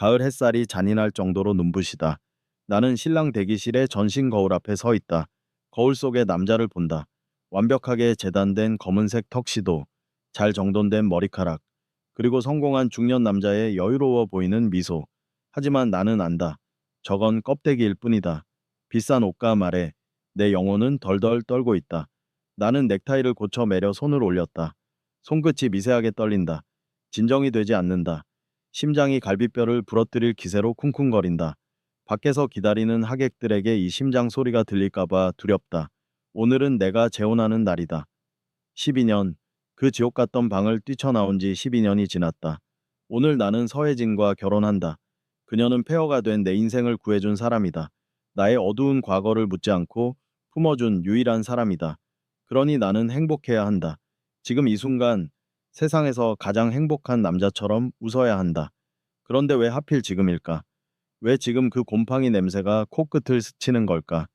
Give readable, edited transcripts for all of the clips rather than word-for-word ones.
가을 햇살이 잔인할 정도로 눈부시다. 나는 신랑 대기실의 전신 거울 앞에 서 있다. 거울 속에 남자를 본다. 완벽하게 재단된 검은색 턱시도, 잘 정돈된 머리카락, 그리고 성공한 중년 남자의 여유로워 보이는 미소. 하지만 나는 안다. 저건 껍데기일 뿐이다. 비싼 옷감 아래 내 영혼은 덜덜 떨고 있다. 나는 넥타이를 고쳐 매려 손을 올렸다. 손끝이 미세하게 떨린다. 진정이 되지 않는다. 심장이 갈비뼈를 부러뜨릴 기세로 쿵쿵거린다. 밖에서 기다리는 하객들에게 이 심장 소리가 들릴까봐 두렵다. 오늘은 내가 재혼하는 날이다. 12년, 그 지옥 같던 방을 뛰쳐나온 지 12년이 지났다. 오늘 나는 서혜진과 결혼한다. 그녀는 폐허가 된 내 인생을 구해준 사람이다. 나의 어두운 과거를 묻지 않고 품어준 유일한 사람이다. 그러니 나는 행복해야 한다. 지금 이 순간 세상에서 가장 행복한 남자처럼 웃어야 한다. 그런데 왜 하필 지금일까? 왜 지금 그 곰팡이 냄새가 코끝을 스치는 걸까?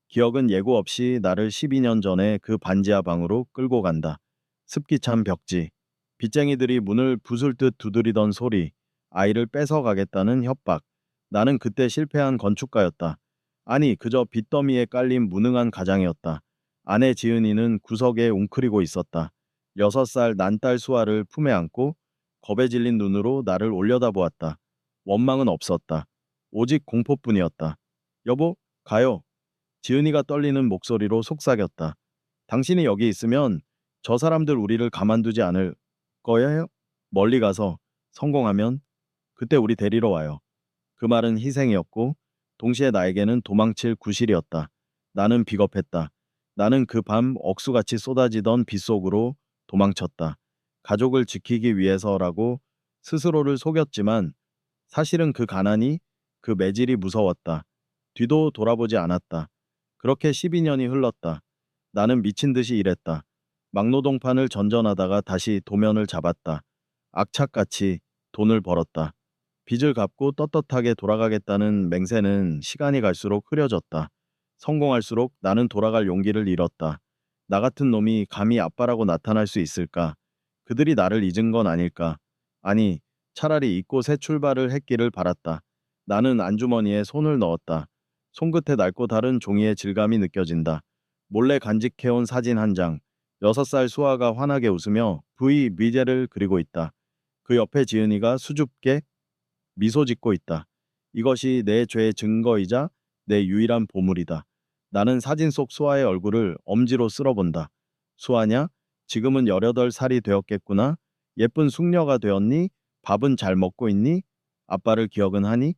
기억은 예고 없이 나를 12년 전에 그 반지하 방으로 끌고 간다. 습기 찬 벽지, 빚쟁이들이 문을 부술 듯 두드리던 소리, 아이를 뺏어가겠다는 협박. 나는 그때 실패한 건축가였다. 아니, 그저 빚더미에 깔린 무능한 가장이었다. 아내 지은이는 구석에 웅크리고 있었다. 6살 난 딸 수아를 품에 안고 겁에 질린 눈으로 나를 올려다보았다. 원망은 없었다. 오직 공포뿐이었다. 여보, 가요. 지은이가 떨리는 목소리로 속삭였다. 당신이 여기 있으면 저 사람들 우리를 가만두지 않을 거예요? 멀리 가서 성공하면 그때 우리 데리러 와요. 그 말은 희생이었고 동시에 나에게는 도망칠 구실이었다. 나는 비겁했다. 나는 그 밤 억수같이 쏟아지던 빗속으로 도망쳤다. 가족을 지키기 위해서라고 스스로를 속였지만 사실은 그 가난이, 그 매질이 무서웠다. 뒤도 돌아보지 않았다. 그렇게 12년이 흘렀다. 나는 미친 듯이 일했다. 막노동판을 전전하다가 다시 도면을 잡았다. 악착같이 돈을 벌었다. 빚을 갚고 떳떳하게 돌아가겠다는 맹세는 시간이 갈수록 흐려졌다. 성공할수록 나는 돌아갈 용기를 잃었다. 나 같은 놈이 감히 아빠라고 나타날 수 있을까? 그들이 나를 잊은 건 아닐까? 아니, 차라리 잊고 새 출발을 했기를 바랐다. 나는 안주머니에 손을 넣었다. 손끝에 낡고 다른 종이의 질감이 느껴진다. 몰래 간직해온 사진 한 장. 6살 수아가 환하게 웃으며 V 미제를 그리고 있다. 그 옆에 지은이가 수줍게 미소 짓고 있다. 이것이 내 죄의 증거이자 내 유일한 보물이다. 나는 사진 속 수아의 얼굴을 엄지로 쓸어본다. 수아냐? 지금은 18살이 되었겠구나. 예쁜 숙녀가 되었니? 밥은 잘 먹고 있니? 아빠를 기억은 하니?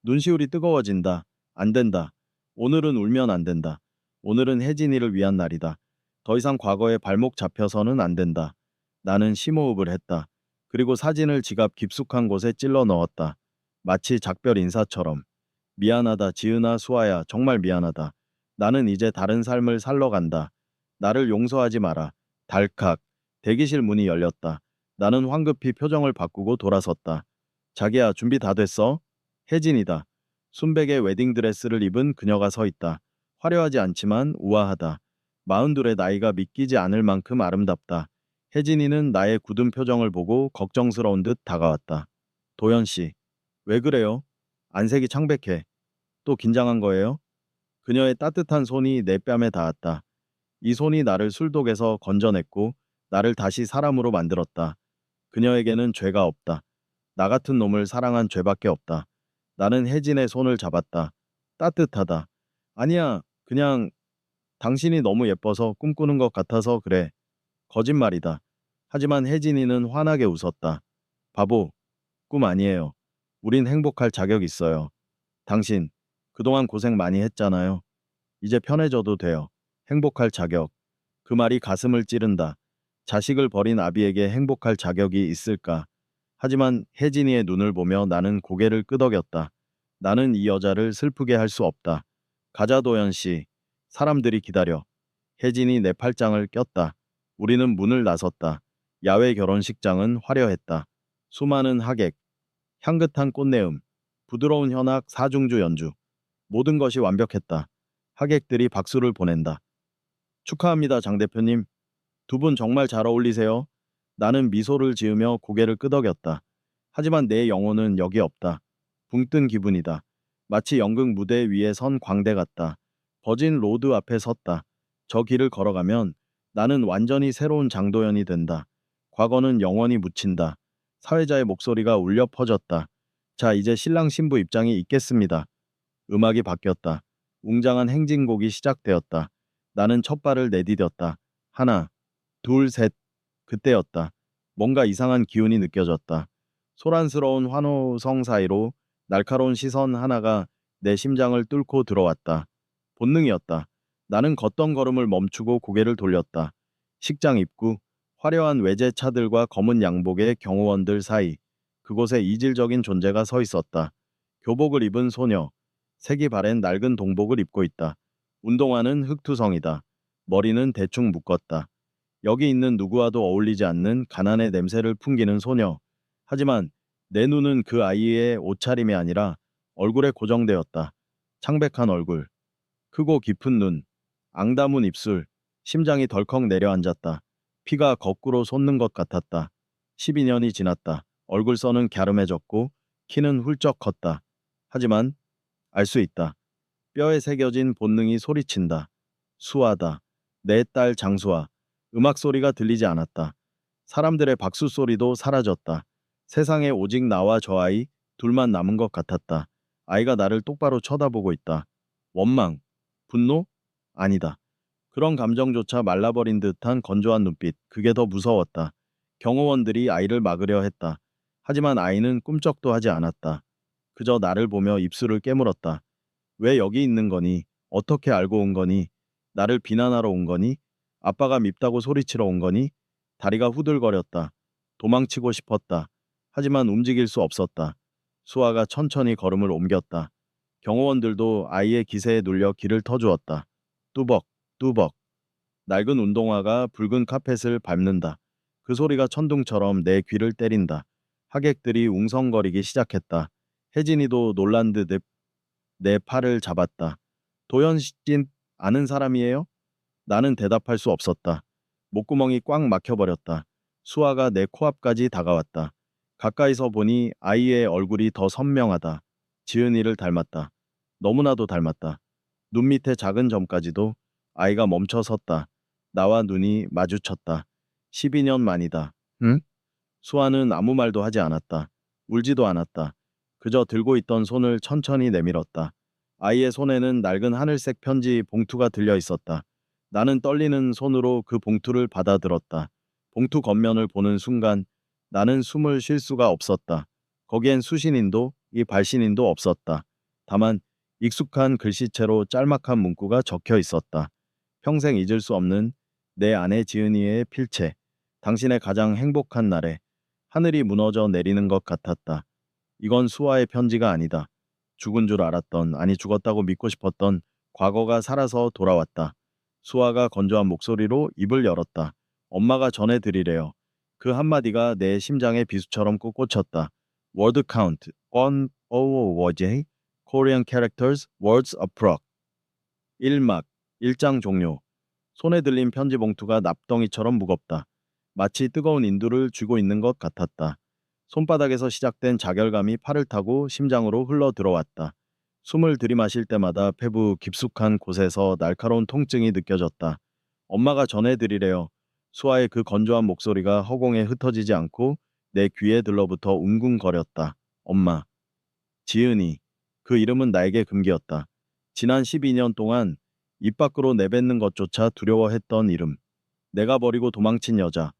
눈시울이 뜨거워진다. 안 된다. 오늘은 울면 안 된다. 오늘은 혜진이를 위한 날이다. 더 이상 과거에 발목 잡혀서는 안 된다. 나는 심호흡을 했다. 그리고 사진을 지갑 깊숙한 곳에 찔러 넣었다. 마치 작별 인사처럼. 미안하다, 지은아, 수아야, 정말 미안하다. 나는 이제 다른 삶을 살러 간다. 나를 용서하지 마라. 달칵. 대기실 문이 열렸다. 나는 황급히 표정을 바꾸고 돌아섰다. 자기야, 준비 다 됐어? 혜진이다. 순백의 웨딩드레스를 입은 그녀가 서 있다. 화려하지 않지만 우아하다. 42의 나이가 믿기지 않을 만큼 아름답다. 혜진이는 나의 굳은 표정을 보고 걱정스러운 듯 다가왔다. 도연 씨, 왜 그래요? 안색이 창백해. 또 긴장한 거예요? 그녀의 따뜻한 손이 내 뺨에 닿았다. 이 손이 나를 술독에서 건져냈고 나를 다시 사람으로 만들었다. 그녀에게는 죄가 없다. 나 같은 놈을 사랑한 죄밖에 없다. 나는 혜진의 손을 잡았다. 따뜻하다. 아니야, 그냥 당신이 너무 예뻐서 꿈꾸는 것 같아서 그래. 거짓말이다. 하지만 혜진이는 환하게 웃었다. 바보, 꿈 아니에요. 우린 행복할 자격 있어요. 당신, 그동안 고생 많이 했잖아요. 이제 편해져도 돼요. 행복할 자격. 그 말이 가슴을 찌른다. 자식을 버린 아비에게 행복할 자격이 있을까? 하지만 혜진이의 눈을 보며 나는 고개를 끄덕였다. 나는 이 여자를 슬프게 할 수 없다. 가자 도연 씨. 사람들이 기다려. 혜진이 내 팔짱을 꼈다. 우리는 문을 나섰다. 야외 결혼식장은 화려했다. 수많은 하객, 향긋한 꽃내음, 부드러운 현악 사중주 연주. 모든 것이 완벽했다. 하객들이 박수를 보낸다. 축하합니다, 장 대표님. 두 분 정말 잘 어울리세요. 나는 미소를 지으며 고개를 끄덕였다. 하지만 내 영혼은 여기 없다. 붕 뜬 기분이다. 마치 연극 무대 위에 선 광대 같다. 버진 로드 앞에 섰다. 저 길을 걸어가면 나는 완전히 새로운 장도연이 된다. 과거는 영원히 묻힌다. 사회자의 목소리가 울려 퍼졌다. 자, 이제 신랑 신부 입장이 있겠습니다. 음악이 바뀌었다. 웅장한 행진곡이 시작되었다. 나는 첫 발을 내디뎠다. 하나, 둘, 셋. 그때였다. 뭔가 이상한 기운이 느껴졌다. 소란스러운 환호성 사이로 날카로운 시선 하나가 내 심장을 뚫고 들어왔다. 본능이었다. 나는 걷던 걸음을 멈추고 고개를 돌렸다. 식장 입구, 화려한 외제차들과 검은 양복의 경호원들 사이, 그곳에 이질적인 존재가 서 있었다. 교복을 입은 소녀, 색이 바랜 낡은 동복을 입고 있다. 운동화는 흑투성이다. 머리는 대충 묶었다. 여기 있는 누구와도 어울리지 않는 가난의 냄새를 풍기는 소녀. 하지만 내 눈은 그 아이의 옷차림이 아니라 얼굴에 고정되었다. 창백한 얼굴, 크고 깊은 눈, 앙다문 입술, 심장이 덜컥 내려앉았다. 피가 거꾸로 솟는 것 같았다. 12년이 지났다. 얼굴선은 갸름해졌고 키는 훌쩍 컸다. 하지만 알 수 있다. 뼈에 새겨진 본능이 소리친다. 수아다. 내 딸 장수아. 음악 소리가 들리지 않았다. 사람들의 박수 소리도 사라졌다. 세상에 오직 나와 저 아이 둘만 남은 것 같았다. 아이가 나를 똑바로 쳐다보고 있다. 원망, 분노? 아니다. 그런 감정조차 말라버린 듯한 건조한 눈빛. 그게 더 무서웠다. 경호원들이 아이를 막으려 했다. 하지만 아이는 꿈쩍도 하지 않았다. 그저 나를 보며 입술을 깨물었다. 왜 여기 있는 거니? 어떻게 알고 온 거니? 나를 비난하러 온 거니? 아빠가 밉다고 소리치러 온 거니? 다리가 후들거렸다. 도망치고 싶었다. 하지만 움직일 수 없었다. 수아가 천천히 걸음을 옮겼다. 경호원들도 아이의 기세에 눌려 길을 터주었다. 뚜벅, 뚜벅. 낡은 운동화가 붉은 카펫을 밟는다. 그 소리가 천둥처럼 내 귀를 때린다. 하객들이 웅성거리기 시작했다. 혜진이도 놀란 듯 내 팔을 잡았다. 도연 씨진 아는 사람이에요? 나는 대답할 수 없었다. 목구멍이 꽉 막혀버렸다. 수아가 내 코앞까지 다가왔다. 가까이서 보니 아이의 얼굴이 더 선명하다. 지은이를 닮았다. 너무나도 닮았다. 눈 밑에 작은 점까지도. 아이가 멈춰 섰다. 나와 눈이 마주쳤다. 12년 만이다. 응? 수아는 아무 말도 하지 않았다. 울지도 않았다. 그저 들고 있던 손을 천천히 내밀었다. 아이의 손에는 낡은 하늘색 편지 봉투가 들려 있었다. 나는 떨리는 손으로 그 봉투를 받아들었다. 봉투 겉면을 보는 순간 나는 숨을 쉴 수가 없었다. 거기엔 수신인도 이 발신인도 없었다. 다만 익숙한 글씨체로 짤막한 문구가 적혀 있었다. 평생 잊을 수 없는 내 아내 지은이의 필체. 당신의 가장 행복한 날에 하늘이 무너져 내리는 것 같았다. 이건 수아의 편지가 아니다. 죽은 줄 알았던, 아니 죽었다고 믿고 싶었던 과거가 살아서 돌아왔다. 수아가 건조한 목소리로 입을 열었다. 엄마가 전해드리래요. 그 한마디가 내 심장에 비수처럼 꽂혔다. Word count, on, word, Korean characters, words approx. 1막, 1장 종료. 손에 들린 편지 봉투가 납덩이처럼 무겁다. 마치 뜨거운 인두를 쥐고 있는 것 같았다. 손바닥에서 시작된 자결감이 팔을 타고 심장으로 흘러 들어왔다. 숨을 들이마실 때마다 폐부 깊숙한 곳에서 날카로운 통증이 느껴졌다. 엄마가 전해드리래요. 수아의 그 건조한 목소리가 허공에 흩어지지 않고 내 귀에 들러붙어 웅궁거렸다. 엄마. 지은이. 그 이름은 나에게 금기였다. 지난 12년 동안 입 밖으로 내뱉는 것조차 두려워했던 이름. 내가 버리고 도망친 여자.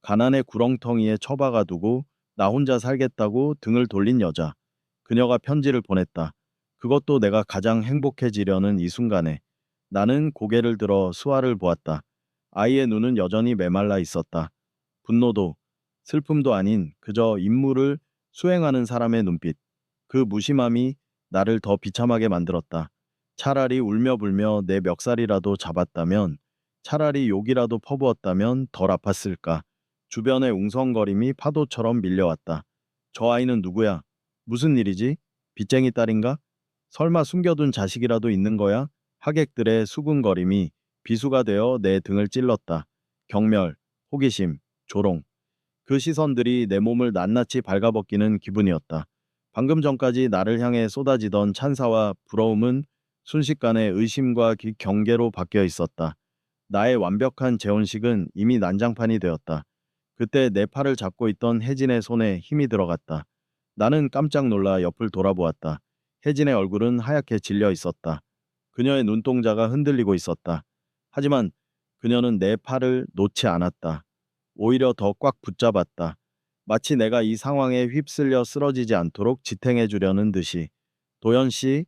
가난의 구렁텅이에 처박아 두고 나 혼자 살겠다고 등을 돌린 여자. 그녀가 편지를 보냈다. 그것도 내가 가장 행복해지려는 이 순간에. 나는 고개를 들어 수아를 보았다. 아이의 눈은 여전히 메말라 있었다. 분노도 슬픔도 아닌 그저 임무를 수행하는 사람의 눈빛. 그 무심함이 나를 더 비참하게 만들었다. 차라리 울며 불며 내 멱살이라도 잡았다면, 차라리 욕이라도 퍼부었다면 덜 아팠을까. 주변의 웅성거림이 파도처럼 밀려왔다. 저 아이는 누구야? 무슨 일이지? 빚쟁이 딸인가? 설마 숨겨둔 자식이라도 있는 거야? 하객들의 수군거림이 비수가 되어 내 등을 찔렀다. 경멸, 호기심, 조롱. 그 시선들이 내 몸을 낱낱이 발가벗기는 기분이었다. 방금 전까지 나를 향해 쏟아지던 찬사와 부러움은 순식간에 의심과 경계로 바뀌어 있었다. 나의 완벽한 재혼식은 이미 난장판이 되었다. 그때 내 팔을 잡고 있던 혜진의 손에 힘이 들어갔다. 나는 깜짝 놀라 옆을 돌아보았다. 혜진의 얼굴은 하얗게 질려 있었다. 그녀의 눈동자가 흔들리고 있었다. 하지만 그녀는 내 팔을 놓지 않았다. 오히려 더 꽉 붙잡았다. 마치 내가 이 상황에 휩쓸려 쓰러지지 않도록 지탱해 주려는 듯이. 도연 씨,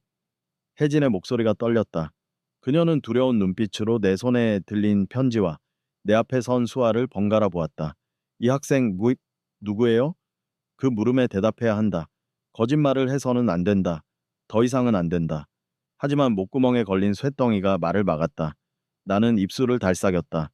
혜진의 목소리가 떨렸다. 그녀는 두려운 눈빛으로 내 손에 들린 편지와 내 앞에 선 수아를 번갈아 보았다. 이 학생 누구예요? 그 물음에 대답해야 한다. 거짓말을 해서는 안 된다. 더 이상은 안 된다. 하지만 목구멍에 걸린 쇳덩이가 말을 막았다. 나는 입술을 달싹였다.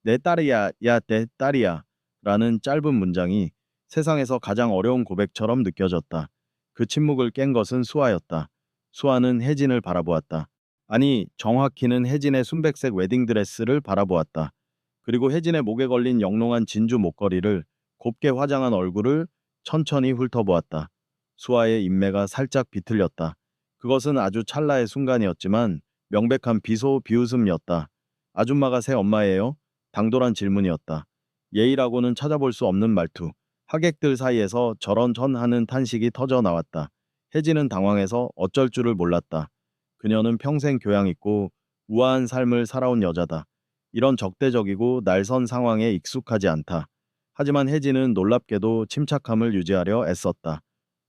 내 딸이야, 야, 내 딸이야. 라는 짧은 문장이 세상에서 가장 어려운 고백처럼 느껴졌다. 그 침묵을 깬 것은 수아였다. 수아는 혜진을 바라보았다. 아니, 정확히는 혜진의 순백색 웨딩드레스를 바라보았다. 그리고 혜진의 목에 걸린 영롱한 진주 목걸이를, 곱게 화장한 얼굴을 천천히 훑어보았다. 수아의 인매가 살짝 비틀렸다. 그것은 아주 찰나의 순간이었지만 명백한 비웃음이었다. 아줌마가 새 엄마예요? 당돌한 질문이었다. 예의라고는 찾아볼 수 없는 말투. 하객들 사이에서 저런 하는 탄식이 터져 나왔다. 혜진은 당황해서 어쩔 줄을 몰랐다. 그녀는 평생 교양 있고 우아한 삶을 살아온 여자다. 이런 적대적이고 날선 상황에 익숙하지 않다. 하지만 혜진은 놀랍게도 침착함을 유지하려 애썼다.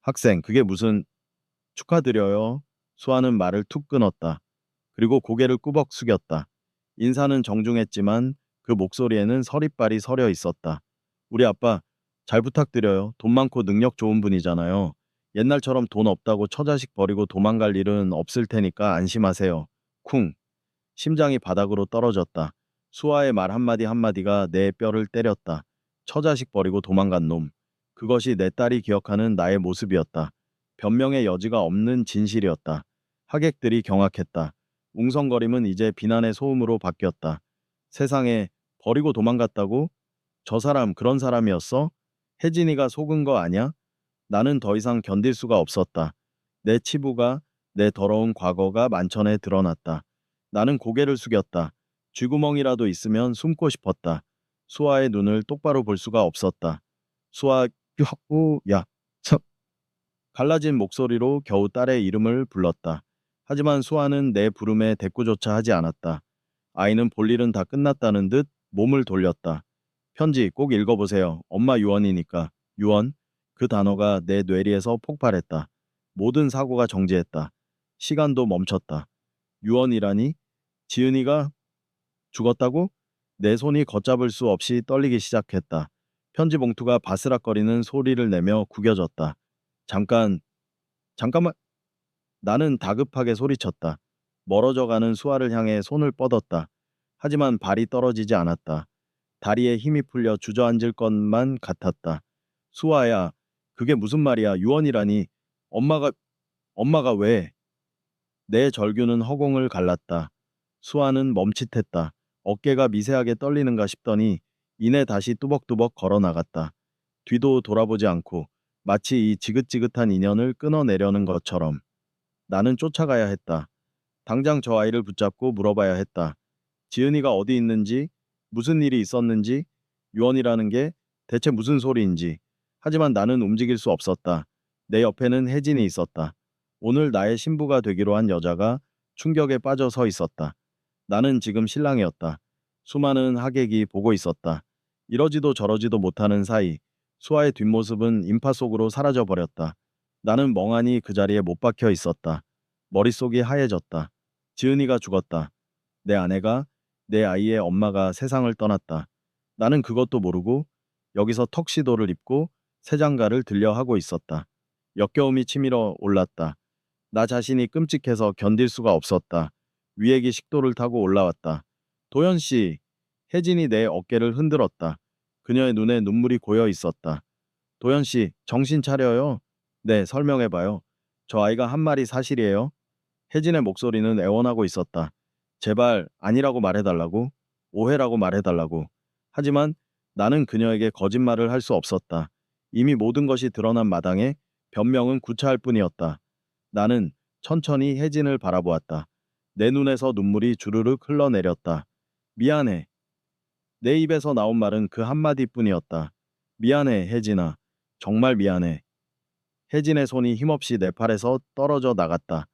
학생, 그게 무슨... 축하드려요. 수아는 말을 툭 끊었다. 그리고 고개를 꾸벅 숙였다. 인사는 정중했지만 그 목소리에는 서릿발이 서려 있었다. 우리 아빠, 잘 부탁드려요. 돈 많고 능력 좋은 분이잖아요. 옛날처럼 돈 없다고 처자식 버리고 도망갈 일은 없을 테니까 안심하세요. 쿵. 심장이 바닥으로 떨어졌다. 수아의 말 한마디 한마디가 내 뼈를 때렸다. 처자식 버리고 도망간 놈. 그것이 내 딸이 기억하는 나의 모습이었다. 변명의 여지가 없는 진실이었다. 하객들이 경악했다. 웅성거림은 이제 비난의 소음으로 바뀌었다. 세상에, 버리고 도망갔다고? 저 사람 그런 사람이었어? 혜진이가 속은 거 아냐? 나는 더 이상 견딜 수가 없었다. 내 치부가, 내 더러운 과거가 만천에 드러났다. 나는 고개를 숙였다. 쥐구멍이라도 있으면 숨고 싶었다. 수아의 눈을 똑바로 볼 수가 없었다. 수아, 야, 참. 갈라진 목소리로 겨우 딸의 이름을 불렀다. 하지만 수아는 내 부름에 대꾸조차 하지 않았다. 아이는 볼 일은 다 끝났다는 듯 몸을 돌렸다. 편지 꼭 읽어보세요. 엄마 유언이니까. 유언? 그 단어가 내 뇌리에서 폭발했다. 모든 사고가 정지했다. 시간도 멈췄다. 유언이라니? 지은이가 죽었다고? 내 손이 걷잡을 수 없이 떨리기 시작했다. 편지 봉투가 바스락거리는 소리를 내며 구겨졌다. 잠깐, 잠깐만. 나는 다급하게 소리쳤다. 멀어져가는 수아를 향해 손을 뻗었다. 하지만 발이 떨어지지 않았다. 다리에 힘이 풀려 주저앉을 것만 같았다. 수아야, 그게 무슨 말이야? 유언이라니. 엄마가, 엄마가 왜? 내 절규는 허공을 갈랐다. 수아는 멈칫했다. 어깨가 미세하게 떨리는가 싶더니 이내 다시 뚜벅뚜벅 걸어 나갔다. 뒤도 돌아보지 않고 마치 이 지긋지긋한 인연을 끊어내려는 것처럼. 나는 쫓아가야 했다. 당장 저 아이를 붙잡고 물어봐야 했다. 지은이가 어디 있는지, 무슨 일이 있었는지, 유언이라는 게 대체 무슨 소리인지. 하지만 나는 움직일 수 없었다. 내 옆에는 혜진이 있었다. 오늘 나의 신부가 되기로 한 여자가 충격에 빠져 서 있었다. 나는 지금 신랑이었다. 수많은 하객이 보고 있었다. 이러지도 저러지도 못하는 사이 수아의 뒷모습은 인파 속으로 사라져 버렸다. 나는 멍하니 그 자리에 못 박혀 있었다. 머릿속이 하얘졌다. 지은이가 죽었다. 내 아내가, 내 아이의 엄마가 세상을 떠났다. 나는 그것도 모르고 여기서 턱시도를 입고 새장가를 들려 하고 있었다. 역겨움이 치밀어 올랐다. 나 자신이 끔찍해서 견딜 수가 없었다. 위액이 식도를 타고 올라왔다. 도연 씨, 혜진이 내 어깨를 흔들었다. 그녀의 눈에 눈물이 고여 있었다. 도연 씨, 정신 차려요. 네, 설명해봐요. 저 아이가 한 말이 사실이에요? 혜진의 목소리는 애원하고 있었다. 제발 아니라고 말해달라고, 오해라고 말해달라고. 하지만 나는 그녀에게 거짓말을 할 수 없었다. 이미 모든 것이 드러난 마당에 변명은 구차할 뿐이었다. 나는 천천히 혜진을 바라보았다. 내 눈에서 눈물이 주르륵 흘러내렸다. 미안해. 내 입에서 나온 말은 그 한마디뿐이었다. 미안해, 혜진아. 정말 미안해. 혜진의 손이 힘없이 내 팔에서 떨어져 나갔다.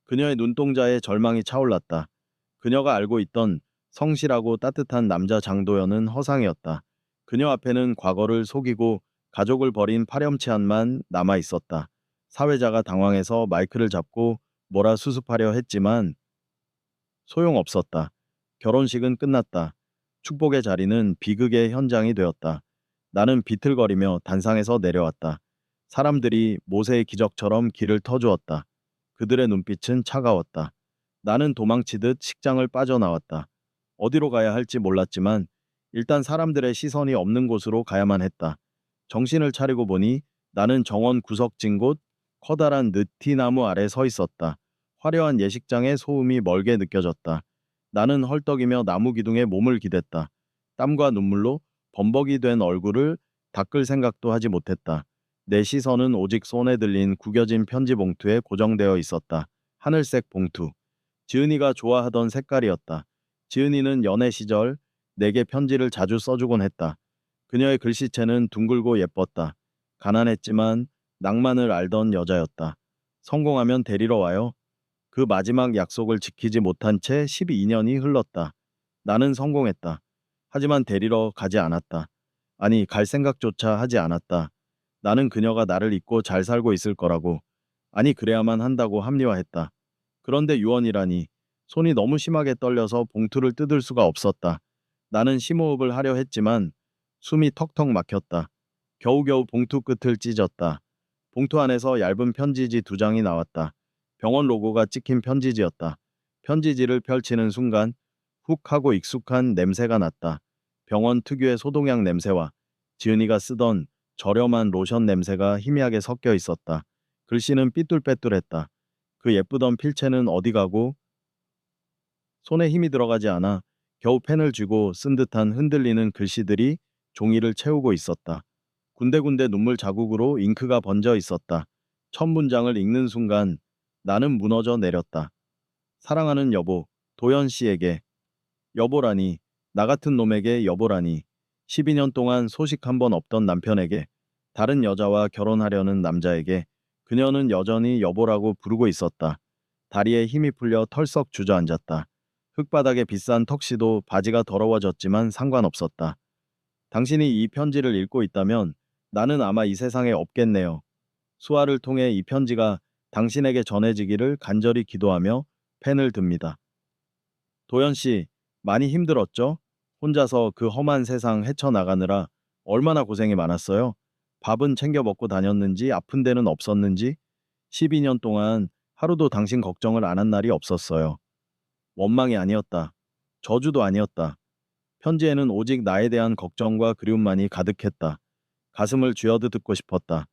그녀의 눈동자에 절망이 차올랐다. 그녀가 알고 있던 성실하고 따뜻한 남자 장도연은 허상이었다. 그녀 앞에는 과거를 속이고 가족을 버린 파렴치한만 남아 있었다. 사회자가 당황해서 마이크를 잡고 뭐라 수습하려 했지만 소용없었다. 결혼식은 끝났다. 축복의 자리는 비극의 현장이 되었다. 나는 비틀거리며 단상에서 내려왔다. 사람들이 모세의 기적처럼 길을 터주었다. 그들의 눈빛은 차가웠다. 나는 도망치듯 식장을 빠져나왔다. 어디로 가야 할지 몰랐지만 일단 사람들의 시선이 없는 곳으로 가야만 했다. 정신을 차리고 보니 나는 정원 구석진 곳 커다란 느티나무 아래 서 있었다. 화려한 예식장의 소음이 멀게 느껴졌다. 나는 헐떡이며 나무 기둥에 몸을 기댔다. 땀과 눈물로 범벅이 된 얼굴을 닦을 생각도 하지 못했다. 내 시선은 오직 손에 들린 구겨진 편지 봉투에 고정되어 있었다. 하늘색 봉투. 지은이가 좋아하던 색깔이었다. 지은이는 연애 시절 내게 편지를 자주 써주곤 했다. 그녀의 글씨체는 둥글고 예뻤다. 가난했지만 낭만을 알던 여자였다. 성공하면 데리러 와요. 그 마지막 약속을 지키지 못한 채 12년이 흘렀다. 나는 성공했다. 하지만 데리러 가지 않았다. 아니, 갈 생각조차 하지 않았다. 나는 그녀가 나를 잊고 잘 살고 있을 거라고. 아니, 그래야만 한다고 합리화했다. 그런데 유언이라니. 손이 너무 심하게 떨려서 봉투를 뜯을 수가 없었다. 나는 심호흡을 하려 했지만 숨이 턱턱 막혔다. 겨우겨우 봉투 끝을 찢었다. 봉투 안에서 얇은 편지지 2장이 나왔다. 병원 로고가 찍힌 편지지였다. 편지지를 펼치는 순간 훅 하고 익숙한 냄새가 났다. 병원 특유의 소독약 냄새와 지은이가 쓰던 저렴한 로션 냄새가 희미하게 섞여 있었다. 글씨는 삐뚤빼뚤했다. 그 예쁘던 필체는 어디 가고 손에 힘이 들어가지 않아 겨우 펜을 쥐고 쓴 듯한 흔들리는 글씨들이 종이를 채우고 있었다. 군데군데 눈물 자국으로 잉크가 번져 있었다. 첫 문장을 읽는 순간 나는 무너져 내렸다. 사랑하는 여보, 도연 씨에게. 여보라니, 나 같은 놈에게 여보라니. 12년 동안 소식 한 번 없던 남편에게, 다른 여자와 결혼하려는 남자에게 그녀는 여전히 여보라고 부르고 있었다. 다리에 힘이 풀려 털썩 주저앉았다. 흙바닥에 비싼 턱시도 바지가 더러워졌지만 상관없었다. 당신이 이 편지를 읽고 있다면 나는 아마 이 세상에 없겠네요. 수화를 통해 이 편지가 당신에게 전해지기를 간절히 기도하며 펜을 듭니다. 도연 씨, 많이 힘들었죠? 혼자서 그 험한 세상 헤쳐나가느라 얼마나 고생이 많았어요? 밥은 챙겨 먹고 다녔는지 아픈 데는 없었는지 12년 동안 하루도 당신 걱정을 안 한 날이 없었어요. 원망이 아니었다. 저주도 아니었다. 편지에는 오직 나에 대한 걱정과 그리움만이 가득했다. 가슴을 쥐어뜯고 싶었다.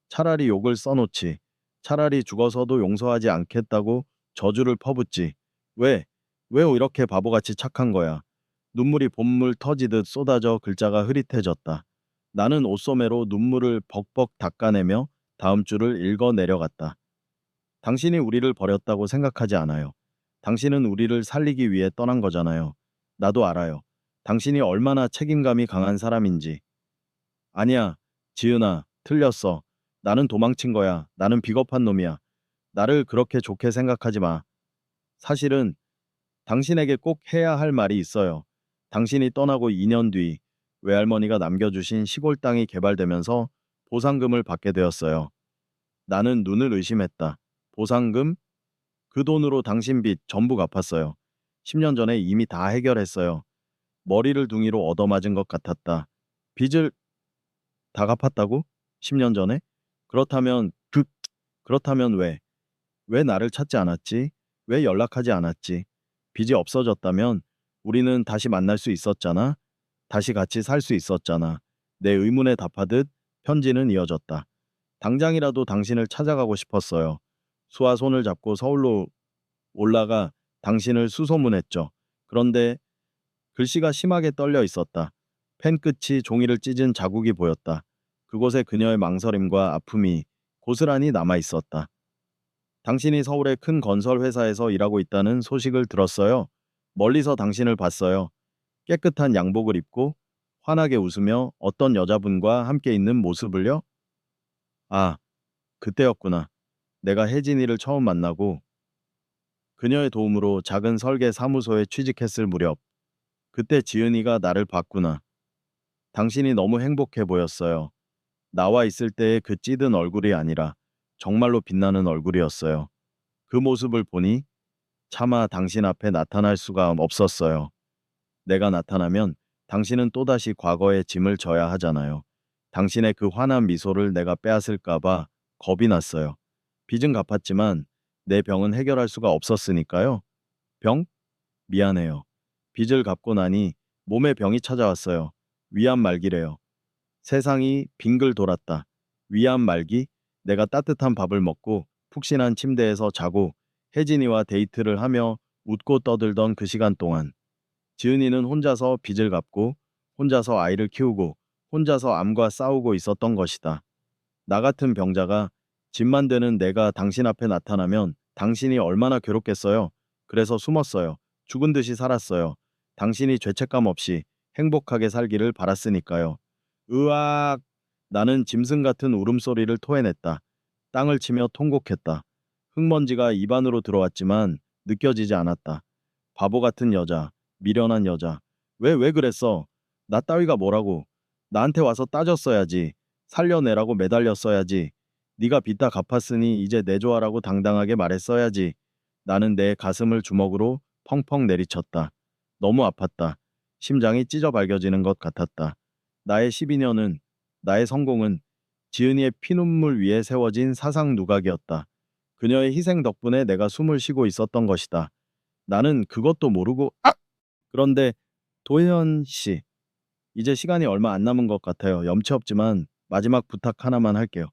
차라리 욕을 써놓지. 차라리 죽어서도 용서하지 않겠다고 저주를 퍼붓지. 왜? 왜 이렇게 바보같이 착한 거야? 눈물이 봇물 터지듯 쏟아져 글자가 흐릿해졌다. 나는 옷소매로 눈물을 벅벅 닦아내며 다음 줄을 읽어 내려갔다. 당신이 우리를 버렸다고 생각하지 않아요. 당신은 우리를 살리기 위해 떠난 거잖아요. 나도 알아요. 당신이 얼마나 책임감이 강한 사람인지. 아니야, 지은아, 틀렸어. 나는 도망친 거야. 나는 비겁한 놈이야. 나를 그렇게 좋게 생각하지 마. 사실은 당신에게 꼭 해야 할 말이 있어요. 당신이 떠나고 2년 뒤 외할머니가 남겨주신 시골 땅이 개발되면서 보상금을 받게 되었어요. 나는 눈을 의심했다. 보상금? 그 돈으로 당신 빚 전부 갚았어요. 10년 전에 이미 다 해결했어요. 머리를 둥이로 얻어맞은 것 같았다. 빚을 다 갚았다고? 10년 전에? 그렇다면 그렇다면 왜? 왜 나를 찾지 않았지? 왜 연락하지 않았지? 빚이 없어졌다면 우리는 다시 만날 수 있었잖아. 다시 같이 살 수 있었잖아. 내 의문에 답하듯 편지는 이어졌다. 당장이라도 당신을 찾아가고 싶었어요. 수아 손을 잡고 서울로 올라가 당신을 수소문했죠. 그런데 글씨가 심하게 떨려 있었다. 펜 끝이 종이를 찢은 자국이 보였다. 그곳에 그녀의 망설임과 아픔이 고스란히 남아 있었다. 당신이 서울의 큰 건설 회사에서 일하고 있다는 소식을 들었어요. 멀리서 당신을 봤어요. 깨끗한 양복을 입고 환하게 웃으며 어떤 여자분과 함께 있는 모습을요? 아, 그때였구나. 내가 혜진이를 처음 만나고 그녀의 도움으로 작은 설계 사무소에 취직했을 무렵. 그때 지은이가 나를 봤구나. 당신이 너무 행복해 보였어요. 나와 있을 때의 그 찌든 얼굴이 아니라 정말로 빛나는 얼굴이었어요. 그 모습을 보니 차마 당신 앞에 나타날 수가 없었어요. 내가 나타나면 당신은 또다시 과거의 짐을 져야 하잖아요. 당신의 그 환한 미소를 내가 빼앗을까봐 겁이 났어요. 빚은 갚았지만 내 병은 해결할 수가 없었으니까요. 병? 미안해요. 빚을 갚고 나니 몸에 병이 찾아왔어요. 위암 말기래요. 세상이 빙글 돌았다. 위암 말기? 내가 따뜻한 밥을 먹고 푹신한 침대에서 자고 혜진이와 데이트를 하며 웃고 떠들던 그 시간 동안 지은이는 혼자서 빚을 갚고 혼자서 아이를 키우고 혼자서 암과 싸우고 있었던 것이다. 나 같은 병자가 집만 되는 내가 당신 앞에 나타나면 당신이 얼마나 괴롭겠어요. 그래서 숨었어요. 죽은 듯이 살았어요. 당신이 죄책감 없이 행복하게 살기를 바랐으니까요. 으악! 나는 짐승 같은 울음소리를 토해냈다. 땅을 치며 통곡했다. 흙먼지가 입안으로 들어왔지만 느껴지지 않았다. 바보 같은 여자, 미련한 여자. 왜 그랬어? 나 따위가 뭐라고? 나한테 와서 따졌어야지. 살려내라고 매달렸어야지. 네가 빚 다 갚았으니 이제 내줘하라고 당당하게 말했어야지. 나는 내 가슴을 주먹으로 펑펑 내리쳤다. 너무 아팠다. 심장이 찢어 발겨지는 것 같았다. 나의 12년은, 나의 성공은 지은이의 피눈물 위에 세워진 사상 누각이었다. 그녀의 희생 덕분에 내가 숨을 쉬고 있었던 것이다. 나는 그것도 모르고 그런데 도현 씨, 이제 시간이 얼마 안 남은 것 같아요. 염치 없지만 마지막 부탁 하나만 할게요.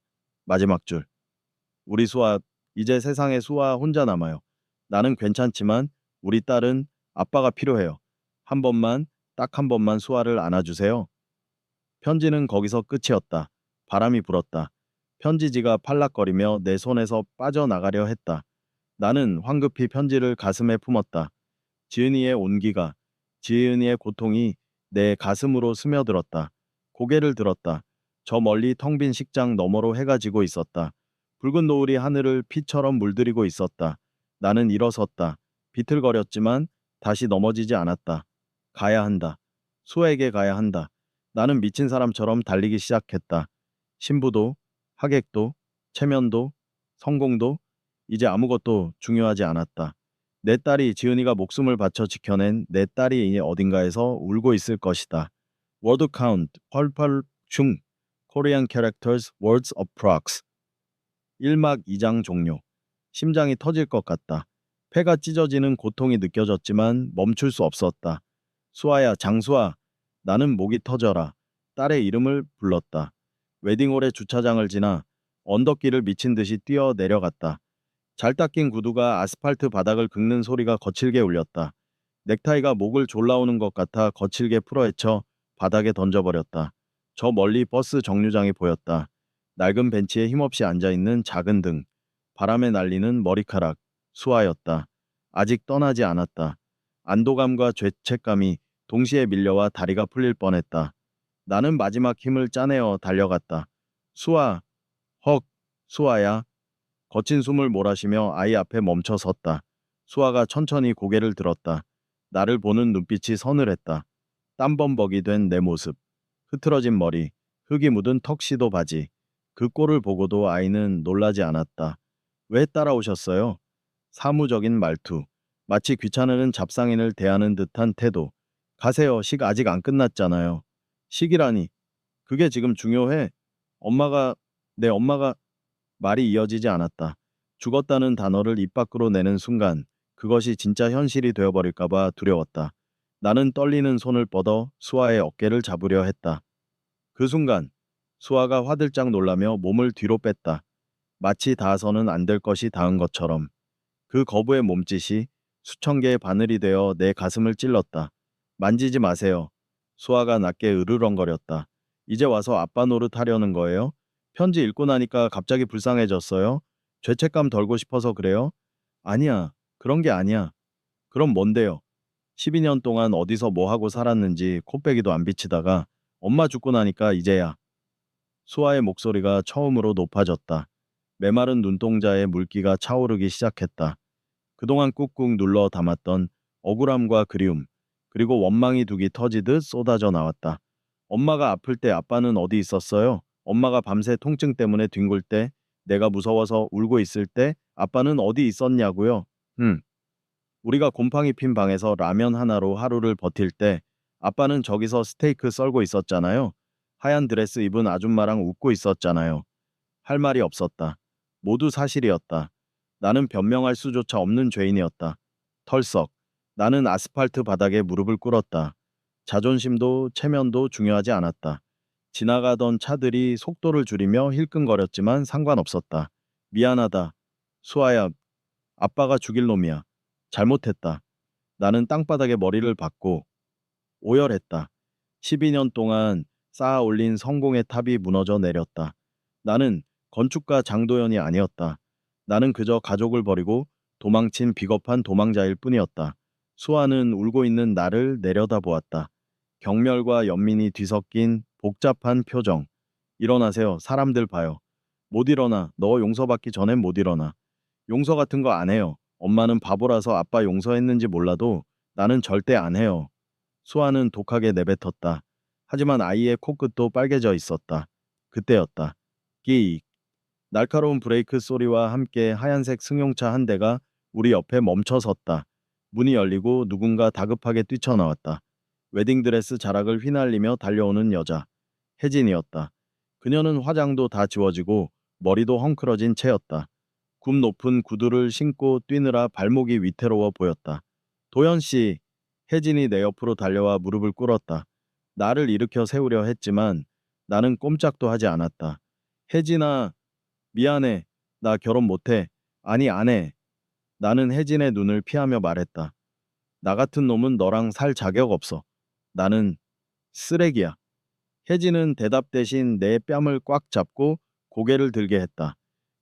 마지막 줄. 우리 수아, 이제 세상에 수아 혼자 남아요. 나는 괜찮지만 우리 딸은 아빠가 필요해요. 한 번만, 딱 한 번만 수아를 안아주세요. 편지는 거기서 끝이었다. 바람이 불었다. 편지지가 팔락거리며 내 손에서 빠져나가려 했다. 나는 황급히 편지를 가슴에 품었다. 지은이의 온기가, 지은이의 고통이 내 가슴으로 스며들었다. 고개를 들었다. 저 멀리 텅 빈 식장 너머로 해가 지고 있었다. 붉은 노을이 하늘을 피처럼 물들이고 있었다. 나는 일어섰다. 비틀거렸지만 다시 넘어지지 않았다. 가야 한다. 수에게 가야 한다. 나는 미친 사람처럼 달리기 시작했다. 신부도, 하객도, 체면도, 성공도 이제 아무것도 중요하지 않았다. 내 딸이 지은이가 목숨을 바쳐 지켜낸 내 딸이 이제 어딘가에서 울고 있을 것이다. Word count 88중 Korean characters words of prox 1막 2장 종료. 심장이 터질 것 같다. 폐가 찢어지는 고통이 느껴졌지만 멈출 수 없었다. 수아야, 장수아. 나는 목이 터져라. 딸의 이름을 불렀다. 웨딩홀의 주차장을 지나 언덕길을 미친 듯이 뛰어 내려갔다. 잘 닦인 구두가 아스팔트 바닥을 긁는 소리가 거칠게 울렸다. 넥타이가 목을 졸라오는 것 같아 거칠게 풀어헤쳐 바닥에 던져버렸다. 저 멀리 버스 정류장이 보였다. 낡은 벤치에 힘없이 앉아있는 작은 등, 바람에 날리는 머리카락, 수아였다. 아직 떠나지 않았다. 안도감과 죄책감이 동시에 밀려와 다리가 풀릴 뻔했다. 나는 마지막 힘을 짜내어 달려갔다. 수아, 헉, 수아야. 거친 숨을 몰아쉬며 아이 앞에 멈춰 섰다. 수아가 천천히 고개를 들었다. 나를 보는 눈빛이 서늘했다. 땀범벅이 된 내 모습, 흐트러진 머리, 흙이 묻은 턱시도 바지. 그 꼴을 보고도 아이는 놀라지 않았다. 왜 따라오셨어요? 사무적인 말투, 마치 귀찮은 잡상인을 대하는 듯한 태도. 가세요. 식 아직 안 끝났잖아요. 식이라니. 그게 지금 중요해. 엄마가, 내 엄마가 말이 이어지지 않았다. 죽었다는 단어를 입 밖으로 내는 순간 그것이 진짜 현실이 되어버릴까봐 두려웠다. 나는 떨리는 손을 뻗어 수아의 어깨를 잡으려 했다. 그 순간 수아가 화들짝 놀라며 몸을 뒤로 뺐다. 마치 닿아서는 안 될 것이 닿은 것처럼. 그 거부의 몸짓이 수천 개의 바늘이 되어 내 가슴을 찔렀다. 만지지 마세요. 수아가 낮게 으르렁거렸다. 이제 와서 아빠 노릇 하려는 거예요? 편지 읽고 나니까 갑자기 불쌍해졌어요. 죄책감 덜고 싶어서 그래요? 아니야. 그런 게 아니야. 그럼 뭔데요? 12년 동안 어디서 뭐 하고 살았는지 코빼기도 안 비치다가 엄마 죽고 나니까 이제야. 수아의 목소리가 처음으로 높아졌다. 메마른 눈동자에 물기가 차오르기 시작했다. 그동안 꾹꾹 눌러 담았던 억울함과 그리움, 그리고 원망이 두기 터지듯 쏟아져 나왔다. 엄마가 아플 때 아빠는 어디 있었어요? 엄마가 밤새 통증 때문에 뒹굴 때, 내가 무서워서 울고 있을 때 아빠는 어디 있었냐고요? 우리가 곰팡이 핀 방에서 라면 하나로 하루를 버틸 때 아빠는 저기서 스테이크 썰고 있었잖아요. 하얀 드레스 입은 아줌마랑 웃고 있었잖아요. 할 말이 없었다. 모두 사실이었다. 나는 변명할 수조차 없는 죄인이었다. 털썩. 나는 아스팔트 바닥에 무릎을 꿇었다. 자존심도 체면도 중요하지 않았다. 지나가던 차들이 속도를 줄이며 힐끔거렸지만 상관없었다. 미안하다. 수아야, 아빠가 죽일 놈이야. 잘못했다. 나는 땅바닥에 머리를 박고 오열했다. 12년 동안 쌓아 올린 성공의 탑이 무너져 내렸다. 나는 건축가 장도연이 아니었다. 나는 그저 가족을 버리고 도망친 비겁한 도망자일 뿐이었다. 수아는 울고 있는 나를 내려다보았다. 경멸과 연민이 뒤섞인 복잡한 표정. 일어나세요. 사람들 봐요. 못 일어나. 너 용서받기 전엔 못 일어나. 용서 같은 거 안 해요. 엄마는 바보라서 아빠 용서했는지 몰라도 나는 절대 안 해요. 수아는 독하게 내뱉었다. 하지만 아이의 코끝도 빨개져 있었다. 그때였다. 끼익. 날카로운 브레이크 소리와 함께 하얀색 승용차 한 대가 우리 옆에 멈춰 섰다. 문이 열리고 누군가 다급하게 뛰쳐나왔다. 웨딩드레스 자락을 휘날리며 달려오는 여자. 혜진이었다. 그녀는 화장도 다 지워지고 머리도 헝클어진 채였다. 굽 높은 구두를 신고 뛰느라 발목이 위태로워 보였다. 도연 씨, 혜진이 내 옆으로 달려와 무릎을 꿇었다. 나를 일으켜 세우려 했지만 나는 꼼짝도 하지 않았다. 혜진아, 미안해. 나 결혼 못해. 아니, 안 해. 나는 혜진의 눈을 피하며 말했다. 나 같은 놈은 너랑 살 자격 없어. 나는 쓰레기야. 혜진은 대답 대신 내 뺨을 꽉 잡고 고개를 들게 했다.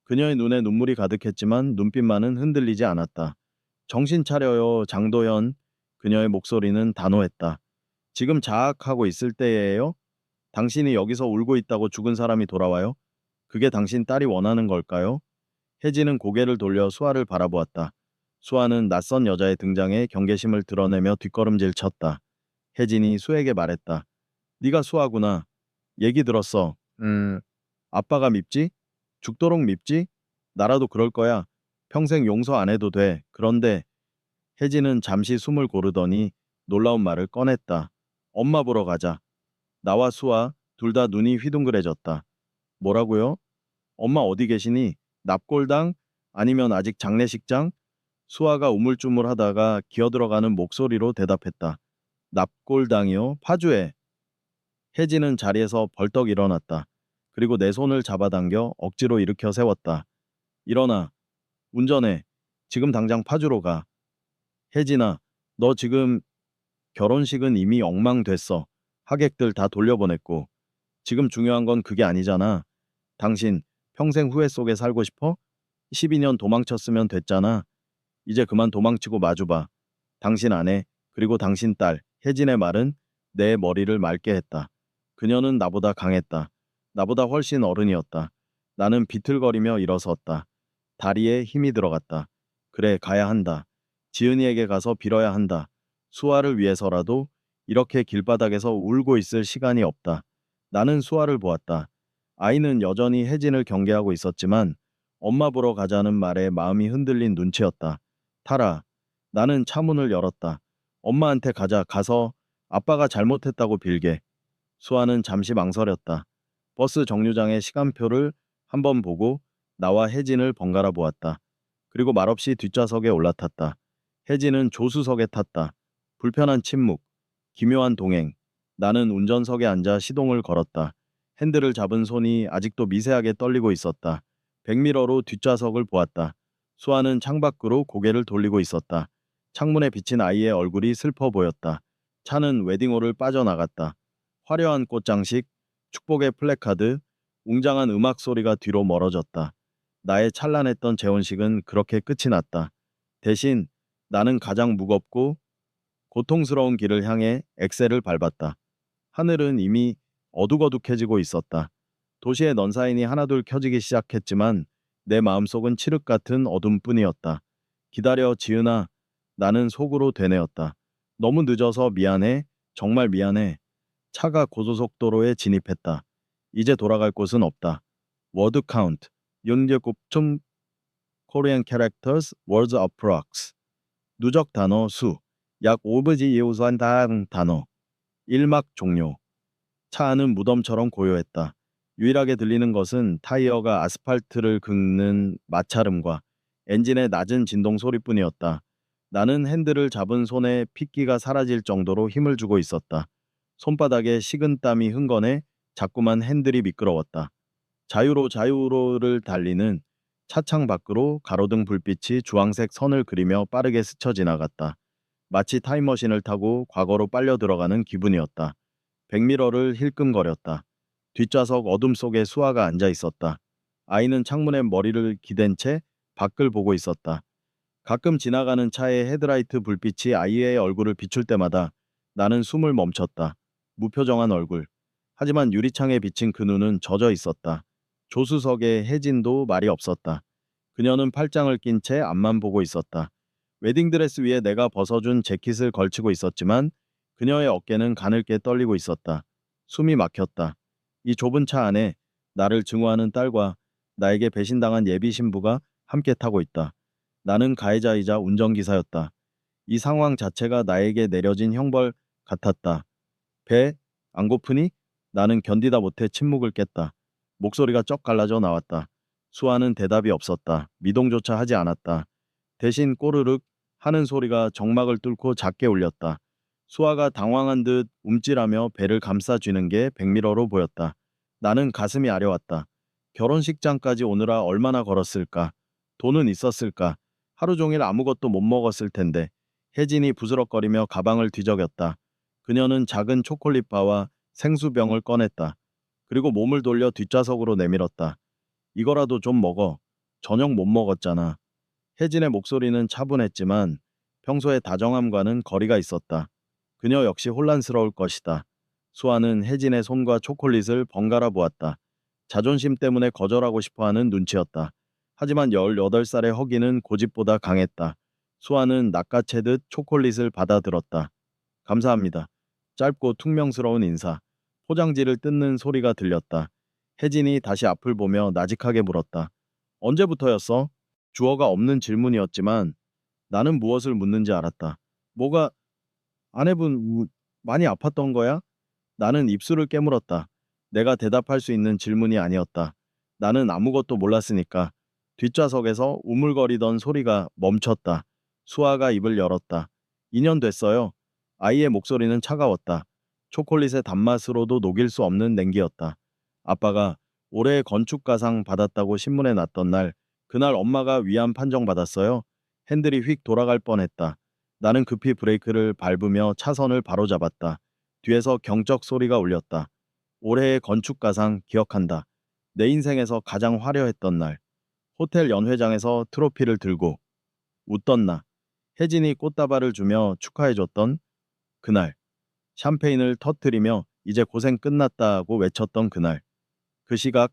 그녀의 눈에 눈물이 가득했지만 눈빛만은 흔들리지 않았다. 정신 차려요, 장도연. 그녀의 목소리는 단호했다. 지금 자학하고 있을 때예요? 당신이 여기서 울고 있다고 죽은 사람이 돌아와요? 그게 당신 딸이 원하는 걸까요? 혜진은 고개를 돌려 수아를 바라보았다. 수아는 낯선 여자의 등장에 경계심을 드러내며 뒷걸음질 쳤다. 혜진이 수에게 말했다. 네가 수아구나. 얘기 들었어. 아빠가 밉지? 죽도록 밉지? 나라도 그럴 거야. 평생 용서 안 해도 돼. 그런데 혜진은 잠시 숨을 고르더니 놀라운 말을 꺼냈다. 엄마 보러 가자. 나와 수아 둘 다 눈이 휘둥그레졌다. 뭐라고요? 엄마 어디 계시니? 납골당? 아니면 아직 장례식장? 수아가 우물쭈물하다가 기어들어가는 목소리로 대답했다. 납골당이요? 파주에. 혜진은 자리에서 벌떡 일어났다. 그리고 내 손을 잡아당겨 억지로 일으켜 세웠다. 일어나. 운전해. 지금 당장 파주로 가. 혜진아, 너 지금 결혼식은 이미 엉망됐어. 하객들 다 돌려보냈고. 지금 중요한 건 그게 아니잖아. 당신 평생 후회 속에 살고 싶어? 12년 도망쳤으면 됐잖아. 이제 그만 도망치고 마주봐. 당신 아내, 그리고 당신 딸, 혜진의 말은 내 머리를 맑게 했다. 그녀는 나보다 강했다. 나보다 훨씬 어른이었다. 나는 비틀거리며 일어섰다. 다리에 힘이 들어갔다. 그래, 가야 한다. 지은이에게 가서 빌어야 한다. 수아를 위해서라도 이렇게 길바닥에서 울고 있을 시간이 없다. 나는 수아를 보았다. 아이는 여전히 혜진을 경계하고 있었지만 엄마 보러 가자는 말에 마음이 흔들린 눈치였다. 타라. 나는 차문을 열었다. 엄마한테 가자. 가서 아빠가 잘못했다고 빌게. 수아는 잠시 망설였다. 버스 정류장의 시간표를 한번 보고 나와 혜진을 번갈아 보았다. 그리고 말없이 뒷좌석에 올라탔다. 혜진은 조수석에 탔다. 불편한 침묵, 기묘한 동행. 나는 운전석에 앉아 시동을 걸었다. 핸들을 잡은 손이 아직도 미세하게 떨리고 있었다. 백미러로 뒷좌석을 보았다. 수아는 창밖으로 고개를 돌리고 있었다. 창문에 비친 아이의 얼굴이 슬퍼 보였다. 차는 웨딩홀을 빠져나갔다. 화려한 꽃장식, 축복의 플래카드, 웅장한 음악 소리가 뒤로 멀어졌다. 나의 찬란했던 재혼식은 그렇게 끝이 났다. 대신 나는 가장 무겁고 고통스러운 길을 향해 엑셀을 밟았다. 하늘은 이미 어둑어둑해지고 있었다. 도시의 넌사인이 하나둘 켜지기 시작했지만 내 마음속은 칠흑 같은 어둠뿐이었다. 기다려, 지은아. 나는 속으로 되뇌었다. 너무 늦어서 미안해. 정말 미안해. 차가 고속도로에 진입했다. 이제 돌아갈 곳은 없다. 워드 카운트. 연결곱tum Korean characters, words approx. 누적 단어 수. 약 5분지 예우수한 단어. 일막 종료. 차 안은 무덤처럼 고요했다. 유일하게 들리는 것은 타이어가 아스팔트를 긁는 마찰음과 엔진의 낮은 진동 소리뿐이었다. 나는 핸들을 잡은 손에 핏기가 사라질 정도로 힘을 주고 있었다. 손바닥에 식은 땀이 흥건해 자꾸만 핸들이 미끄러웠다. 자유로를 달리는 차창 밖으로 가로등 불빛이 주황색 선을 그리며 빠르게 스쳐 지나갔다. 마치 타임머신을 타고 과거로 빨려 들어가는 기분이었다. 백미러를 힐끔거렸다. 뒷좌석 어둠 속에 수아가 앉아 있었다. 아이는 창문에 머리를 기댄 채 밖을 보고 있었다. 가끔 지나가는 차의 헤드라이트 불빛이 아이의 얼굴을 비출 때마다 나는 숨을 멈췄다. 무표정한 얼굴. 하지만 유리창에 비친 그 눈은 젖어 있었다. 조수석에 혜진도 말이 없었다. 그녀는 팔짱을 낀 채 앞만 보고 있었다. 웨딩드레스 위에 내가 벗어준 재킷을 걸치고 있었지만 그녀의 어깨는 가늘게 떨리고 있었다. 숨이 막혔다. 이 좁은 차 안에 나를 증오하는 딸과 나에게 배신당한 예비 신부가 함께 타고 있다. 나는 가해자이자 운전기사였다. 이 상황 자체가 나에게 내려진 형벌 같았다. 배, 안 고프니? 나는 견디다 못해 침묵을 깼다. 목소리가 쩍 갈라져 나왔다. 수아는 대답이 없었다. 미동조차 하지 않았다. 대신 꼬르륵 하는 소리가 정막을 뚫고 작게 울렸다. 수아가 당황한 듯 움찔하며 배를 감싸 쥐는 게 백미러로 보였다. 나는 가슴이 아려왔다. 결혼식장까지 오느라 얼마나 걸었을까? 돈은 있었을까? 하루 종일 아무것도 못 먹었을 텐데. 혜진이 부스럭거리며 가방을 뒤적였다. 그녀는 작은 초콜릿바와 생수병을 꺼냈다. 그리고 몸을 돌려 뒷좌석으로 내밀었다. 이거라도 좀 먹어. 저녁 못 먹었잖아. 혜진의 목소리는 차분했지만 평소의 다정함과는 거리가 있었다. 그녀 역시 혼란스러울 것이다. 수아는 혜진의 손과 초콜릿을 번갈아 보았다. 자존심 때문에 거절하고 싶어하는 눈치였다. 하지만 18살의 허기는 고집보다 강했다. 수아는 낚아채듯 초콜릿을 받아들었다. 감사합니다. 짧고 퉁명스러운 인사. 포장지를 뜯는 소리가 들렸다. 혜진이 다시 앞을 보며 나직하게 물었다. 언제부터였어? 주어가 없는 질문이었지만 나는 무엇을 묻는지 알았다. 뭐가 아내분 많이 아팠던 거야? 나는 입술을 깨물었다. 내가 대답할 수 있는 질문이 아니었다. 나는 아무것도 몰랐으니까. 뒷좌석에서 우물거리던 소리가 멈췄다. 수아가 입을 열었다. 2년 됐어요. 아이의 목소리는 차가웠다. 초콜릿의 단맛으로도 녹일 수 없는 냉기였다. 아빠가 올해 건축가상 받았다고 신문에 났던 날, 그날 엄마가 위암 판정받았어요. 핸들이 휙 돌아갈 뻔했다. 나는 급히 브레이크를 밟으며 차선을 바로잡았다. 뒤에서 경적 소리가 울렸다. 올해의 건축가상 기억한다. 내 인생에서 가장 화려했던 날. 호텔 연회장에서 트로피를 들고 웃던 나. 혜진이 꽃다발을 주며 축하해줬던 그날. 샴페인을 터뜨리며 이제 고생 끝났다고 외쳤던 그날. 그 시각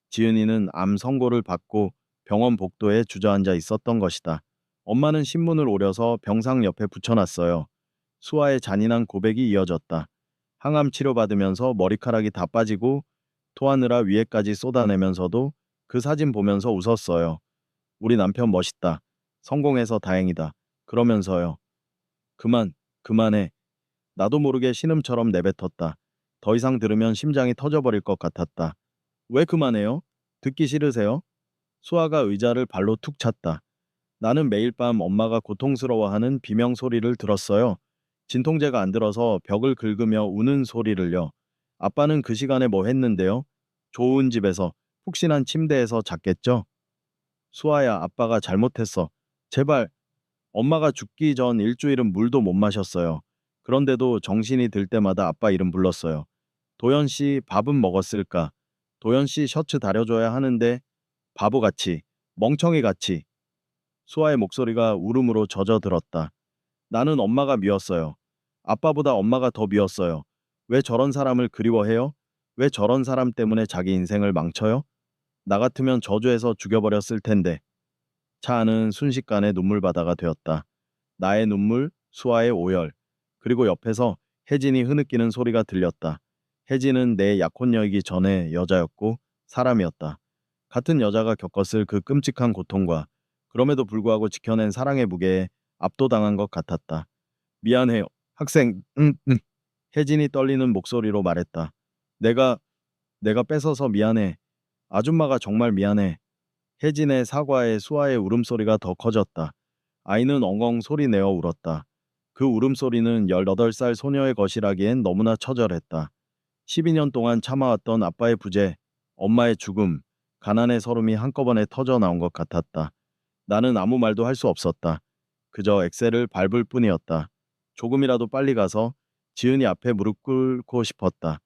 지은이는 암 선고를 받고 병원 복도에 주저앉아 있었던 것이다. 엄마는 신문을 오려서 병상 옆에 붙여놨어요. 수아의 잔인한 고백이 이어졌다. 항암 치료받으면서 머리카락이 다 빠지고 토하느라 위에까지 쏟아내면서도 그 사진 보면서 웃었어요. 우리 남편 멋있다. 성공해서 다행이다. 그러면서요. 그만해. 나도 모르게 신음처럼 내뱉었다. 더 이상 들으면 심장이 터져버릴 것 같았다. 왜 그만해요? 듣기 싫으세요? 수아가 의자를 발로 툭 찼다. 나는 매일 밤 엄마가 고통스러워하는 비명 소리를 들었어요. 진통제가 안 들어서 벽을 긁으며 우는 소리를요. 아빠는 그 시간에 뭐 했는데요? 좋은 집에서, 푹신한 침대에서 잤겠죠? 수아야, 아빠가 잘못했어. 제발. 엄마가 죽기 전 일주일은 물도 못 마셨어요. 그런데도 정신이 들 때마다 아빠 이름 불렀어요. 도연 씨 밥은 먹었을까? 도연 씨 셔츠 다려줘야 하는데 바보같이, 멍청이같이. 수아의 목소리가 울음으로 젖어들었다. 나는 엄마가 미웠어요. 아빠보다 엄마가 더 미웠어요. 왜 저런 사람을 그리워해요? 왜 저런 사람 때문에 자기 인생을 망쳐요? 나 같으면 저주해서 죽여버렸을 텐데. 차 안은 순식간에 눈물바다가 되었다. 나의 눈물, 수아의 오열, 그리고 옆에서 혜진이 흐느끼는 소리가 들렸다. 혜진은 내 약혼녀이기 전에 여자였고 사람이었다. 같은 여자가 겪었을 그 끔찍한 고통과 그럼에도 불구하고 지켜낸 사랑의 무게에 압도당한 것 같았다. 미안해요. 학생, 혜진이 떨리는 목소리로 말했다. 내가, 내가 뺏어서 미안해. 아줌마가 정말 미안해. 혜진의 사과에 수아의 울음소리가 더 커졌다. 아이는 엉엉 소리내어 울었다. 그 울음소리는 18살 소녀의 것이라기엔 너무나 처절했다. 12년 동안 참아왔던 아빠의 부재, 엄마의 죽음, 가난의 서름이 한꺼번에 터져 나온 것 같았다. 나는 아무 말도 할 수 없었다. 그저 엑셀을 밟을 뿐이었다. 조금이라도 빨리 가서 지은이 앞에 무릎 꿇고 싶었다.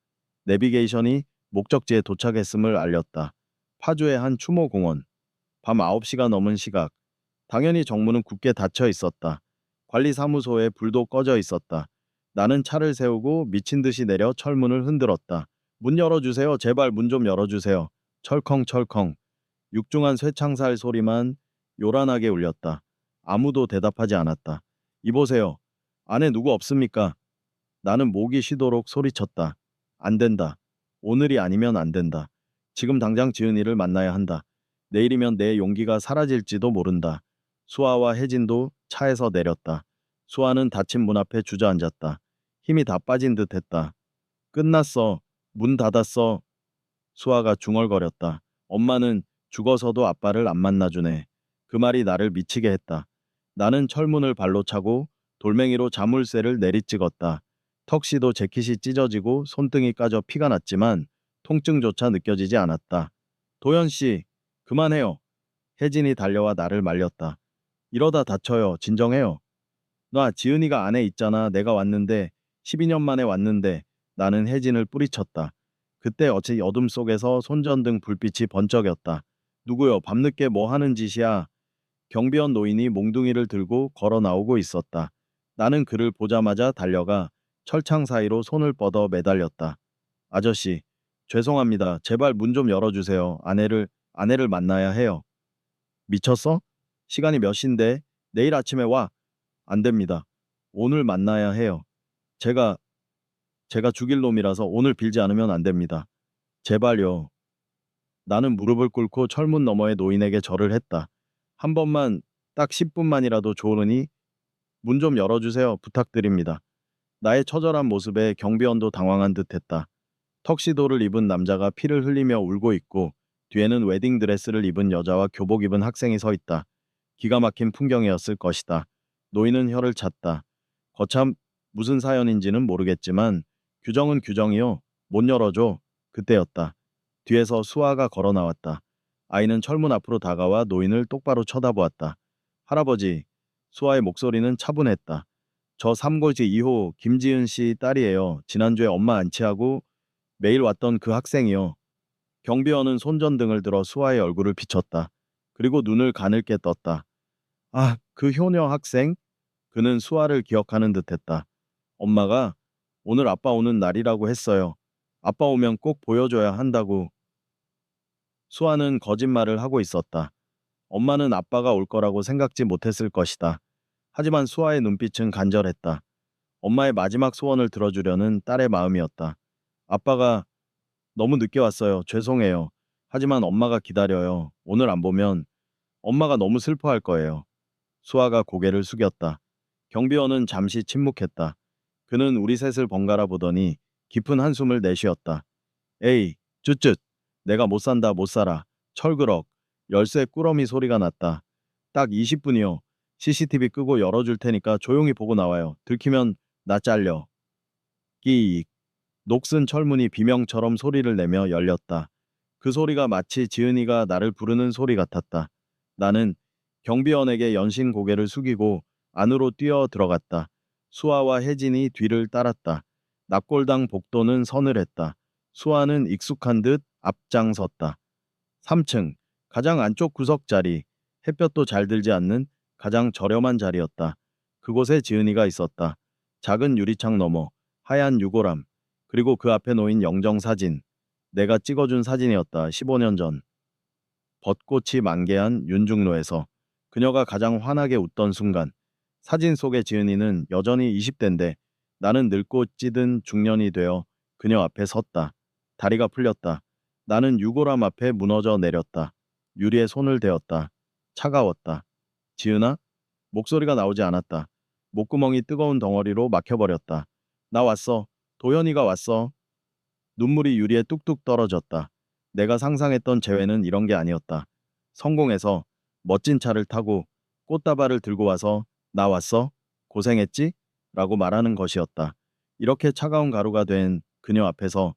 내비게이션이 목적지에 도착했음을 알렸다. 파주의 한 추모공원. 밤 9시가 넘은 시각. 당연히 정문은 굳게 닫혀 있었다. 관리사무소에 불도 꺼져 있었다. 나는 차를 세우고 미친 듯이 내려 철문을 흔들었다. 문 열어주세요. 제발 문 좀 열어주세요. 철컹철컹. 육중한 쇠창살 소리만 요란하게 울렸다. 아무도 대답하지 않았다. 이보세요. 안에 누구 없습니까? 나는 목이 쉬도록 소리쳤다. 안 된다. 오늘이 아니면 안 된다. 지금 당장 지은이를 만나야 한다. 내일이면 내 용기가 사라질지도 모른다. 수아와 혜진도 차에서 내렸다. 수아는 닫힌 문 앞에 주저앉았다. 힘이 다 빠진 듯 했다. 끝났어. 문 닫았어. 수아가 중얼거렸다. 엄마는 죽어서도 아빠를 안 만나주네. 그 말이 나를 미치게 했다. 나는 철문을 발로 차고 돌멩이로 자물쇠를 내리찍었다. 턱시도 재킷이 찢어지고 손등이 까져 피가 났지만 통증조차 느껴지지 않았다. 도연 씨, 그만해요. 혜진이 달려와 나를 말렸다. 이러다 다쳐요. 진정해요. 나 지은이가 안에 있잖아. 내가 왔는데 12년 만에 왔는데. 나는 혜진을 뿌리쳤다. 그때 어찌 어둠 속에서 손전등 불빛이 번쩍였다. 누구요? 밤늦게 뭐 하는 짓이야? 경비원 노인이 몽둥이를 들고 걸어 나오고 있었다. 나는 그를 보자마자 달려가 철창 사이로 손을 뻗어 매달렸다. 아저씨, 죄송합니다. 제발 문 좀 열어주세요. 아내를 만나야 해요. 미쳤어? 시간이 몇 시인데? 내일 아침에 와. 안 됩니다. 오늘 만나야 해요. 제가, 제가 죽일 놈이라서 오늘 빌지 않으면 안 됩니다. 제발요. 나는 무릎을 꿇고 철문 너머의 노인에게 절을 했다. 한 번만, 딱 10분만이라도 좋으니 문 좀 열어주세요. 부탁드립니다. 나의 처절한 모습에 경비원도 당황한 듯했다. 턱시도를 입은 남자가 피를 흘리며 울고 있고 뒤에는 웨딩드레스를 입은 여자와 교복 입은 학생이 서 있다. 기가 막힌 풍경이었을 것이다. 노인은 혀를 찼다. 거참 무슨 사연인지는 모르겠지만 규정은 규정이요. 못 열어줘. 그때였다. 뒤에서 수아가 걸어 나왔다. 아이는 철문 앞으로 다가와 노인을 똑바로 쳐다보았다. 할아버지, 수아의 목소리는 차분했다. 저 삼고지 2호 김지은 씨 딸이에요. 지난주에 엄마 안치하고 매일 왔던 그 학생이요. 경비원은 손전등을 들어 수아의 얼굴을 비췄다. 그리고 눈을 가늘게 떴다. 아, 그 효녀 학생? 그는 수아를 기억하는 듯했다. 엄마가 오늘 아빠 오는 날이라고 했어요. 아빠 오면 꼭 보여줘야 한다고. 수아는 거짓말을 하고 있었다. 엄마는 아빠가 올 거라고 생각지 못했을 것이다. 하지만 수아의 눈빛은 간절했다. 엄마의 마지막 소원을 들어주려는 딸의 마음이었다. 아빠가 너무 늦게 왔어요. 죄송해요. 하지만 엄마가 기다려요. 오늘 안 보면 엄마가 너무 슬퍼할 거예요. 수아가 고개를 숙였다. 경비원은 잠시 침묵했다. 그는 우리 셋을 번갈아 보더니 깊은 한숨을 내쉬었다. 에이, 쯧쯧. 내가 못 산다, 못 살아. 철그럭. 열쇠 꾸러미 소리가 났다. 딱 20분이요. CCTV 끄고 열어줄 테니까 조용히 보고 나와요. 들키면 나 잘려. 끼익. 녹슨 철문이 비명처럼 소리를 내며 열렸다. 그 소리가 마치 지은이가 나를 부르는 소리 같았다. 나는 경비원에게 연신 고개를 숙이고 안으로 뛰어 들어갔다. 수아와 혜진이 뒤를 따랐다. 납골당 복도는 서늘했다. 수아는 익숙한 듯 앞장섰다. 3층, 가장 안쪽 구석 자리, 햇볕도 잘 들지 않는 가장 저렴한 자리였다. 그곳에 지은이가 있었다. 작은 유리창 너머, 하얀 유골함, 그리고 그 앞에 놓인 영정사진. 내가 찍어준 사진이었다. 15년 전. 벚꽃이 만개한 윤중로에서 그녀가 가장 환하게 웃던 순간. 사진 속의 지은이는 여전히 20대인데 나는 늙고 찌든 중년이 되어 그녀 앞에 섰다. 다리가 풀렸다. 나는 유골함 앞에 무너져 내렸다. 유리에 손을 대었다. 차가웠다. 지은아? 목소리가 나오지 않았다. 목구멍이 뜨거운 덩어리로 막혀버렸다. 나 왔어. 도현이가 왔어. 눈물이 유리에 뚝뚝 떨어졌다. 내가 상상했던 재회는 이런 게 아니었다. 성공해서 멋진 차를 타고 꽃다발을 들고 와서 나 왔어? 고생했지? 라고 말하는 것이었다. 이렇게 차가운 가루가 된 그녀 앞에서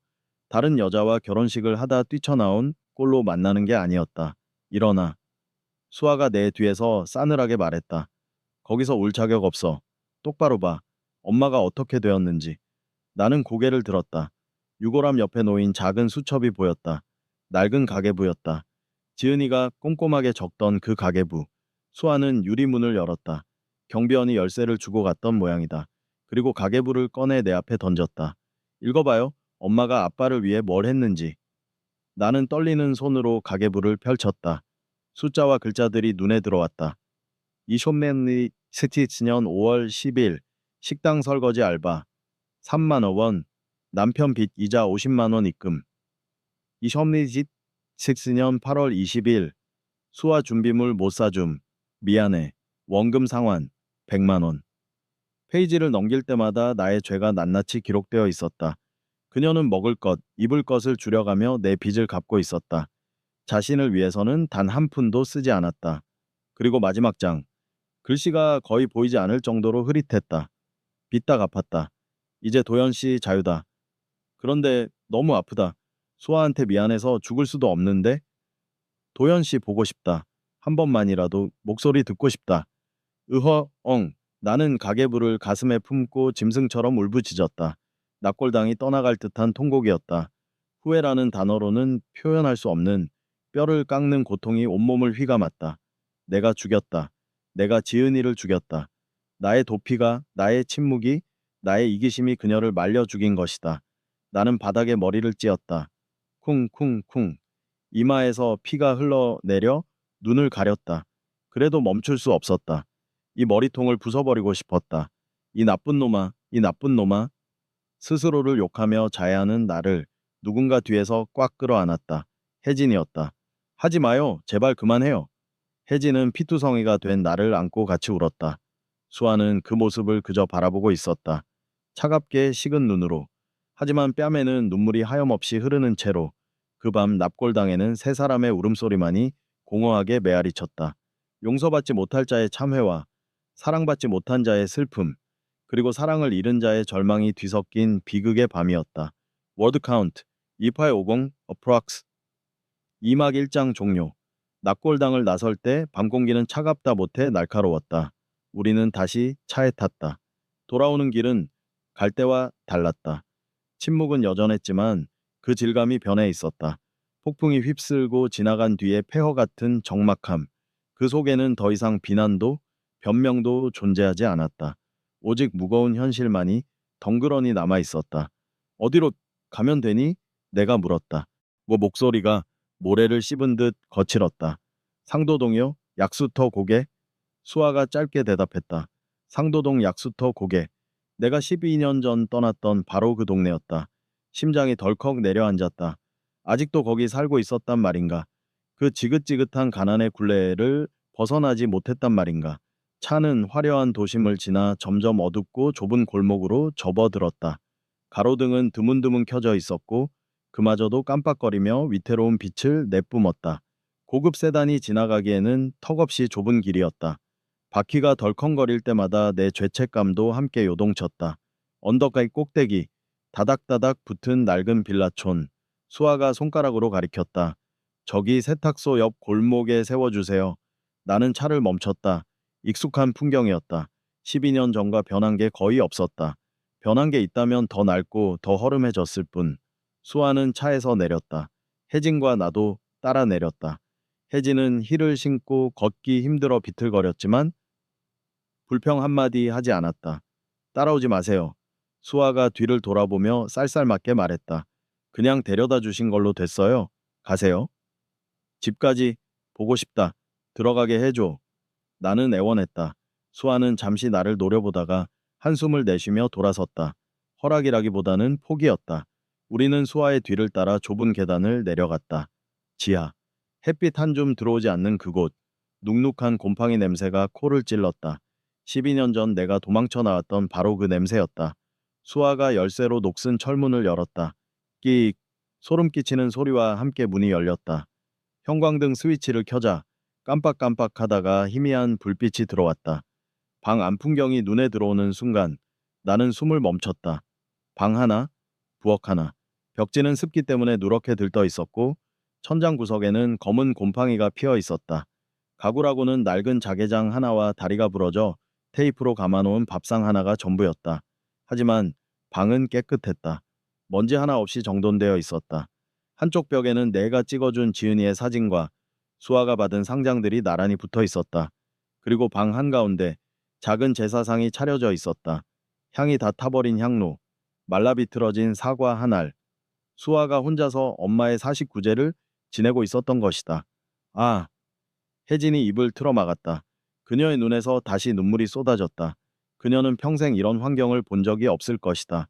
다른 여자와 결혼식을 하다 뛰쳐나온 꼴로 만나는 게 아니었다. 일어나. 수아가 내 뒤에서 싸늘하게 말했다. 거기서 울 자격 없어. 똑바로 봐. 엄마가 어떻게 되었는지. 나는 고개를 들었다. 유골함 옆에 놓인 작은 수첩이 보였다. 낡은 가계부였다. 지은이가 꼼꼼하게 적던 그 가계부. 수아는 유리문을 열었다. 경비원이 열쇠를 주고 갔던 모양이다. 그리고 가계부를 꺼내 내 앞에 던졌다. 읽어봐요. 엄마가 아빠를 위해 뭘 했는지. 나는 떨리는 손으로 가계부를 펼쳤다. 숫자와 글자들이 눈에 들어왔다. 이쇼맨리 스티츠년 5월 10일 식당 설거지 알바 3만 원 남편 빚 이자 50만 원 입금 이쇼맨리 스티츠년 8월 20일 수화 준비물 못 사줌 미안해 원금 상환 100만 원 페이지를 넘길 때마다 나의 죄가 낱낱이 기록되어 있었다. 그녀는 먹을 것, 입을 것을 줄여가며 내 빚을 갚고 있었다. 자신을 위해서는 단 한 푼도 쓰지 않았다. 그리고 마지막 장. 글씨가 거의 보이지 않을 정도로 흐릿했다. 빚다 갚았다. 이제 도연 씨 자유다. 그런데 너무 아프다. 수아한테 미안해서 죽을 수도 없는데? 도연 씨 보고 싶다. 한 번만이라도 목소리 듣고 싶다. 나는 가계부를 가슴에 품고 짐승처럼 울부짖었다. 납골당이 떠나갈 듯한 통곡이었다. 후회라는 단어로는 표현할 수 없는 뼈를 깎는 고통이 온몸을 휘감았다. 내가 죽였다. 내가 지은이를 죽였다. 나의 도피가, 나의 침묵이, 나의 이기심이 그녀를 말려 죽인 것이다. 나는 바닥에 머리를 찧었다. 쿵쿵쿵. 이마에서 피가 흘러내려 눈을 가렸다. 그래도 멈출 수 없었다. 이 머리통을 부숴버리고 싶었다. 이 나쁜 놈아, 이 나쁜 놈아. 스스로를 욕하며 자해하는 나를 누군가 뒤에서 꽉 끌어안았다. 혜진이었다. 하지 마요. 제발 그만해요. 혜진은 피투성이가 된 나를 안고 같이 울었다. 수아는 그 모습을 그저 바라보고 있었다. 차갑게 식은 눈으로. 하지만 뺨에는 눈물이 하염없이 흐르는 채로 그 밤 납골당에는 세 사람의 울음소리만이 공허하게 메아리쳤다. 용서받지 못할 자의 참회와 사랑받지 못한 자의 슬픔, 그리고 사랑을 잃은 자의 절망이 뒤섞인 비극의 밤이었다. 워드 카운트 2850 approx 2막 1장 종료. 납골당을 나설 때 밤 공기는 차갑다 못해 날카로웠다. 우리는 다시 차에 탔다. 돌아오는 길은 갈 때와 달랐다. 침묵은 여전했지만 그 질감이 변해 있었다. 폭풍이 휩쓸고 지나간 뒤의 폐허 같은 적막함. 그 속에는 더 이상 비난도 변명도 존재하지 않았다. 오직 무거운 현실만이 덩그러니 남아 있었다. 어디로 가면 되니? 내가 물었다. 목소리가 모래를 씹은 듯 거칠었다. 상도동이요? 약수터 고개? 수아가 짧게 대답했다. 상도동 약수터 고개. 내가 12년 전 떠났던 바로 그 동네였다. 심장이 덜컥 내려앉았다. 아직도 거기 살고 있었단 말인가. 그 지긋지긋한 가난의 굴레를 벗어나지 못했단 말인가. 차는 화려한 도심을 지나 점점 어둡고 좁은 골목으로 접어들었다. 가로등은 드문드문 켜져 있었고 그마저도 깜빡거리며 위태로운 빛을 내뿜었다. 고급 세단이 지나가기에는 턱없이 좁은 길이었다. 바퀴가 덜컹거릴 때마다 내 죄책감도 함께 요동쳤다. 언덕가의 꼭대기, 다닥다닥 붙은 낡은 빌라촌. 수아가 손가락으로 가리켰다. 저기 세탁소 옆 골목에 세워주세요. 나는 차를 멈췄다. 익숙한 풍경이었다. 12년 전과 변한 게 거의 없었다. 변한 게 있다면 더 낡고 더 허름해졌을 뿐. 수아는 차에서 내렸다. 혜진과 나도 따라 내렸다. 혜진은 힐을 신고 걷기 힘들어 비틀거렸지만 불평 한마디 하지 않았다. 따라오지 마세요. 수아가 뒤를 돌아보며 쌀쌀맞게 말했다. 그냥 데려다 주신 걸로 됐어요. 가세요. 집까지 보고 싶다. 들어가게 해줘. 나는 애원했다. 수아는 잠시 나를 노려보다가 한숨을 내쉬며 돌아섰다. 허락이라기보다는 포기였다. 우리는 수아의 뒤를 따라 좁은 계단을 내려갔다. 지하. 햇빛 한 줌 들어오지 않는 그곳. 눅눅한 곰팡이 냄새가 코를 찔렀다. 12년 전 내가 도망쳐 나왔던 바로 그 냄새였다. 수아가 열쇠로 녹슨 철문을 열었다. 끼익. 소름 끼치는 소리와 함께 문이 열렸다. 형광등 스위치를 켜자 깜빡깜빡하다가 희미한 불빛이 들어왔다. 방 안 풍경이 눈에 들어오는 순간 나는 숨을 멈췄다. 방 하나, 부엌 하나. 벽지는 습기 때문에 누렇게 들떠 있었고 천장 구석에는 검은 곰팡이가 피어 있었다. 가구라고는 낡은 자개장 하나와 다리가 부러져 테이프로 감아놓은 밥상 하나가 전부였다. 하지만 방은 깨끗했다. 먼지 하나 없이 정돈되어 있었다. 한쪽 벽에는 내가 찍어준 지은이의 사진과 수아가 받은 상장들이 나란히 붙어 있었다. 그리고 방 한가운데 작은 제사상이 차려져 있었다. 향이 다 타버린 향로, 말라비틀어진 사과 한 알. 수아가 혼자서 엄마의 49제를 지내고 있었던 것이다. 아, 혜진이 입을 틀어막았다. 그녀의 눈에서 다시 눈물이 쏟아졌다. 그녀는 평생 이런 환경을 본 적이 없을 것이다.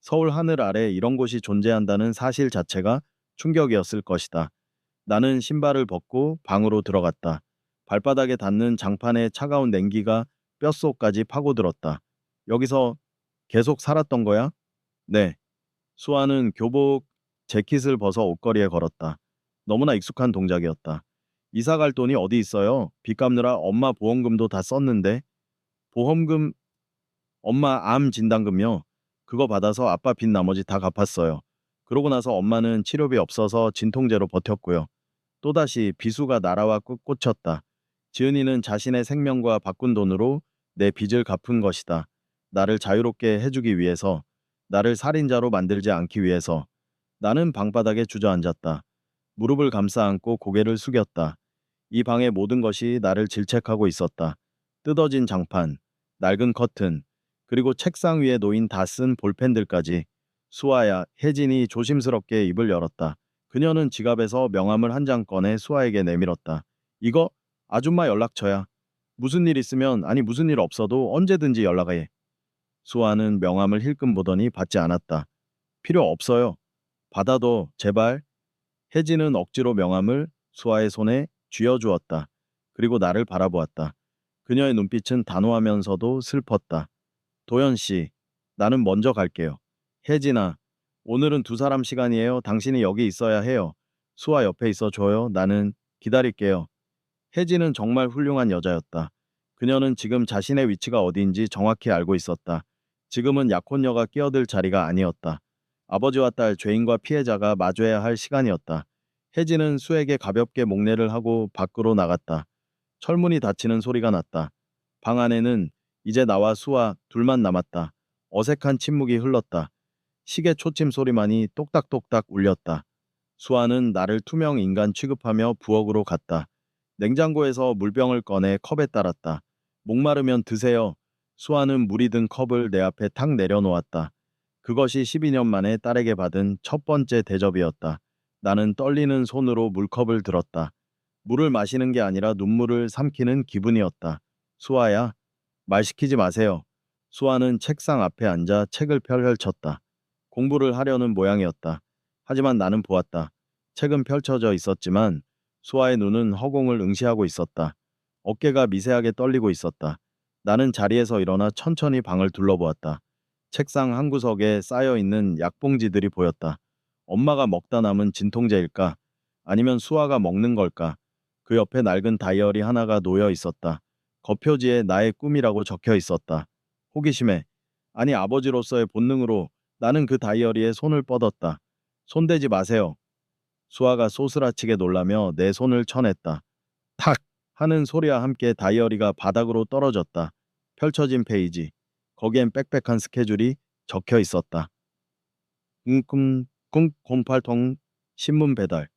서울 하늘 아래 이런 곳이 존재한다는 사실 자체가 충격이었을 것이다. 나는 신발을 벗고 방으로 들어갔다. 발바닥에 닿는 장판의 차가운 냉기가 뼛속까지 파고들었다. 여기서 계속 살았던 거야? 네. 수아는 교복 재킷을 벗어 옷걸이에 걸었다. 너무나 익숙한 동작이었다. 이사 갈 돈이 어디 있어요? 빚 갚느라 엄마 보험금도 다 썼는데. 보험금, 엄마 암 진단금요. 그거 받아서 아빠 빚 나머지 다 갚았어요. 그러고 나서 엄마는 치료비 없어서 진통제로 버텼고요. 또다시 비수가 날아와 꽂혔다. 지은이는 자신의 생명과 바꾼 돈으로 내 빚을 갚은 것이다. 나를 자유롭게 해주기 위해서, 나를 살인자로 만들지 않기 위해서. 나는 방바닥에 주저앉았다. 무릎을 감싸 안고 고개를 숙였다. 이 방의 모든 것이 나를 질책하고 있었다. 뜯어진 장판, 낡은 커튼, 그리고 책상 위에 놓인 다 쓴 볼펜들까지. 수아야, 혜진이 조심스럽게 입을 열었다. 그녀는 지갑에서 명함을 한 장 꺼내 수아에게 내밀었다. 이거 아줌마 연락처야. 무슨 일 있으면 아니 무슨 일 없어도 언제든지 연락해. 수아는 명함을 힐끔 보더니 받지 않았다. 필요 없어요. 받아도 제발. 혜진은 억지로 명함을 수아의 손에 쥐어주었다. 그리고 나를 바라보았다. 그녀의 눈빛은 단호하면서도 슬펐다. 도연 씨, 나는 먼저 갈게요. 혜진아, 오늘은 두 사람 시간이에요. 당신이 여기 있어야 해요. 수아 옆에 있어 줘요. 나는 기다릴게요. 혜진은 정말 훌륭한 여자였다. 그녀는 지금 자신의 위치가 어디인지 정확히 알고 있었다. 지금은 약혼녀가 끼어들 자리가 아니었다. 아버지와 딸, 죄인과 피해자가 마주해야 할 시간이었다. 혜진은 수에게 가볍게 목례를 하고 밖으로 나갔다. 철문이 닫히는 소리가 났다. 방 안에는 이제 나와 수아 둘만 남았다. 어색한 침묵이 흘렀다. 시계 초침 소리만이 똑딱똑딱 울렸다. 수아는 나를 투명 인간 취급하며 부엌으로 갔다. 냉장고에서 물병을 꺼내 컵에 따랐다. 목마르면 드세요. 수아는 물이 든 컵을 내 앞에 탁 내려놓았다. 그것이 12년 만에 딸에게 받은 첫 번째 대접이었다. 나는 떨리는 손으로 물컵을 들었다. 물을 마시는 게 아니라 눈물을 삼키는 기분이었다. 수아야, 말 시키지 마세요. 수아는 책상 앞에 앉아 책을 펼쳤다. 공부를 하려는 모양이었다. 하지만 나는 보았다. 책은 펼쳐져 있었지만 수아의 눈은 허공을 응시하고 있었다. 어깨가 미세하게 떨리고 있었다. 나는 자리에서 일어나 천천히 방을 둘러보았다. 책상 한 구석에 쌓여 있는 약봉지들이 보였다. 엄마가 먹다 남은 진통제일까? 아니면 수아가 먹는 걸까? 그 옆에 낡은 다이어리 하나가 놓여 있었다. 겉표지에 나의 꿈이라고 적혀 있었다. 호기심에, 아니 아버지로서의 본능으로 나는 그 다이어리에 손을 뻗었다. 손대지 마세요. 수아가 소스라치게 놀라며 내 손을 쳐냈다. 탁! 하는 소리와 함께 다이어리가 바닥으로 떨어졌다. 펼쳐진 페이지. 거기엔 빽빽한 스케줄이 적혀 있었다. 꿍꿍 꿍 08통 신문 배달.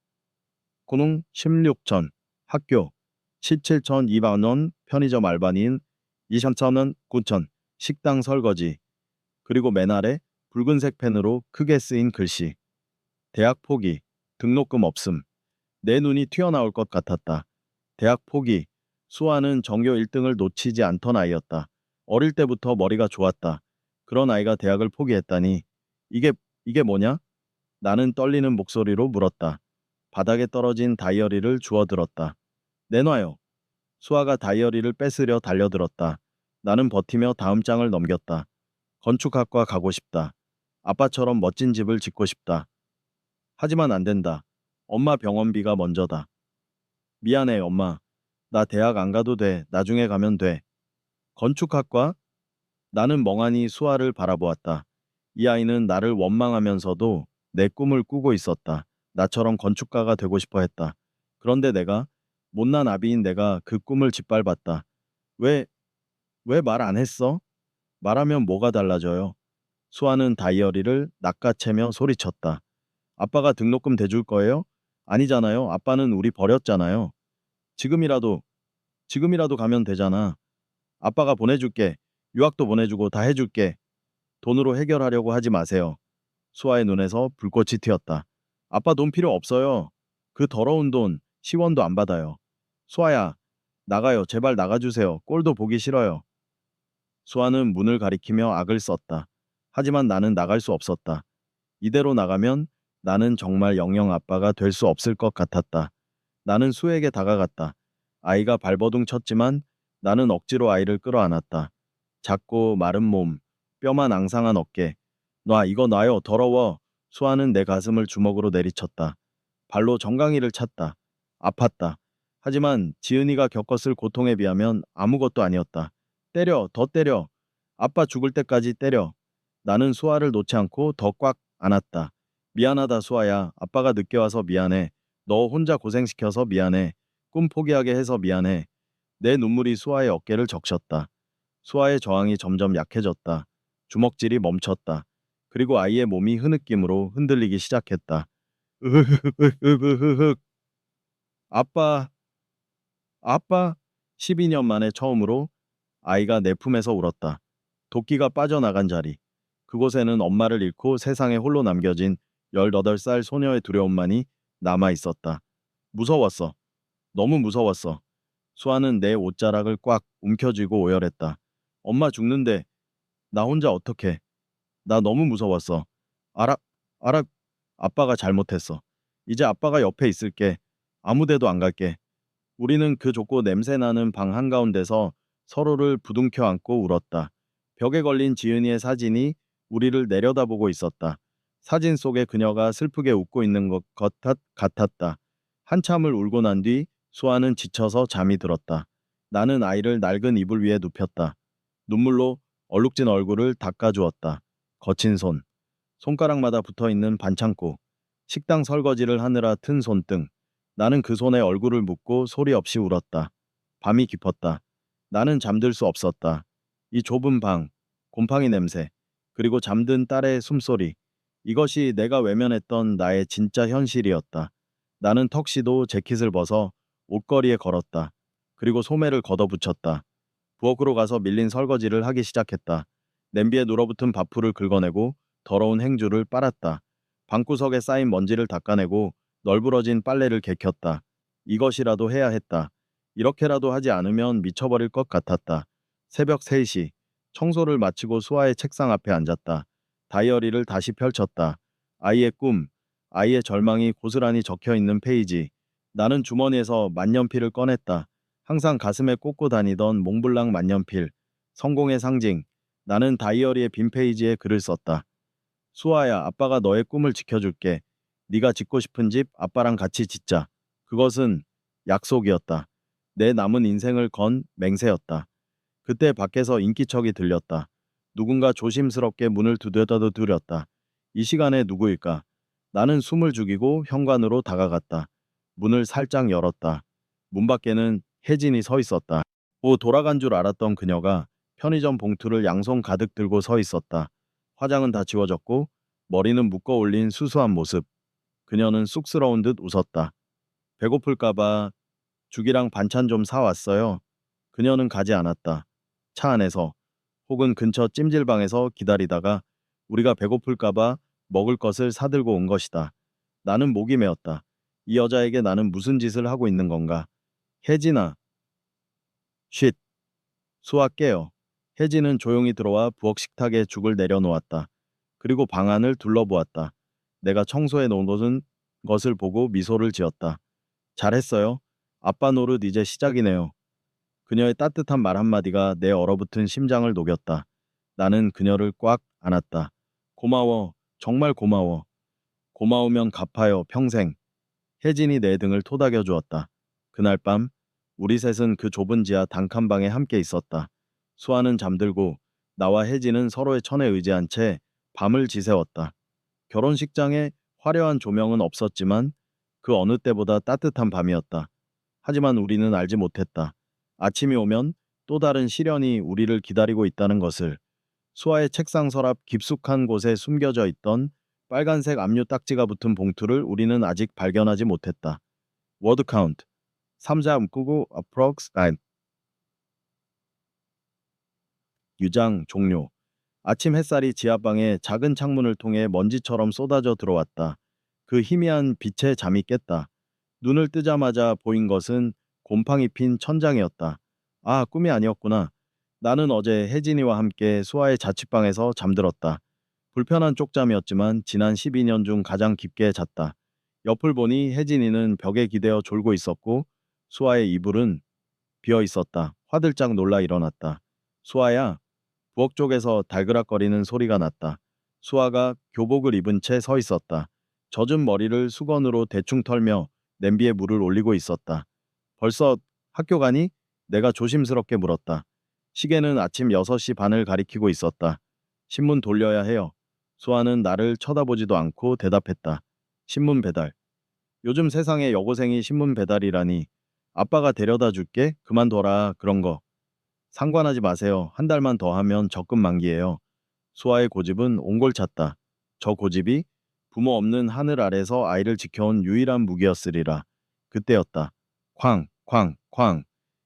학고는 16천, 학교 17천 2만원, 편의점 알바니인 23,000원, 9천, 식당 설거지. 그리고 맨 아래 붉은색 펜으로 크게 쓰인 글씨. 대학 포기, 등록금 없음. 내 눈이 튀어나올 것 같았다. 대학 포기. 수아는 전교 1등을 놓치지 않던 아이였다. 어릴 때부터 머리가 좋았다. 그런 아이가 대학을 포기했다니. 이게, 이게 뭐냐? 나는 떨리는 목소리로 물었다. 바닥에 떨어진 다이어리를 주워들었다. 내놔요. 수아가 다이어리를 뺏으려 달려들었다. 나는 버티며 다음 장을 넘겼다. 건축학과 가고 싶다. 아빠처럼 멋진 집을 짓고 싶다. 하지만 안 된다. 엄마 병원비가 먼저다. 미안해, 엄마. 나 대학 안 가도 돼. 나중에 가면 돼. 건축학과? 나는 멍하니 수아를 바라보았다. 이 아이는 나를 원망하면서도 내 꿈을 꾸고 있었다. 나처럼 건축가가 되고 싶어 했다. 그런데 내가, 못난 아비인 내가 그 꿈을 짓밟았다. 왜, 왜 말 안 했어? 말하면 뭐가 달라져요? 수아는 다이어리를 낚아채며 소리쳤다. 아빠가 등록금 대줄 거예요? 아니잖아요. 아빠는 우리 버렸잖아요. 지금이라도, 지금이라도 가면 되잖아. 아빠가 보내줄게. 유학도 보내주고 다 해줄게. 돈으로 해결하려고 하지 마세요. 수아의 눈에서 불꽃이 튀었다. 아빠 돈 필요 없어요. 그 더러운 돈, 시원도 안 받아요. 수아야, 나가요. 제발 나가주세요. 꼴도 보기 싫어요. 수아는 문을 가리키며 악을 썼다. 하지만 나는 나갈 수 없었다. 이대로 나가면 나는 정말 영영 아빠가 될 수 없을 것 같았다. 나는 수에게 다가갔다. 아이가 발버둥 쳤지만 나는 억지로 아이를 끌어안았다. 작고 마른 몸, 뼈만 앙상한 어깨. 놔, 이거 놔요. 더러워. 수아는 내 가슴을 주먹으로 내리쳤다. 발로 정강이를 찼다. 아팠다. 하지만 지은이가 겪었을 고통에 비하면 아무것도 아니었다. 때려, 더 때려. 아빠 죽을 때까지 때려. 나는 수아를 놓지 않고 더 꽉 안았다. 미안하다, 수아야. 아빠가 늦게 와서 미안해. 너 혼자 고생시켜서 미안해. 꿈 포기하게 해서 미안해. 내 눈물이 수아의 어깨를 적셨다. 수아의 저항이 점점 약해졌다. 주먹질이 멈췄다. 그리고 아이의 몸이 흐느낌으로 흔들리기 시작했다. 으흐흐흐흐흐흐. 아빠, 아빠. 12년 만에 처음으로 아이가 내 품에서 울었다. 도끼가 빠져나간 자리. 그곳에는 엄마를 잃고 세상에 홀로 남겨진 18살 소녀의 두려움만이 남아 있었다. 무서웠어. 너무 무서웠어. 수아는 내 옷자락을 꽉 움켜쥐고 오열했다. 엄마 죽는데 나 혼자 어떡해. 나 너무 무서웠어. 알아, 알아, 아빠가 잘못했어. 이제 아빠가 옆에 있을게. 아무데도 안 갈게. 우리는 그 좁고 냄새나는 방 한가운데서 서로를 부둥켜 안고 울었다. 벽에 걸린 지은이의 사진이 우리를 내려다보고 있었다. 사진 속에 그녀가 슬프게 웃고 있는 것 같았다. 한참을 울고 난 뒤 수아는 지쳐서 잠이 들었다. 나는 아이를 낡은 이불 위에 눕혔다. 눈물로 얼룩진 얼굴을 닦아주었다. 거친 손, 손가락마다 붙어있는 반창고, 식당 설거지를 하느라 튼 손등. 나는 그 손에 얼굴을 묻고 소리 없이 울었다. 밤이 깊었다. 나는 잠들 수 없었다. 이 좁은 방, 곰팡이 냄새, 그리고 잠든 딸의 숨소리. 이것이 내가 외면했던 나의 진짜 현실이었다. 나는 턱시도 재킷을 벗어 옷걸이에 걸었다. 그리고 소매를 걷어붙였다. 부엌으로 가서 밀린 설거지를 하기 시작했다. 냄비에 눌어붙은 밥풀을 긁어내고 더러운 행주를 빨았다. 방구석에 쌓인 먼지를 닦아내고 널브러진 빨래를 개켰다. 이것이라도 해야 했다. 이렇게라도 하지 않으면 미쳐버릴 것 같았다. 새벽 3시. 청소를 마치고 수아의 책상 앞에 앉았다. 다이어리를 다시 펼쳤다. 아이의 꿈, 아이의 절망이 고스란히 적혀 있는 페이지. 나는 주머니에서 만년필을 꺼냈다. 항상 가슴에 꽂고 다니던 몽블랑 만년필. 성공의 상징. 나는 다이어리의 빈 페이지에 글을 썼다. 수아야, 아빠가 너의 꿈을 지켜줄게. 네가 짓고 싶은 집 아빠랑 같이 짓자. 그것은 약속이었다. 내 남은 인생을 건 맹세였다. 그때 밖에서 인기척이 들렸다. 누군가 조심스럽게 문을 두드렸다. 이 시간에 누구일까? 나는 숨을 죽이고 현관으로 다가갔다. 문을 살짝 열었다. 문 밖에는 혜진이 서 있었다. 돌아간 줄 알았던 그녀가 편의점 봉투를 양손 가득 들고 서 있었다. 화장은 다 지워졌고 머리는 묶어 올린 수수한 모습. 그녀는 쑥스러운 듯 웃었다. 배고플까봐 죽이랑 반찬 좀 사왔어요. 그녀는 가지 않았다. 차 안에서 혹은 근처 찜질방에서 기다리다가 우리가 배고플까봐 먹을 것을 사들고 온 것이다. 나는 목이 메었다. 이 여자에게 나는 무슨 짓을 하고 있는 건가? 혜진아, 쉿, 수아 깨어. 혜진은 조용히 들어와 부엌 식탁에 죽을 내려놓았다. 그리고 방 안을 둘러보았다. 내가 청소해 놓은 것을 보고 미소를 지었다. 잘했어요. 아빠 노릇 이제 시작이네요. 그녀의 따뜻한 말 한마디가 내 얼어붙은 심장을 녹였다. 나는 그녀를 꽉 안았다. 고마워. 정말 고마워. 고마우면 갚아요. 평생. 혜진이 내 등을 토닥여 주었다. 그날 밤 우리 셋은 그 좁은 지하 단칸방에 함께 있었다. 수아는 잠들고 나와 혜진은 서로의 천에 의지한 채 밤을 지새웠다. 결혼식장에 화려한 조명은 없었지만 그 어느 때보다 따뜻한 밤이었다. 하지만 우리는 알지 못했다. 아침이 오면 또 다른 시련이 우리를 기다리고 있다는 것을. 수아의 책상 서랍 깊숙한 곳에 숨겨져 있던 빨간색 압류 딱지가 붙은 봉투를 우리는 아직 발견하지 못했다. 워드 카운트 3자 묶고 approx 유장 종료. 아침 햇살이 지하방의 작은 창문을 통해 먼지처럼 쏟아져 들어왔다. 그 희미한 빛에 잠이 깼다. 눈을 뜨자마자 보인 것은 곰팡이 핀 천장이었다. 아, 꿈이 아니었구나. 나는 어제 혜진이와 함께 수아의 자취방에서 잠들었다. 불편한 쪽잠이었지만 지난 12년 중 가장 깊게 잤다. 옆을 보니 혜진이는 벽에 기대어 졸고 있었고 수아의 이불은 비어 있었다. 화들짝 놀라 일어났다. 수아야, 부엌 쪽에서 달그락거리는 소리가 났다. 수아가 교복을 입은 채 서 있었다. 젖은 머리를 수건으로 대충 털며 냄비에 물을 올리고 있었다. 벌써 학교 가니? 내가 조심스럽게 물었다. 시계는 아침 6시 반을 가리키고 있었다. 신문 돌려야 해요. 수아는 나를 쳐다보지도 않고 대답했다. 신문 배달. 요즘 세상에 여고생이 신문 배달이라니. 아빠가 데려다 줄게. 그만둬라. 그런 거. 상관하지 마세요. 한 달만 더 하면 적금 만기예요. 수아의 고집은 옹골찼다. 저 고집이 부모 없는 하늘 아래서 아이를 지켜온 유일한 무기였으리라. 그때였다. 쾅, 쾅, 쾅.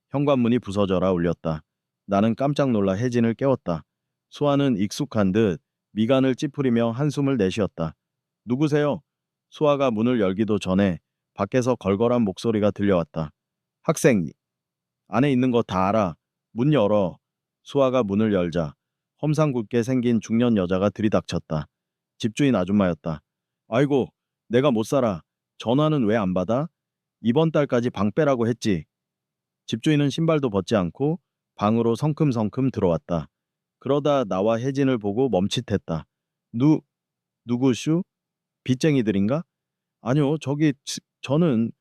현관문이 부서져라 울렸다. 나는 깜짝 놀라 혜진을 깨웠다. 수아는 익숙한 듯 미간을 찌푸리며 한숨을 내쉬었다. 누구세요? 수아가 문을 열기도 전에 밖에서 걸걸한 목소리가 들려왔다. 학생, 안에 있는 거 다 알아. 문 열어. 수아가 문을 열자 험상궂게 생긴 중년 여자가 들이닥쳤다. 집주인 아줌마였다. 아이고, 내가 못 살아. 전화는 왜 안 받아? 이번 달까지 방 빼라고 했지. 집주인은 신발도 벗지 않고 방으로 성큼성큼 들어왔다. 그러다 나와 혜진을 보고 멈칫했다. 누구슈? 빚쟁이들인가? 아니요, 저는.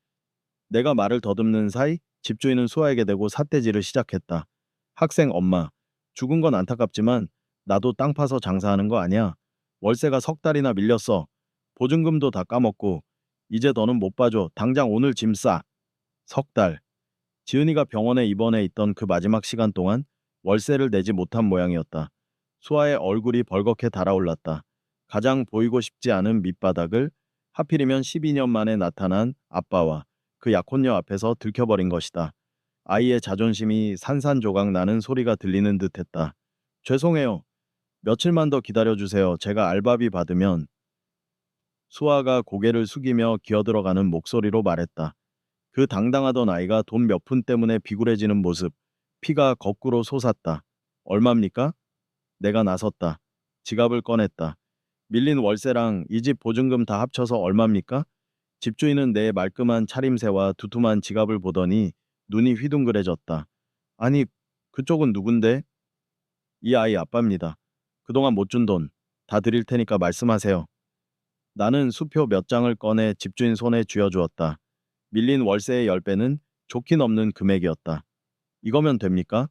내가 말을 더듬는 사이 집주인은 수아에게 대고 삿대질을 시작했다. 학생 엄마, 죽은 건 안타깝지만 나도 땅 파서 장사하는 거 아니야. 월세가 석 달이나 밀렸어. 보증금도 다 까먹고 이제 더는 못 봐줘. 당장 오늘 짐 싸. 석 달. 지은이가 병원에 입원해 있던 그 마지막 시간 동안 월세를 내지 못한 모양이었다. 수아의 얼굴이 벌겋게 달아올랐다. 가장 보이고 싶지 않은 밑바닥을 하필이면 12년 만에 나타난 아빠와 그 약혼녀 앞에서 들켜버린 것이다. 아이의 자존심이 산산조각 나는 소리가 들리는 듯했다. 죄송해요. 며칠만 더 기다려주세요. 제가 알바비 받으면. 수아가 고개를 숙이며 기어들어가는 목소리로 말했다. 그 당당하던 아이가 돈 몇 푼 때문에 비굴해지는 모습, 피가 거꾸로 솟았다. 얼마입니까? 내가 나섰다. 지갑을 꺼냈다. 밀린 월세랑 이 집 보증금 다 합쳐서 얼마입니까? 집주인은 내 말끔한 차림새와 두툼한 지갑을 보더니 눈이 휘둥그레졌다. 아니, 그쪽은 누군데? 이 아이 아빠입니다. 그동안 못 준 돈 다 드릴 테니까 말씀하세요. 나는 수표 몇 장을 꺼내 집주인 손에 쥐어주었다. 밀린 월세의 10배는 좋긴 없는 금액이었다. 이거면 됩니까?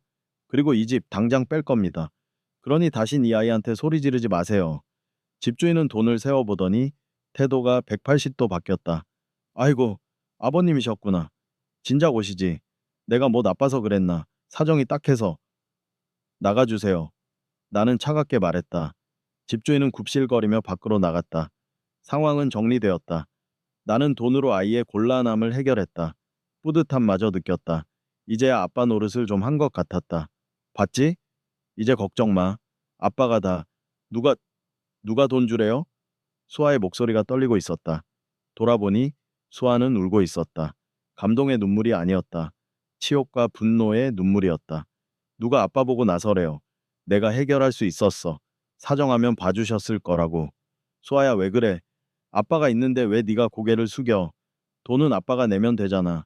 그리고 이 집 당장 뺄 겁니다. 그러니 다신 이 아이한테 소리 지르지 마세요. 집주인은 돈을 세어보더니 태도가 180도 바뀌었다. 아이고, 아버님이셨구나. 진작 오시지. 내가 뭐 나빠서 그랬나. 사정이 딱해서. 나가주세요. 나는 차갑게 말했다. 집주인은 굽실거리며 밖으로 나갔다. 상황은 정리되었다. 나는 돈으로 아이의 곤란함을 해결했다. 뿌듯함마저 느꼈다. 이제야 아빠 노릇을 좀 한 것 같았다. 봤지? 이제 걱정 마. 아빠가 다. 누가, 누가 돈 주래요? 수아의 목소리가 떨리고 있었다. 돌아보니 수아는 울고 있었다. 감동의 눈물이 아니었다. 치욕과 분노의 눈물이었다. 누가 아빠 보고 나서래요. 내가 해결할 수 있었어. 사정하면 봐주셨을 거라고. 수아야 왜 그래? 아빠가 있는데 왜 네가 고개를 숙여? 돈은 아빠가 내면 되잖아.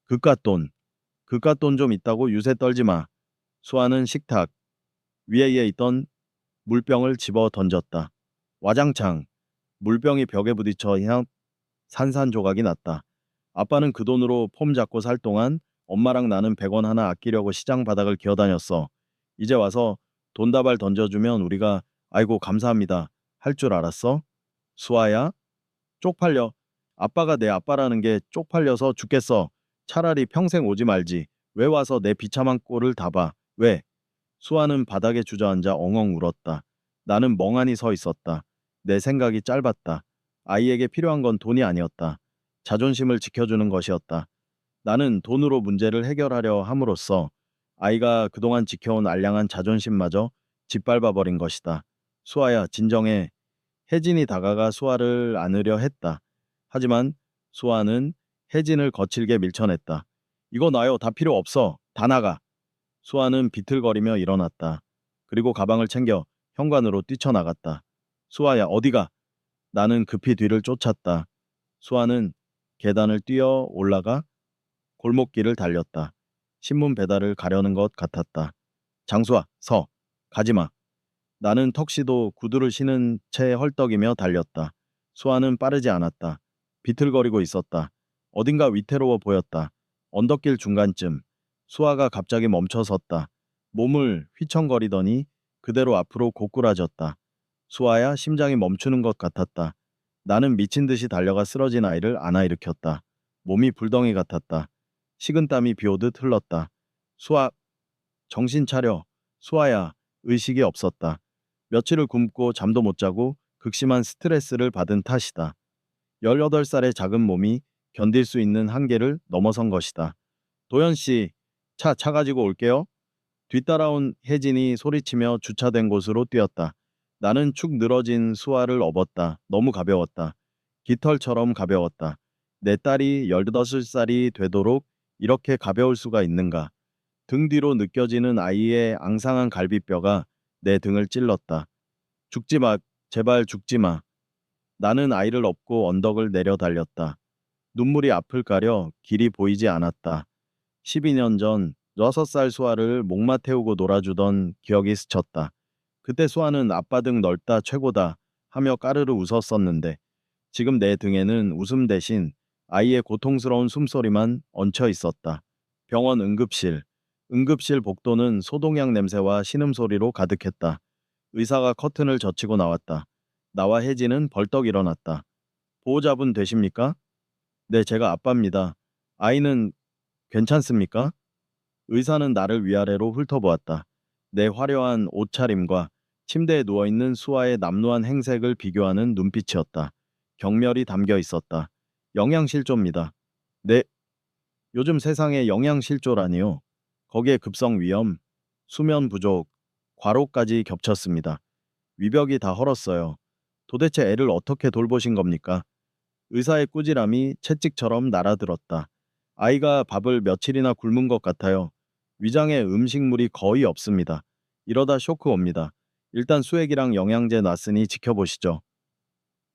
그깟 돈. 그깟 돈 좀 있다고 유세 떨지 마. 수아는 식탁 위에 있던 물병을 집어 던졌다. 와장창. 물병이 벽에 부딪혀 그냥 산산조각이 났다. 아빠는 그 돈으로 폼 잡고 살 동안 엄마랑 나는 100원 하나 아끼려고 시장 바닥을 기어다녔어. 이제 와서 돈다발 던져주면 우리가 아이고 감사합니다 할 줄 알았어? 수아야? 쪽팔려. 아빠가 내 아빠라는 게 쪽팔려서 죽겠어. 차라리 평생 오지 말지. 왜 와서 내 비참한 꼴을 다 봐. 왜? 수아는 바닥에 주저앉아 엉엉 울었다. 나는 멍하니 서 있었다. 내 생각이 짧았다. 아이에게 필요한 건 돈이 아니었다. 자존심을 지켜주는 것이었다. 나는 돈으로 문제를 해결하려 함으로써 아이가 그동안 지켜온 알량한 자존심마저 짓밟아버린 것이다. 수아야, 진정해. 혜진이 다가가 수아를 안으려 했다. 하지만 수아는 혜진을 거칠게 밀쳐냈다. 이거 놔요. 다 필요 없어. 다 나가. 수아는 비틀거리며 일어났다. 그리고 가방을 챙겨 현관으로 뛰쳐나갔다. 수아야, 어디가? 나는 급히 뒤를 쫓았다. 수아는 계단을 뛰어 올라가 골목길을 달렸다. 신문 배달을 가려는 것 같았다. 장수아, 서. 가지마. 나는 턱시도 구두를 신은 채 헐떡이며 달렸다. 수아는 빠르지 않았다. 비틀거리고 있었다. 어딘가 위태로워 보였다. 언덕길 중간쯤 수아가 갑자기 멈춰섰다. 몸을 휘청거리더니 그대로 앞으로 고꾸라졌다. 수아야, 심장이 멈추는 것 같았다. 나는 미친 듯이 달려가 쓰러진 아이를 안아 일으켰다. 몸이 불덩이 같았다. 식은땀이 비오듯 흘렀다. 수아, 정신 차려. 수아야, 의식이 없었다. 며칠을 굶고 잠도 못 자고 극심한 스트레스를 받은 탓이다. 18살의 작은 몸이 견딜 수 있는 한계를 넘어선 것이다. 도현 씨, 차 가지고 올게요. 뒤따라온 혜진이 소리치며 주차된 곳으로 뛰었다. 나는 축 늘어진 수아를 업었다. 너무 가벼웠다. 깃털처럼 가벼웠다. 내 딸이 18살이 되도록 이렇게 가벼울 수가 있는가. 등 뒤로 느껴지는 아이의 앙상한 갈비뼈가 내 등을 찔렀다. 죽지 마, 제발 죽지 마. 나는 아이를 업고 언덕을 내려 달렸다. 눈물이 앞을 가려 길이 보이지 않았다. 12년 전 6살 수아를 목마 태우고 놀아주던 기억이 스쳤다. 그때 수아는 아빠 등 넓다 최고다 하며 까르르 웃었었는데 지금 내 등에는 웃음 대신 아이의 고통스러운 숨소리만 얹혀 있었다. 병원 응급실. 응급실 복도는 소독약 냄새와 신음소리로 가득했다. 의사가 커튼을 젖히고 나왔다. 나와 혜진은 벌떡 일어났다. 보호자분 되십니까? 네, 제가 아빠입니다. 아이는 괜찮습니까? 의사는 나를 위아래로 훑어보았다. 내 화려한 옷차림과 침대에 누워있는 수아의 남루한 행색을 비교하는 눈빛이었다. 경멸이 담겨 있었다. 영양실조입니다. 네, 요즘 세상에 영양실조라니요. 거기에 급성 위염, 수면 부족, 과로까지 겹쳤습니다. 위벽이 다 헐었어요. 도대체 애를 어떻게 돌보신 겁니까? 의사의 꾸지람이 채찍처럼 날아들었다. 아이가 밥을 며칠이나 굶은 것 같아요. 위장에 음식물이 거의 없습니다. 이러다 쇼크 옵니다. 일단 수액이랑 영양제 놨으니 지켜보시죠.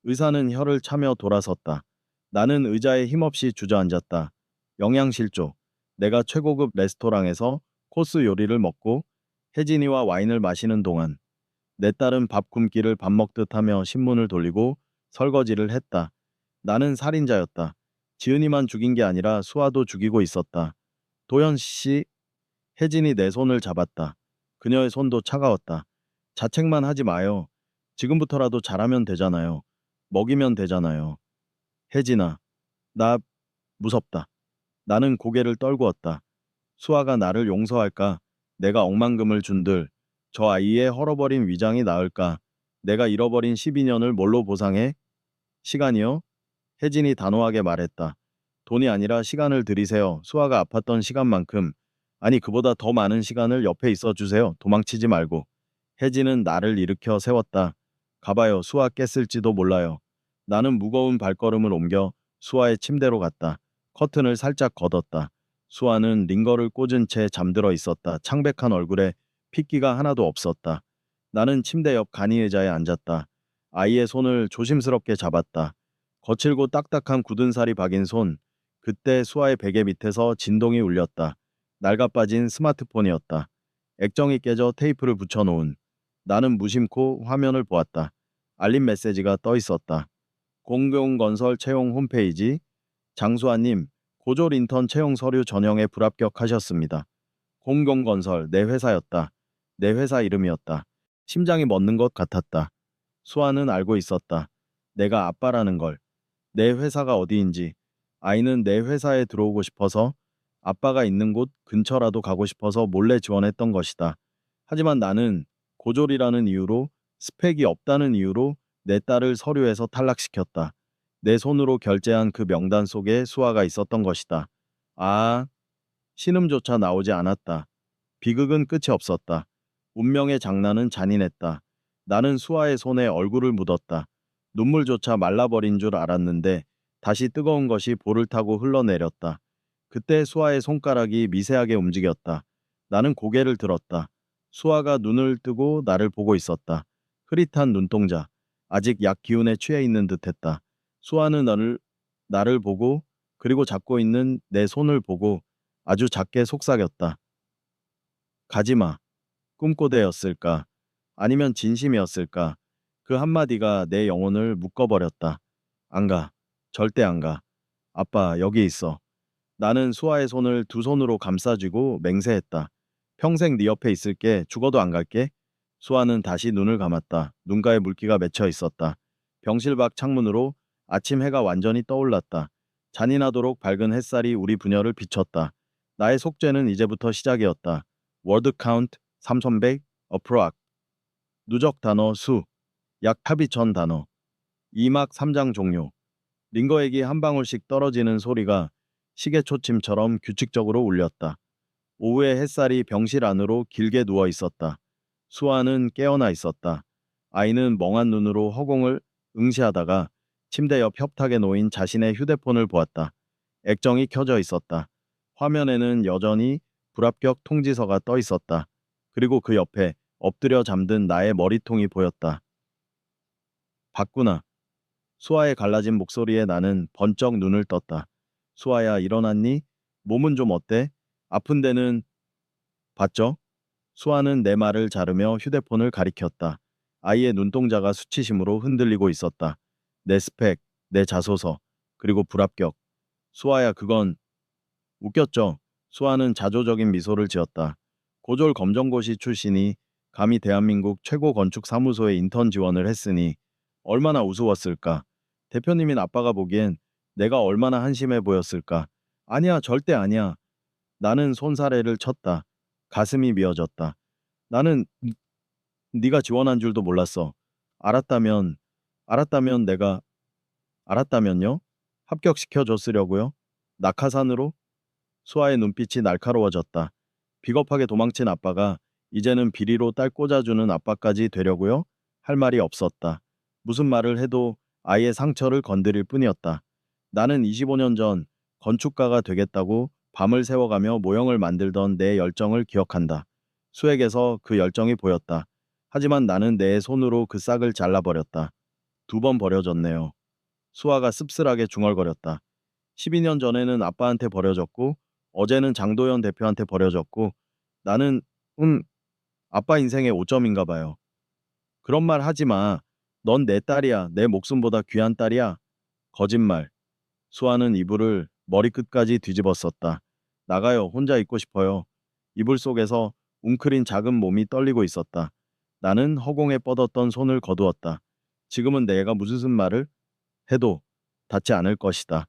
의사는 혀를 차며 돌아섰다. 나는 의자에 힘없이 주저앉았다. 영양실조. 내가 최고급 레스토랑에서 코스 요리를 먹고 혜진이와 와인을 마시는 동안 내 딸은 밥 굶기를 밥 먹듯 하며 신문을 돌리고 설거지를 했다. 나는 살인자였다. 지은이만 죽인 게 아니라 수아도 죽이고 있었다. 도현 씨, 혜진이 내 손을 잡았다. 그녀의 손도 차가웠다. 자책만 하지 마요. 지금부터라도 잘하면 되잖아요. 먹이면 되잖아요. 혜진아, 나 무섭다. 나는 고개를 떨구었다. 수아가 나를 용서할까? 내가 억만금을 준들 저 아이의 헐어버린 위장이 나을까? 내가 잃어버린 12년을 뭘로 보상해? 시간이요? 혜진이 단호하게 말했다. 돈이 아니라 시간을 들이세요. 수아가 아팠던 시간만큼, 아니 그보다 더 많은 시간을 옆에 있어 주세요. 도망치지 말고. 혜진은 나를 일으켜 세웠다. 가봐요. 수아 깼을지도 몰라요. 나는 무거운 발걸음을 옮겨 수아의 침대로 갔다. 커튼을 살짝 걷었다. 수아는 링거를 꽂은 채 잠들어 있었다. 창백한 얼굴에 핏기가 하나도 없었다. 나는 침대 옆 간이 의자에 앉았다. 아이의 손을 조심스럽게 잡았다. 거칠고 딱딱한 굳은 살이 박인 손. 그때 수아의 베개 밑에서 진동이 울렸다. 낡아빠진 스마트폰이었다. 액정이 깨져 테이프를 붙여놓은. 나는 무심코 화면을 보았다. 알림 메시지가 떠 있었다. 공공건설 채용 홈페이지. 장수아님, 고졸 인턴 채용 서류 전형에 불합격하셨습니다. 공공건설 내 회사였다. 내 회사 이름이었다. 심장이 멎는 것 같았다. 수아는 알고 있었다. 내가 아빠라는 걸. 내 회사가 어디인지. 아이는 내 회사에 들어오고 싶어서, 아빠가 있는 곳 근처라도 가고 싶어서 몰래 지원했던 것이다. 하지만 나는 고졸이라는 이유로, 스펙이 없다는 이유로 내 딸을 서류에서 탈락시켰다. 내 손으로 결제한 그 명단 속에 수아가 있었던 것이다. 아, 신음조차 나오지 않았다. 비극은 끝이 없었다. 운명의 장난은 잔인했다. 나는 수아의 손에 얼굴을 묻었다. 눈물조차 말라버린 줄 알았는데 다시 뜨거운 것이 볼을 타고 흘러내렸다. 그때 수아의 손가락이 미세하게 움직였다. 나는 고개를 들었다. 수아가 눈을 뜨고 나를 보고 있었다. 흐릿한 눈동자. 아직 약 기운에 취해 있는 듯했다. 수아는 나를 보고, 그리고 잡고 있는 내 손을 보고 아주 작게 속삭였다. 가지마. 꿈꼬대였을까? 아니면 진심이었을까? 그 한마디가 내 영혼을 묶어버렸다. 안 가. 절대 안 가. 아빠, 여기 있어. 나는 수아의 손을 두 손으로 감싸쥐고 맹세했다. 평생 네 옆에 있을게. 죽어도 안 갈게. 수아는 다시 눈을 감았다. 눈가에 물기가 맺혀 있었다. 병실 밖 창문으로 아침 해가 완전히 떠올랐다. 잔인하도록 밝은 햇살이 우리 부녀를 비췄다. 나의 속죄는 이제부터 시작이었다. 워드 카운트 3100, 어프로악. 누적 단어 수. 약 합의 전 단어. 2막 3장 종료. 링거액이 한 방울씩 떨어지는 소리가 시계 초침처럼 규칙적으로 울렸다. 오후의 햇살이 병실 안으로 길게 누워 있었다. 수아는 깨어나 있었다. 아이는 멍한 눈으로 허공을 응시하다가 침대 옆 협탁에 놓인 자신의 휴대폰을 보았다. 액정이 켜져 있었다. 화면에는 여전히 불합격 통지서가 떠 있었다. 그리고 그 옆에 엎드려 잠든 나의 머리통이 보였다. 봤구나. 수아의 갈라진 목소리에 나는 번쩍 눈을 떴다. 수아야, 일어났니? 몸은 좀 어때? 아픈 데는 봤죠? 수아는 내 말을 자르며 휴대폰을 가리켰다. 아이의 눈동자가 수치심으로 흔들리고 있었다. 내 스펙, 내 자소서, 그리고 불합격. 수아야, 그건 웃겼죠? 수아는 자조적인 미소를 지었다. 고졸 검정고시 출신이 감히 대한민국 최고 건축 사무소에 인턴 지원을 했으니 얼마나 우스웠을까? 대표님인 아빠가 보기엔 내가 얼마나 한심해 보였을까? 아니야, 절대 아니야. 나는 손사래를 쳤다. 가슴이 미어졌다. 나는 네가 지원한 줄도 몰랐어. 알았다면, 알았다면 내가, 알았다면요? 합격시켜 줬으려고요? 낙하산으로? 수아의 눈빛이 날카로워졌다. 비겁하게 도망친 아빠가 이제는 비리로 딸 꽂아주는 아빠까지 되려고요? 할 말이 없었다. 무슨 말을 해도 아이의 상처를 건드릴 뿐이었다. 나는 25년 전 건축가가 되겠다고 밤을 새워가며 모형을 만들던 내 열정을 기억한다. 수액에서 그 열정이 보였다. 하지만 나는 내 손으로 그 싹을 잘라버렸다. 2번 버려졌네요. 수아가 씁쓸하게 중얼거렸다. 12년 전에는 아빠한테 버려졌고 어제는 장도연 대표한테 버려졌고 나는 아빠 인생의 오점인가 봐요. 그런 말 하지 마. 넌 내 딸이야. 내 목숨보다 귀한 딸이야. 거짓말. 수아는 이불을 머리끝까지 뒤집었었다. 나가요. 혼자 있고 싶어요. 이불 속에서 웅크린 작은 몸이 떨리고 있었다. 나는 허공에 뻗었던 손을 거두었다. 지금은 내가 무슨 말을 해도 닿지 않을 것이다.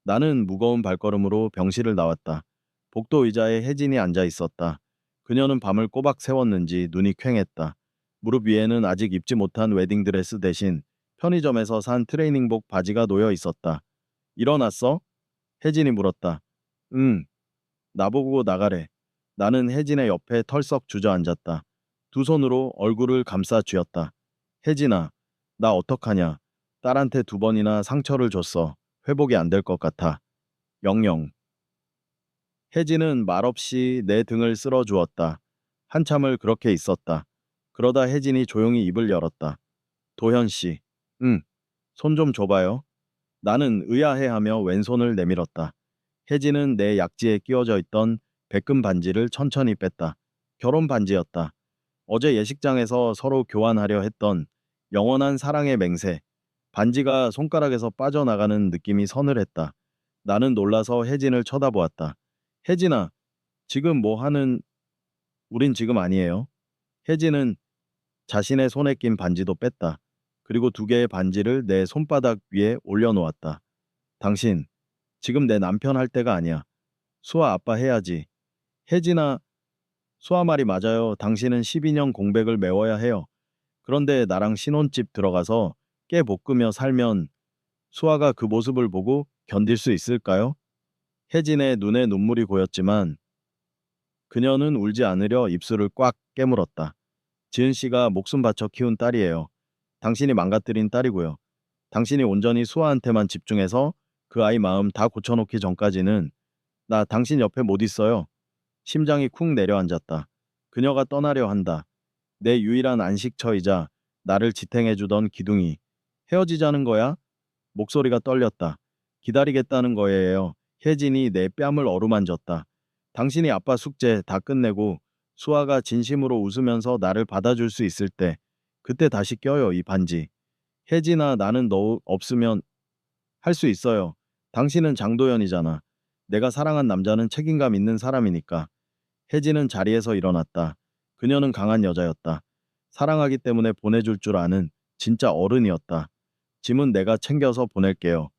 나는 무거운 발걸음으로 병실을 나왔다. 복도 의자에 혜진이 앉아 있었다. 그녀는 밤을 꼬박 새웠는지 눈이 퀭했다. 무릎 위에는 아직 입지 못한 웨딩드레스 대신 편의점에서 산 트레이닝복 바지가 놓여 있었다. 일어났어? 혜진이 물었다. 응, 나보고 나가래. 나는 혜진의 옆에 털썩 주저앉았다. 두 손으로 얼굴을 감싸 쥐었다. 혜진아, 나 어떡하냐. 딸한테 두 번이나 상처를 줬어. 회복이 안 될 것 같아. 영영. 혜진은 말없이 내 등을 쓸어 주었다. 한참을 그렇게 있었다. 그러다 혜진이 조용히 입을 열었다. 도현 씨. 응, 손 좀 줘봐요. 나는 의아해하며 왼손을 내밀었다. 혜진은 내 약지에 끼워져 있던 백금 반지를 천천히 뺐다. 결혼 반지였다. 어제 예식장에서 서로 교환하려 했던 영원한 사랑의 맹세. 반지가 손가락에서 빠져나가는 느낌이 서늘했다. 나는 놀라서 혜진을 쳐다보았다. 혜진아, 지금 뭐 하는... 우린 지금 아니에요. 혜진은 자신의 손에 낀 반지도 뺐다. 그리고 두 개의 반지를 내 손바닥 위에 올려놓았다. 당신, 지금 내 남편 할 때가 아니야. 수아 아빠 해야지. 혜진아, 수아 말이 맞아요. 당신은 12년 공백을 메워야 해요. 그런데 나랑 신혼집 들어가서 깨 볶으며 살면 수아가 그 모습을 보고 견딜 수 있을까요? 혜진의 눈에 눈물이 고였지만 그녀는 울지 않으려 입술을 꽉 깨물었다. 지은 씨가 목숨 바쳐 키운 딸이에요. 당신이 망가뜨린 딸이고요. 당신이 온전히 수아한테만 집중해서 그 아이 마음 다 고쳐놓기 전까지는 나 당신 옆에 못 있어요. 심장이 쿵 내려앉았다. 그녀가 떠나려 한다. 내 유일한 안식처이자 나를 지탱해주던 기둥이. 헤어지자는 거야? 목소리가 떨렸다. 기다리겠다는 거예요. 혜진이 내 뺨을 어루만졌다. 당신이 아빠 숙제 다 끝내고 수아가 진심으로 웃으면서 나를 받아줄 수 있을 때 그때 다시 껴요 이 반지. 혜진아 나는 너 없으면 할 수 있어요. 당신은 장도연이잖아. 내가 사랑한 남자는 책임감 있는 사람이니까. 혜진은 자리에서 일어났다. 그녀는 강한 여자였다. 사랑하기 때문에 보내줄 줄 아는 진짜 어른이었다. 짐은 내가 챙겨서 보낼게요.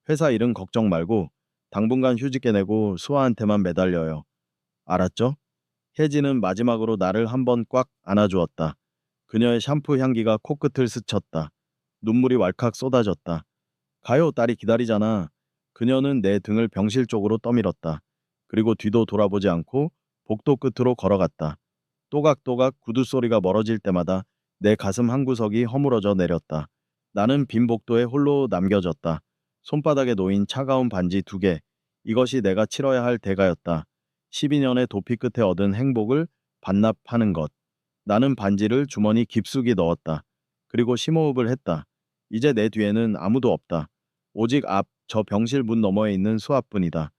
회사 일은 걱정 말고 당분간 휴직해 내고 수아한테만 매달려요. 알았죠? 혜진은 마지막으로 나를 한 번 꽉 안아주었다. 그녀의 샴푸 향기가 코끝을 스쳤다. 눈물이 왈칵 쏟아졌다. 가요, 딸이 기다리잖아. 그녀는 내 등을 병실 쪽으로 떠밀었다. 그리고 뒤도 돌아보지 않고 복도 끝으로 걸어갔다. 또각또각 구두 소리가 멀어질 때마다 내 가슴 한구석이 허물어져 내렸다. 나는 빈 복도에 홀로 남겨졌다. 손바닥에 놓인 차가운 반지 두 개. 이것이 내가 치러야 할 대가였다. 12년의 도피 끝에 얻은 행복을 반납하는 것. 나는 반지를 주머니 깊숙이 넣었다. 그리고 심호흡을 했다. 이제 내 뒤에는 아무도 없다. 오직 앞 저 병실 문 너머에 있는 수아뿐이다.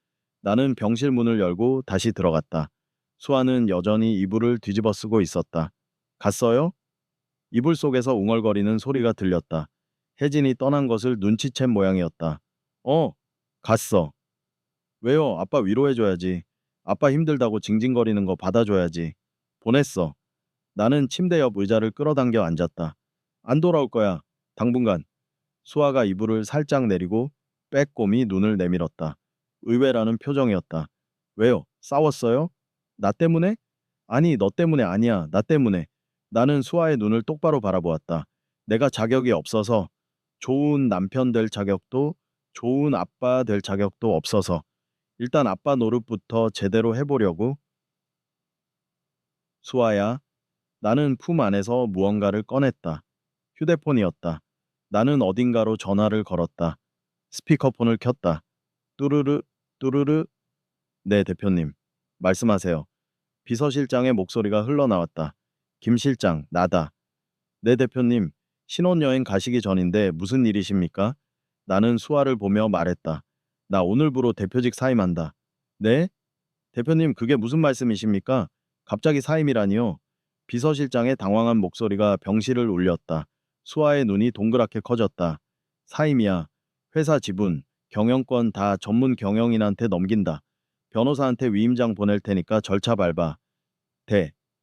나는 병실 문을 열고 다시 들어갔다. 수아는 여전히 이불을 뒤집어 쓰고 있었다. 갔어요? 이불 속에서 웅얼거리는 소리가 들렸다. 혜진이 떠난 것을 눈치챈 모양이었다. 어, 갔어. 왜요? 아빠 위로해줘야지. 아빠 힘들다고 징징거리는 거 받아줘야지. 보냈어. 나는 침대 옆 의자를 끌어당겨 앉았다. 안 돌아올 거야. 당분간. 수아가 이불을 살짝 내리고 빼꼼히 눈을 내밀었다. 의외라는 표정이었다. 왜요? 싸웠어요? 나 때문에? 아니, 너 때문에 아니야. 나 때문에. 나는 수아의 눈을 똑바로 바라보았다. 내가 자격이 없어서, 좋은 남편 될 자격도, 좋은 아빠 될 자격도 없어서, 일단 아빠 노릇부터 제대로 해보려고. 수아야, 나는 품 안에서 무언가를 꺼냈다. 휴대폰이었다. 나는 어딘가로 전화를 걸었다. 스피커폰을 켰다. 뚜르르, 뚜르르. 네, 대표님. 말씀하세요. 비서실장의 목소리가 흘러나왔다. 김 실장, 나다. 네, 대표님. 신혼여행 가시기 전인데 무슨 일이십니까? 나는 수아를 보며 말했다. 나 오늘부로 대표직 사임한다. 네? 대표님, 그게 무슨 말씀이십니까? 갑자기 사임이라니요? 비서실장의 당황한 목소리가 병실을 울렸다. 수아의 눈이 동그랗게 커졌다. 사임이야. 회사 지분, 경영권 다 전문 경영인한테 넘긴다. 변호사한테 위임장 보낼 테니까 절차 밟아.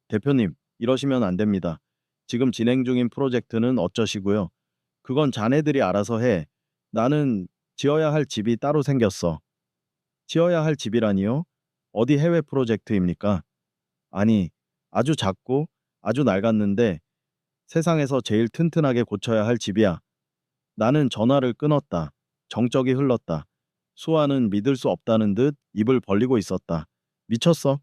대표님, 이러시면 안 됩니다. 지금 진행 중인 프로젝트는 어쩌시고요? 그건 자네들이 알아서 해. 나는 지어야 할 집이 따로 생겼어. 지어야 할 집이라니요? 어디 해외 프로젝트입니까? 아니, 아주 작고 아주 낡았는데 세상에서 제일 튼튼하게 고쳐야 할 집이야. 나는 전화를 끊었다. 정적이 흘렀다. 수아는 믿을 수 없다는 듯 입을 벌리고 있었다. 미쳤어?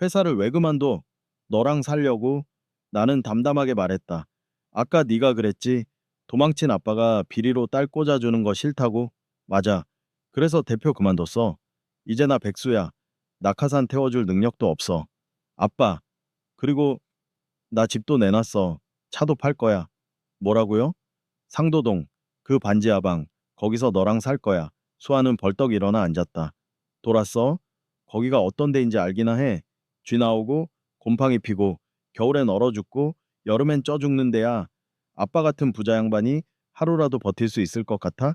회사를 왜 그만둬? 너랑 살려고? 나는 담담하게 말했다. 아까 네가 그랬지. 도망친 아빠가 비리로 딸 꽂아주는 거 싫다고? 맞아. 그래서 대표 그만뒀어. 이제 나 백수야. 낙하산 태워줄 능력도 없어. 아빠, 그리고 나 집도 내놨어. 차도 팔 거야. 뭐라고요? 상도동, 그 반지하방, 거기서 너랑 살 거야. 수아는 벌떡 일어나 앉았다. 돌았어? 거기가 어떤 데인지 알기나 해. 쥐 나오고, 곰팡이 피고, 겨울엔 얼어 죽고, 여름엔 쪄 죽는 데야. 아빠 같은 부자 양반이 하루라도 버틸 수 있을 것 같아?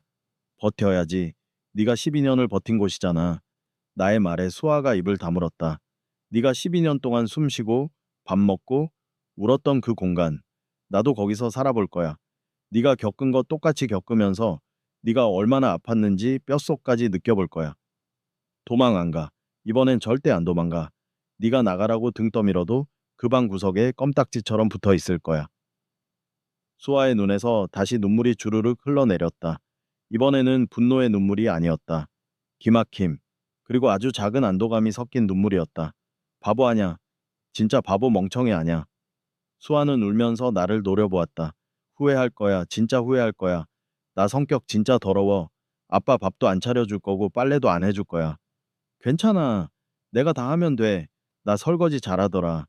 버텨야지. 네가 12년을 버틴 곳이잖아. 나의 말에 수아가 입을 다물었다. 네가 12년 동안 숨 쉬고, 밥 먹고, 울었던 그 공간. 나도 거기서 살아볼 거야. 네가 겪은 거 똑같이 겪으면서 네가 얼마나 아팠는지 뼛속까지 느껴볼 거야. 도망 안 가. 이번엔 절대 안 도망가. 네가 나가라고 등 떠밀어도 그 방 구석에 껌딱지처럼 붙어 있을 거야. 수아의 눈에서 다시 눈물이 주르륵 흘러내렸다. 이번에는 분노의 눈물이 아니었다. 기막힘, 그리고 아주 작은 안도감이 섞인 눈물이었다. 바보 아냐. 진짜 바보 멍청이 아냐. 수아는 울면서 나를 노려보았다. 후회할 거야. 진짜 후회할 거야. 나 성격 진짜 더러워. 아빠 밥도 안 차려줄 거고 빨래도 안 해줄 거야. 괜찮아. 내가 다 하면 돼. 나 설거지 잘하더라.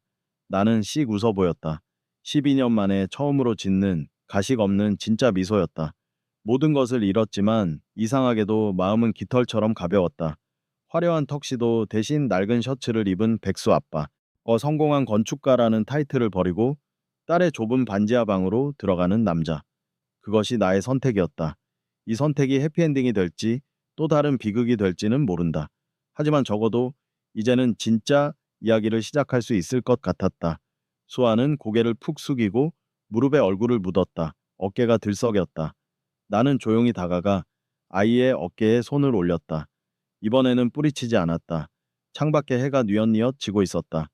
나는 씩 웃어 보였다. 12년 만에 처음으로 짓는 가식 없는 진짜 미소였다. 모든 것을 잃었지만 이상하게도 마음은 깃털처럼 가벼웠다. 화려한 턱시도 대신 낡은 셔츠를 입은 백수 아빠. 성공한 건축가라는 타이틀을 버리고 딸의 좁은 반지하 방으로 들어가는 남자. 그것이 나의 선택이었다. 이 선택이 해피엔딩이 될지 또 다른 비극이 될지는 모른다. 하지만 적어도 이제는 진짜 이야기를 시작할 수 있을 것 같았다. 수아는 고개를 푹 숙이고 무릎에 얼굴을 묻었다. 어깨가 들썩였다. 나는 조용히 다가가 아이의 어깨에 손을 올렸다. 이번에는 뿌리치지 않았다. 창밖에 해가 뉘엿뉘엿 지고 있었다.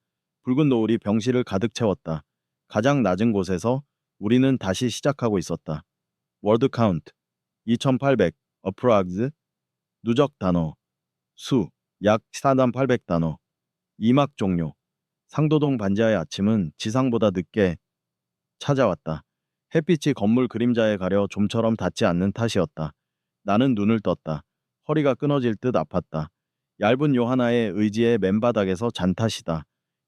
붉은 노을이 병실을 가득 채웠다. 가장 낮은 곳에서 우리는 다시 시작하고 있었다. 월드 카운트 2800, 어프락즈, 누적 단어, 수, 약 4800단어, 이막 종료. 상도동 반지하의 아침은 지상보다 늦게 찾아왔다. 햇빛이 건물 그림자에 가려 좀처럼 닿지 않는 탓이었다. 나는 눈을 떴다. 허리가 끊어질 듯 아팠다. 얇은 요 하나의 의지의 맨바닥에서 잔 탓이다.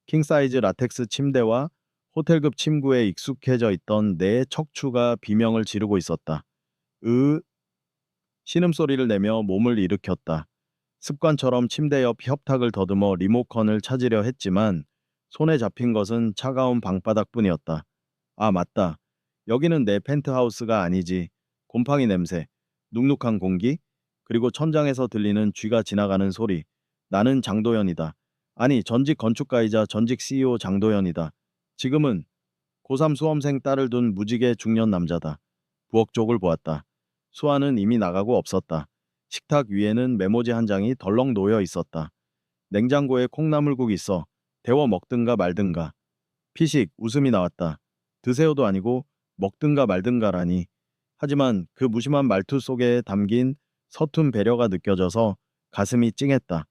킹사이즈 라텍스 침대와 호텔급 침구에 익숙해져 있던 내 척추가 비명을 지르고 있었다. 으, 신음소리를 내며 몸을 일으켰다. 습관처럼 침대 옆 협탁을 더듬어 리모컨을 찾으려 했지만 손에 잡힌 것은 차가운 방바닥뿐이었다. 아, 맞다. 여기는 내 펜트하우스가 아니지. 곰팡이 냄새, 눅눅한 공기, 그리고 천장에서 들리는 쥐가 지나가는 소리. 나는 장도연이다. 아니, 전직 건축가이자 전직 CEO 장도연이다. 지금은 고3 수험생 딸을 둔 무직의 중년 남자다. 부엌 쪽을 보았다. 수아는 이미 나가고 없었다. 식탁 위에는 메모지 한 장이 덜렁 놓여 있었다. 냉장고에 콩나물국 있어. 데워 먹든가 말든가. 피식 웃음이 나왔다. 드세요도 아니고 먹든가 말든가라니. 하지만 그 무심한 말투 속에 담긴 서툰 배려가 느껴져서 가슴이 찡했다.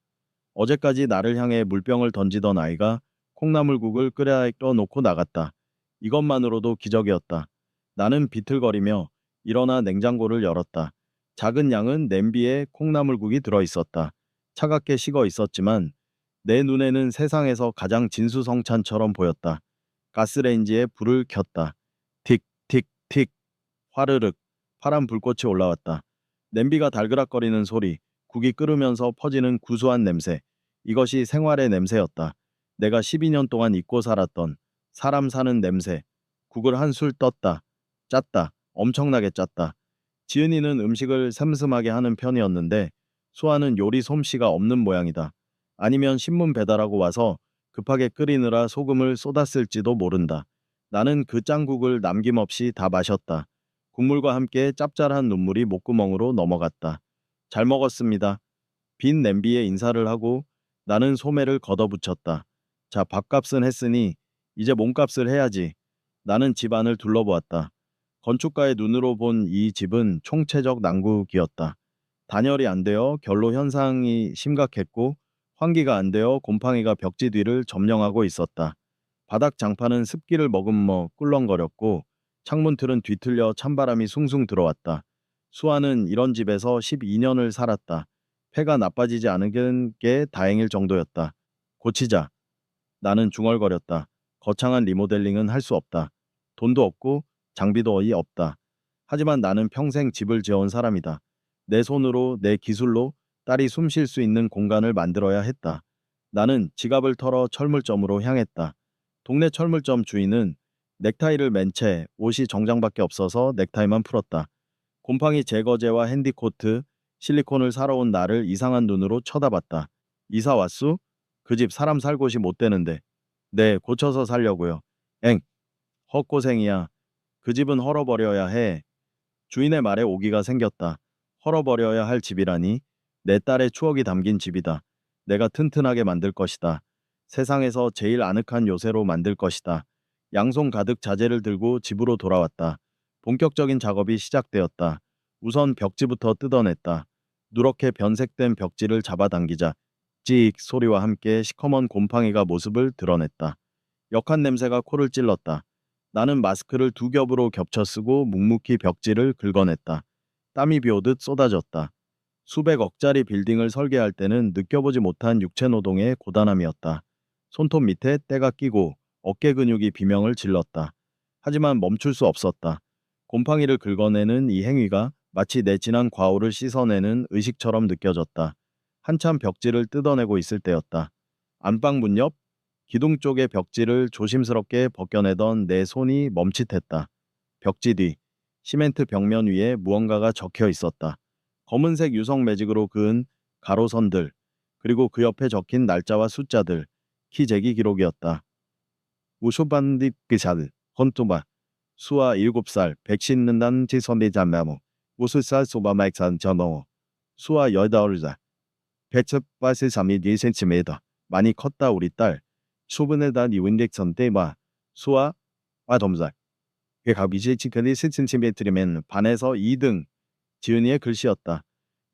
어제까지 나를 향해 물병을 던지던 아이가 콩나물국을 끓여 놓고 나갔다. 이것만으로도 기적이었다. 나는 비틀거리며 일어나 냉장고를 열었다. 작은 양은 냄비에 콩나물국이 들어 있었다. 차갑게 식어 있었지만 내 눈에는 세상에서 가장 진수성찬처럼 보였다. 가스레인지에 불을 켰다. 틱, 틱, 틱. 화르륵. 파란 불꽃이 올라왔다. 냄비가 달그락거리는 소리, 국이 끓으면서 퍼지는 구수한 냄새. 이것이 생활의 냄새였다. 내가 12년 동안 잊고 살았던 사람 사는 냄새. 국을 한 술 떴다. 짰다. 엄청나게 짰다. 지은이는 음식을 슴슴하게 하는 편이었는데 수아는 요리 솜씨가 없는 모양이다. 아니면 신문 배달하고 와서 급하게 끓이느라 소금을 쏟았을지도 모른다. 나는 그 짱국을 남김없이 다 마셨다. 국물과 함께 짭짤한 눈물이 목구멍으로 넘어갔다. 잘 먹었습니다. 빈 냄비에 인사를 하고 나는 소매를 걷어붙였다. 자, 밥값은 했으니 이제 몸값을 해야지. 나는 집안을 둘러보았다. 건축가의 눈으로 본 이 집은 총체적 난국이었다. 단열이 안 되어 결로 현상이 심각했고 환기가 안 되어 곰팡이가 벽지 뒤를 점령하고 있었다. 바닥 장판은 습기를 머금어 꿀렁거렸고 창문 틀은 뒤틀려 찬바람이 숭숭 들어왔다. 수아는 이런 집에서 12년을 살았다. 폐가 나빠지지 않은 게 다행일 정도였다. 고치자. 나는 중얼거렸다. 거창한 리모델링은 할 수 없다. 돈도 없고 장비도 거의 없다. 하지만 나는 평생 집을 지어온 사람이다. 내 손으로 내 기술로 딸이 숨 쉴 수 있는 공간을 만들어야 했다. 나는 지갑을 털어 철물점으로 향했다. 동네 철물점 주인은 넥타이를 맨 채 옷이 정장밖에 없어서 넥타이만 풀었다. 곰팡이 제거제와 핸디코트, 실리콘을 사러 온 나를 이상한 눈으로 쳐다봤다. 이사 왔수? 그 집 사람 살 곳이 못 되는데. 네, 고쳐서 살려고요. 엥, 헛고생이야. 그 집은 헐어버려야 해. 주인의 말에 오기가 생겼다. 헐어버려야 할 집이라니. 내 딸의 추억이 담긴 집이다. 내가 튼튼하게 만들 것이다. 세상에서 제일 아늑한 요새로 만들 것이다. 양손 가득 자재를 들고 집으로 돌아왔다. 본격적인 작업이 시작되었다. 우선 벽지부터 뜯어냈다. 누렇게 변색된 벽지를 잡아당기자 찍 소리와 함께 시커먼 곰팡이가 모습을 드러냈다. 역한 냄새가 코를 찔렀다. 나는 마스크를 두 겹으로 겹쳐 쓰고 묵묵히 벽지를 긁어냈다. 땀이 비오듯 쏟아졌다. 수백억짜리 빌딩을 설계할 때는 느껴보지 못한 육체 노동의 고단함이었다. 손톱 밑에 때가 끼고 어깨 근육이 비명을 질렀다. 하지만 멈출 수 없었다. 곰팡이를 긁어내는 이 행위가 마치 내 지난 과오를 씻어내는 의식처럼 느껴졌다. 한참 벽지를 뜯어내고 있을 때였다. 안방 문 옆 기둥 쪽의 벽지를 조심스럽게 벗겨내던 내 손이 멈칫했다. 벽지 뒤 시멘트 벽면 위에 무언가가 적혀 있었다. 검은색 유성 매직으로 그은 가로선들, 그리고 그 옆에 적힌 날짜와 숫자들, 키 재기 기록이었다. 우쇼반디 그샤드, 헌토바, 수아 7살, 백신는단 지선대자마모, 우수살 소바마익산 전어, 수아 18살, 백첩바스 3이 1cm, 많이 컸다 우리 딸, 초분에다 니윈덱선 때마, 수아, 아dom살, 백합이지 치크니 10cm면 반에서 2등, 지은이의 글씨였다.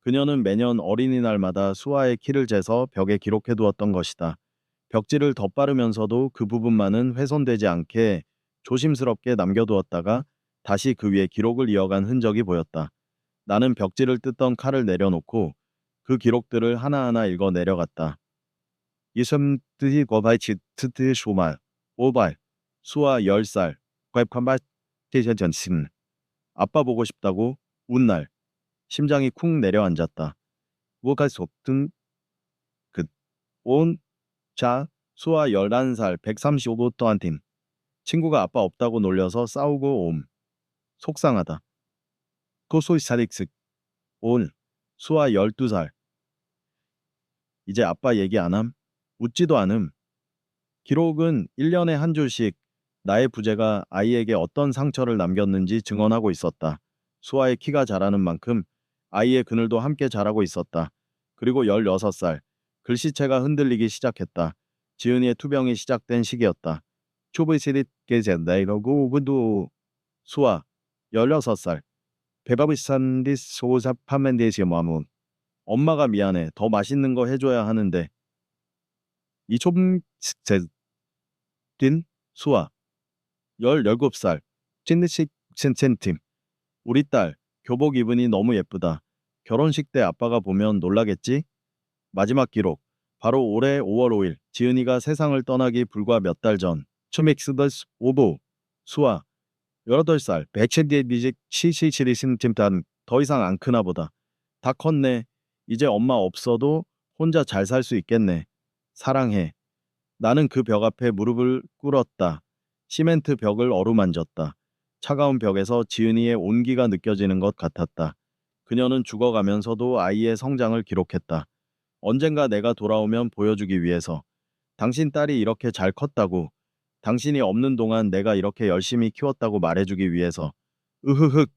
그녀는 매년 어린이날마다 수아의 키를 재서 벽에 기록해 두었던 것이다. 벽지를 덧바르면서도 그 부분만은 훼손되지 않게 조심스럽게 남겨두었다가 다시 그 위에 기록을 이어간 흔적이 보였다. 나는 벽지를 뜯던 칼을 내려놓고 그 기록들을 하나하나 읽어 내려갔다. 이섬뜨히 거바이치 트트 쇼말 오발 수아 10살 웹컴바 티셔전신 아빠 보고 싶다고 운날 심장이 쿵 내려앉았다. 무엇할 수 없든 온 자 수아 11살 135도 또한 팀 친구가 아빠 없다고 놀려서 싸우고 옴 속상하다. 코소이 사릭스 온 수아 12살 이제 아빠 얘기 안 함? 웃지도 않음. 기록은 1년에 한 줄씩 나의 부재가 아이에게 어떤 상처를 남겼는지 증언하고 있었다. 수아의 키가 자라는 만큼 아이의 그늘도 함께 자라고 있었다. 그리고 16살 글씨체가 흔들리기 시작했다. 지은이의 투병이 시작된 시기였다. 초브시릿 게젠다이러고 우브도 수아 16살 베바비산디스 소사 파멘데시의 마문 엄마가 미안해. 더 맛있는 거 해줘야 하는데 이초브제 뛴 수아 17살 찐니식 첸첸팀 우리 딸 교복 입으니 너무 예쁘다. 결혼식 때 아빠가 보면 놀라겠지? 마지막 기록 바로 올해 5월 5일 지은이가 세상을 떠나기 불과 몇 달 전 추믹스더스 오보 수아 18살 백체디의 미직 시시시리신 팀단 더 이상 안 크나 보다. 다 컸네. 이제 엄마 없어도 혼자 잘 살 수 있겠네. 사랑해. 나는 그 벽 앞에 무릎을 꿇었다. 시멘트 벽을 어루만졌다. 차가운 벽에서 지은이의 온기가 느껴지는 것 같았다. 그녀는 죽어가면서도 아이의 성장을 기록했다. 언젠가 내가 돌아오면 보여주기 위해서. 당신 딸이 이렇게 잘 컸다고. 당신이 없는 동안 내가 이렇게 열심히 키웠다고 말해주기 위해서. 으흐흑.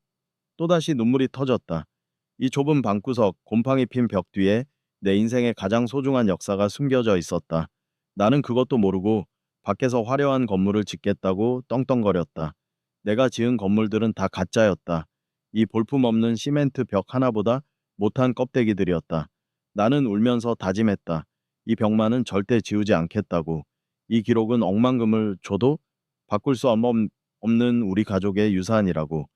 또다시 눈물이 터졌다. 이 좁은 방구석, 곰팡이 핀 벽 뒤에 내 인생의 가장 소중한 역사가 숨겨져 있었다. 나는 그것도 모르고 밖에서 화려한 건물을 짓겠다고 떵떵거렸다. 내가 지은 건물들은 다 가짜였다. 이 볼품없는 시멘트 벽 하나보다 못한 껍데기들이었다. 나는 울면서 다짐했다. 이 벽만은 절대 지우지 않겠다고. 이 기록은 억만금을 줘도 바꿀 수 없는 우리 가족의 유산이라고.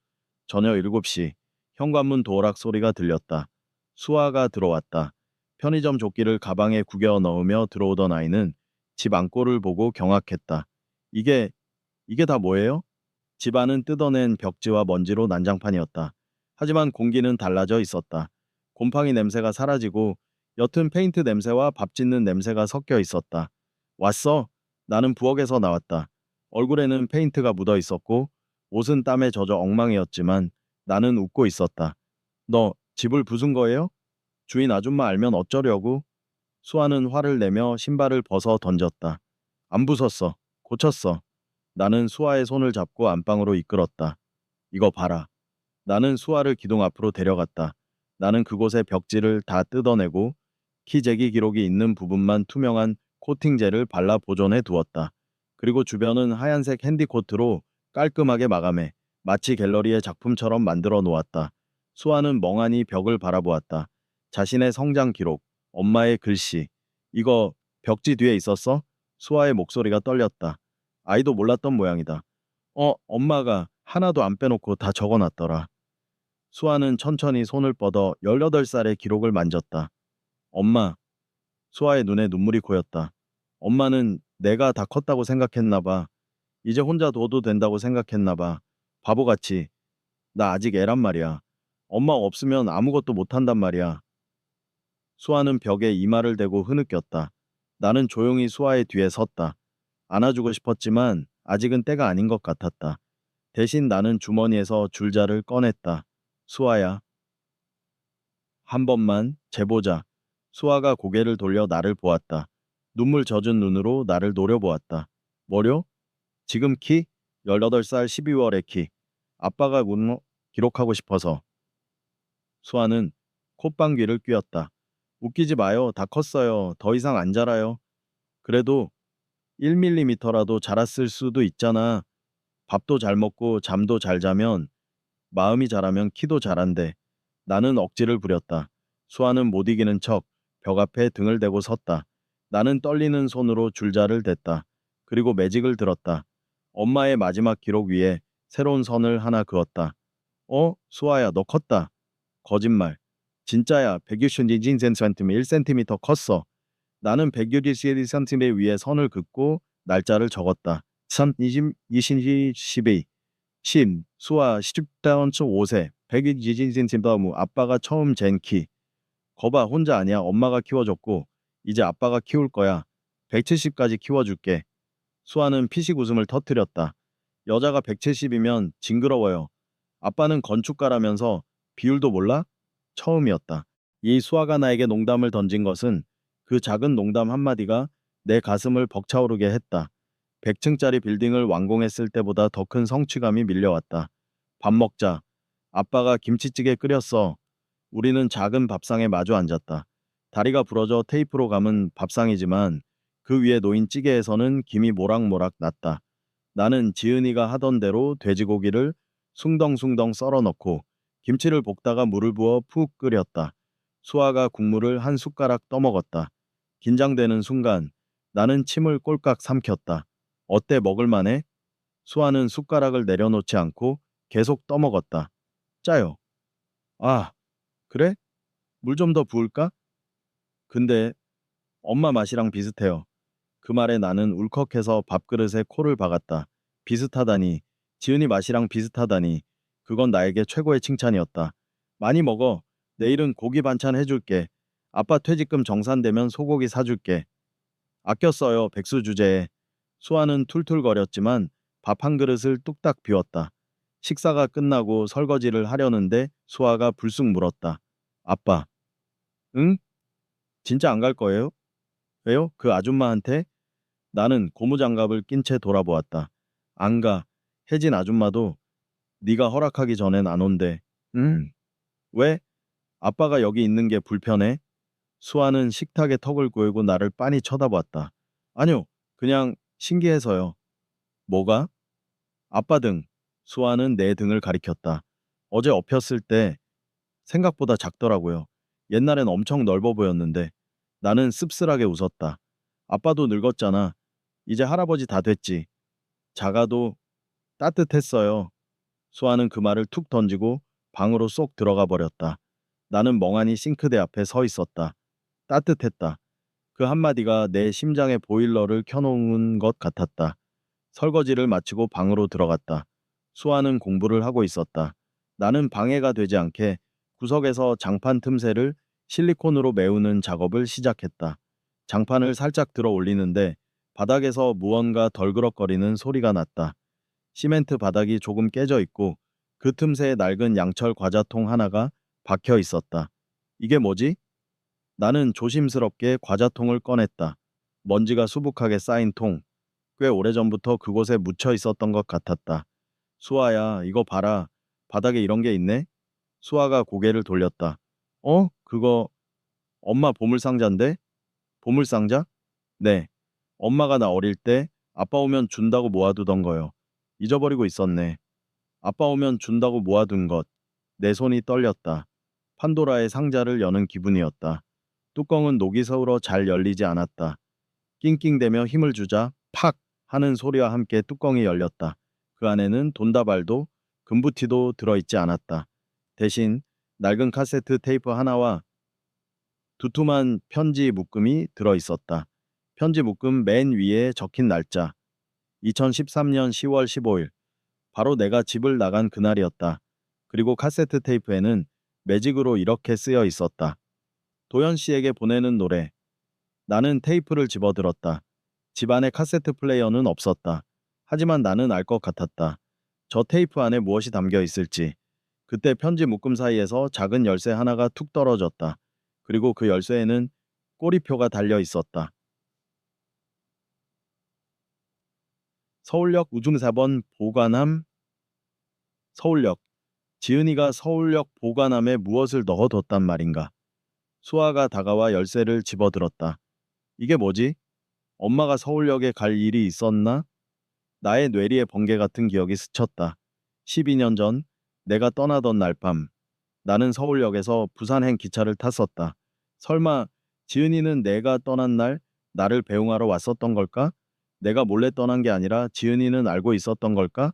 저녁 7시 현관문 도어락 소리가 들렸다. 수아가 들어왔다. 편의점 조끼를 가방에 구겨 넣으며 들어오던 아이는 집 안골을 보고 경악했다. 이게 다 뭐예요? 집 안은 뜯어낸 벽지와 먼지로 난장판이었다. 하지만 공기는 달라져 있었다. 곰팡이 냄새가 사라지고 옅은 페인트 냄새와 밥 짓는 냄새가 섞여 있었다. 왔어? 나는 부엌에서 나왔다. 얼굴에는 페인트가 묻어 있었고 옷은 땀에 젖어 엉망이었지만 나는 웃고 있었다. 너 집을 부순 거예요? 주인 아줌마 알면 어쩌려고? 수아는 화를 내며 신발을 벗어 던졌다. 안 부쉈어. 고쳤어. 나는 수아의 손을 잡고 안방으로 이끌었다. 이거 봐라. 나는 수아를 기둥 앞으로 데려갔다. 나는 그곳의 벽지를 다 뜯어내고 키재기 기록이 있는 부분만 투명한 코팅제를 발라 보존해 두었다. 그리고 주변은 하얀색 핸디코트로 깔끔하게 마감해 마치 갤러리의 작품처럼 만들어 놓았다. 수아는 멍하니 벽을 바라보았다. 자신의 성장 기록, 엄마의 글씨. 이거 벽지 뒤에 있었어? 수아의 목소리가 떨렸다. 아이도 몰랐던 모양이다. 엄마가 하나도 안 빼놓고 다 적어놨더라. 수아는 천천히 손을 뻗어 18살의 기록을 만졌다. 엄마, 수아의 눈에 눈물이 고였다. 엄마는 내가 다 컸다고 생각했나 봐. 이제 혼자 둬도 된다고 생각했나 봐. 바보같이. 나 아직 애란 말이야. 엄마 없으면 아무것도 못한단 말이야. 수아는 벽에 이마를 대고 흐느꼈다. 나는 조용히 수아의 뒤에 섰다. 안아주고 싶었지만 아직은 때가 아닌 것 같았다. 대신 나는 주머니에서 줄자를 꺼냈다. 수아야, 한 번만 재보자. 수아가 고개를 돌려 나를 보았다. 눈물 젖은 눈으로 나를 노려보았다. 뭐려? 지금 키? 18살 12월의 키. 아빠가 기록하고 싶어서. 수아는 콧방귀를 뀌었다. 웃기지 마요. 다 컸어요. 더 이상 안 자라요. 그래도 1mm라도 자랐을 수도 있잖아. 밥도 잘 먹고 잠도 잘 자면 마음이 자라면 키도 자란대. 나는 억지를 부렸다. 수아는 못 이기는 척 벽 앞에 등을 대고 섰다. 나는 떨리는 손으로 줄자를 댔다. 그리고 매직을 들었다. 엄마의 마지막 기록 위에 새로운 선을 하나 그었다. 수아야, 너 컸다. 거짓말. 진짜야. 160cm 1cm 컸어. 나는 160cm 위에 선을 긋고 날짜를 적었다. 3, 20, 22, 12. 수아 10대5세 120cm 아빠가 처음 잰 키. 거봐 혼자 아니야. 엄마가 키워줬고 이제 아빠가 키울 거야. 170까지 키워줄게. 수아는 피식 웃음을 터뜨렸다. 여자가 170이면 징그러워요. 아빠는 건축가라면서 비율도 몰라? 처음이었다. 이 수아가 나에게 농담을 던진 것은 그 작은 농담 한마디가 내 가슴을 벅차오르게 했다. 100층짜리 빌딩을 완공했을 때보다 더 큰 성취감이 밀려왔다. 밥 먹자. 아빠가 김치찌개 끓였어. 우리는 작은 밥상에 마주 앉았다. 다리가 부러져 테이프로 감은 밥상이지만 그 위에 놓인 찌개에서는 김이 모락모락 났다. 나는 지은이가 하던 대로 돼지고기를 숭덩숭덩 썰어 넣고 김치를 볶다가 물을 부어 푹 끓였다. 수아가 국물을 한 숟가락 떠먹었다. 긴장되는 순간 나는 침을 꼴깍 삼켰다. 어때 먹을만해? 수아는 숟가락을 내려놓지 않고 계속 떠먹었다. 짜요. 아, 그래? 물 좀 더 부을까? 근데 엄마 맛이랑 비슷해요. 그 말에 나는 울컥해서 밥그릇에 코를 박았다. 비슷하다니. 지은이 맛이랑 비슷하다니. 그건 나에게 최고의 칭찬이었다. 많이 먹어. 내일은 고기 반찬 해줄게. 아빠 퇴직금 정산되면 소고기 사줄게. 아껴 써요. 백수 주제에. 수아는 툴툴거렸지만 밥 한 그릇을 뚝딱 비웠다. 식사가 끝나고 설거지를 하려는데 수아가 불쑥 물었다. 아빠, 응? 진짜 안 갈 거예요? 왜요? 그 아줌마한테? 나는 고무장갑을 낀 채 돌아보았다. 안 가. 혜진 아줌마도 네가 허락하기 전엔 안 온대. 왜? 아빠가 여기 있는 게 불편해? 수아는 식탁에 턱을 고이고 나를 빤히 쳐다보았다. 아니요. 그냥 신기해서요. 뭐가? 아빠 등. 수아는 내 등을 가리켰다. 어제 엎였을 때 생각보다 작더라고요. 옛날엔 엄청 넓어 보였는데. 나는 씁쓸하게 웃었다. 아빠도 늙었잖아. 이제 할아버지 다 됐지. 작아도 따뜻했어요. 수아는 그 말을 툭 던지고 방으로 쏙 들어가 버렸다. 나는 멍하니 싱크대 앞에 서 있었다. 따뜻했다. 그 한마디가 내 심장의 보일러를 켜놓은 것 같았다. 설거지를 마치고 방으로 들어갔다. 수아는 공부를 하고 있었다. 나는 방해가 되지 않게 구석에서 장판 틈새를 실리콘으로 메우는 작업을 시작했다. 장판을 살짝 들어 올리는데 바닥에서 무언가 덜그럭거리는 소리가 났다. 시멘트 바닥이 조금 깨져 있고 그 틈새에 낡은 양철 과자통 하나가 박혀 있었다. 이게 뭐지? 나는 조심스럽게 과자통을 꺼냈다. 먼지가 수북하게 쌓인 통. 꽤 오래전부터 그곳에 묻혀 있었던 것 같았다. 수아야, 이거 봐라. 바닥에 이런 게 있네? 수아가 고개를 돌렸다. 그거 엄마 보물상자인데? 보물상자? 네. 엄마가 나 어릴 때 아빠 오면 준다고 모아두던 거요. 잊어버리고 있었네. 아빠 오면 준다고 모아둔 것. 내 손이 떨렸다. 판도라의 상자를 여는 기분이었다. 뚜껑은 녹이 서울어 잘 열리지 않았다. 낑낑대며 힘을 주자 팍 하는 소리와 함께 뚜껑이 열렸다. 그 안에는 돈다발도 금부티도 들어있지 않았다. 대신 낡은 카세트 테이프 하나와 두툼한 편지 묶음이 들어있었다. 편지 묶음 맨 위에 적힌 날짜 2013년 10월 15일. 바로 내가 집을 나간 그날이었다. 그리고 카세트 테이프에는 매직으로 이렇게 쓰여 있었다. 도현 씨에게 보내는 노래. 나는 테이프를 집어들었다. 집안에 카세트 플레이어는 없었다. 하지만 나는 알 것 같았다. 저 테이프 안에 무엇이 담겨 있을지. 그때 편지 묶음 사이에서 작은 열쇠 하나가 툭 떨어졌다. 그리고 그 열쇠에는 꼬리표가 달려 있었다. 서울역 우중 4번 보관함. 서울역. 지은이가 서울역 보관함에 무엇을 넣어뒀단 말인가. 수아가 다가와 열쇠를 집어들었다. 이게 뭐지? 엄마가 서울역에 갈 일이 있었나? 나의 뇌리에 번개 같은 기억이 스쳤다. 12년 전 내가 떠나던 날 밤 나는 서울역에서 부산행 기차를 탔었다. 설마 지은이는 내가 떠난 날 나를 배웅하러 왔었던 걸까? 내가 몰래 떠난 게 아니라 지은이는 알고 있었던 걸까?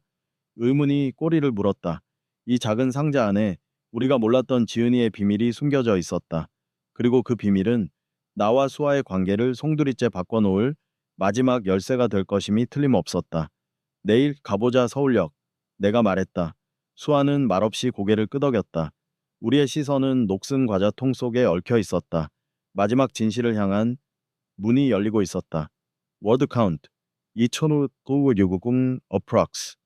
의문이 꼬리를 물었다. 이 작은 상자 안에 우리가 몰랐던 지은이의 비밀이 숨겨져 있었다. 그리고 그 비밀은 나와 수아의 관계를 송두리째 바꿔놓을 마지막 열쇠가 될 것임이 틀림없었다. 내일 가보자 서울역. 내가 말했다. 수아는 말없이 고개를 끄덕였다. 우리의 시선은 녹슨 과자통 속에 얽혀 있었다. 마지막 진실을 향한 문이 열리고 있었다. 워드 카운트 2560 approx.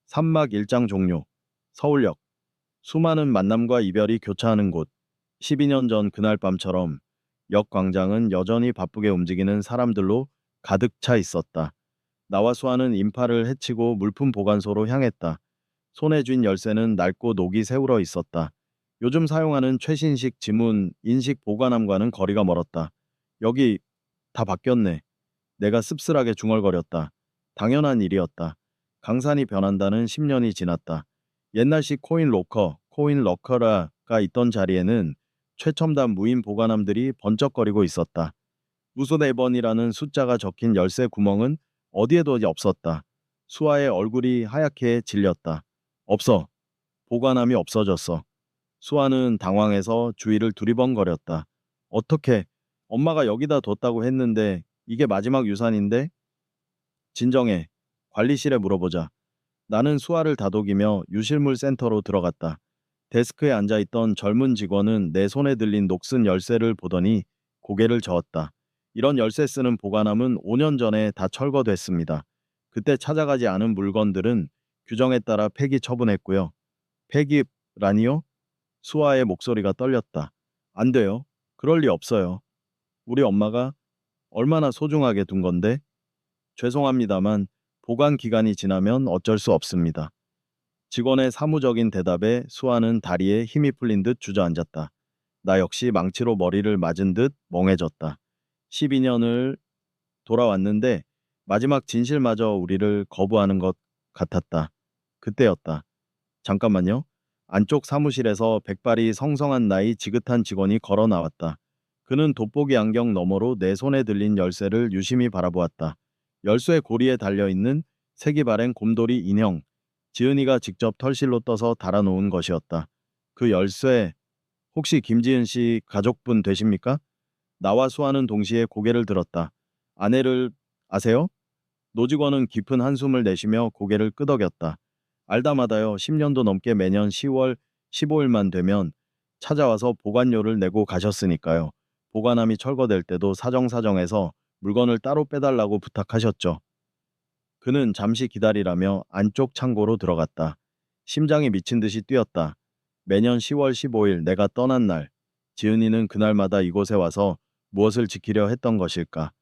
3막 1장 종료. 서울역. 수많은 만남과 이별이 교차하는 곳. 12년 전 그날 밤처럼 역 광장은 여전히 바쁘게 움직이는 사람들로 가득 차 있었다. 나와 수아는 인파를 헤치고 물품 보관소로 향했다. 손에 쥔 열쇠는 낡고 녹이 새울어 있었다. 요즘 사용하는 최신식 지문 인식 보관함과는 거리가 멀었다. 여기 다 바뀌었네. 내가 씁쓸하게 중얼거렸다. 당연한 일이었다. 강산이 변한다는 10년이 지났다. 옛날식 코인 러커라가 있던 자리에는 최첨단 무인 보관함들이 번쩍거리고 있었다. 무소 4번이라는 숫자가 적힌 열쇠 구멍은 어디에도 없었다. 수아의 얼굴이 하얗게 질렸다. 없어. 보관함이 없어졌어. 수아는 당황해서 주위를 두리번거렸다. 어떻게? 엄마가 여기다 뒀다고 했는데 이게 마지막 유산인데? 진정해. 관리실에 물어보자. 나는 수아를 다독이며 유실물 센터로 들어갔다. 데스크에 앉아있던 젊은 직원은 내 손에 들린 녹슨 열쇠를 보더니 고개를 저었다. 이런 열쇠 쓰는 보관함은 5년 전에 다 철거됐습니다. 그때 찾아가지 않은 물건들은 규정에 따라 폐기 처분했고요. 폐기라니요? 수아의 목소리가 떨렸다. 안 돼요. 그럴 리 없어요. 우리 엄마가 얼마나 소중하게 둔 건데? 죄송합니다만 보관 기간이 지나면 어쩔 수 없습니다. 직원의 사무적인 대답에 수아는 다리에 힘이 풀린 듯 주저앉았다. 나 역시 망치로 머리를 맞은 듯 멍해졌다. 12년을 돌아왔는데 마지막 진실마저 우리를 거부하는 것 같았다. 그때였다. 잠깐만요. 안쪽 사무실에서 백발이 성성한 나이 지긋한 직원이 걸어 나왔다. 그는 돋보기 안경 너머로 내 손에 들린 열쇠를 유심히 바라보았다. 열쇠 고리에 달려있는 색이 바랜 곰돌이 인형. 지은이가 직접 털실로 떠서 달아놓은 것이었다. 그 열쇠, 혹시 김지은 씨 가족분 되십니까? 나와 수아는 동시에 고개를 들었다. 아내를 아세요? 노직원은 깊은 한숨을 내쉬며 고개를 끄덕였다. 알다마다요. 10년도 넘게 매년 10월 15일만 되면 찾아와서 보관료를 내고 가셨으니까요. 보관함이 철거될 때도 사정사정해서 물건을 따로 빼달라고 부탁하셨죠. 그는 잠시 기다리라며 안쪽 창고로 들어갔다. 심장이 미친 듯이 뛰었다. 매년 10월 15일 내가 떠난 날, 지은이는 그날마다 이곳에 와서 무엇을 지키려 했던 것일까?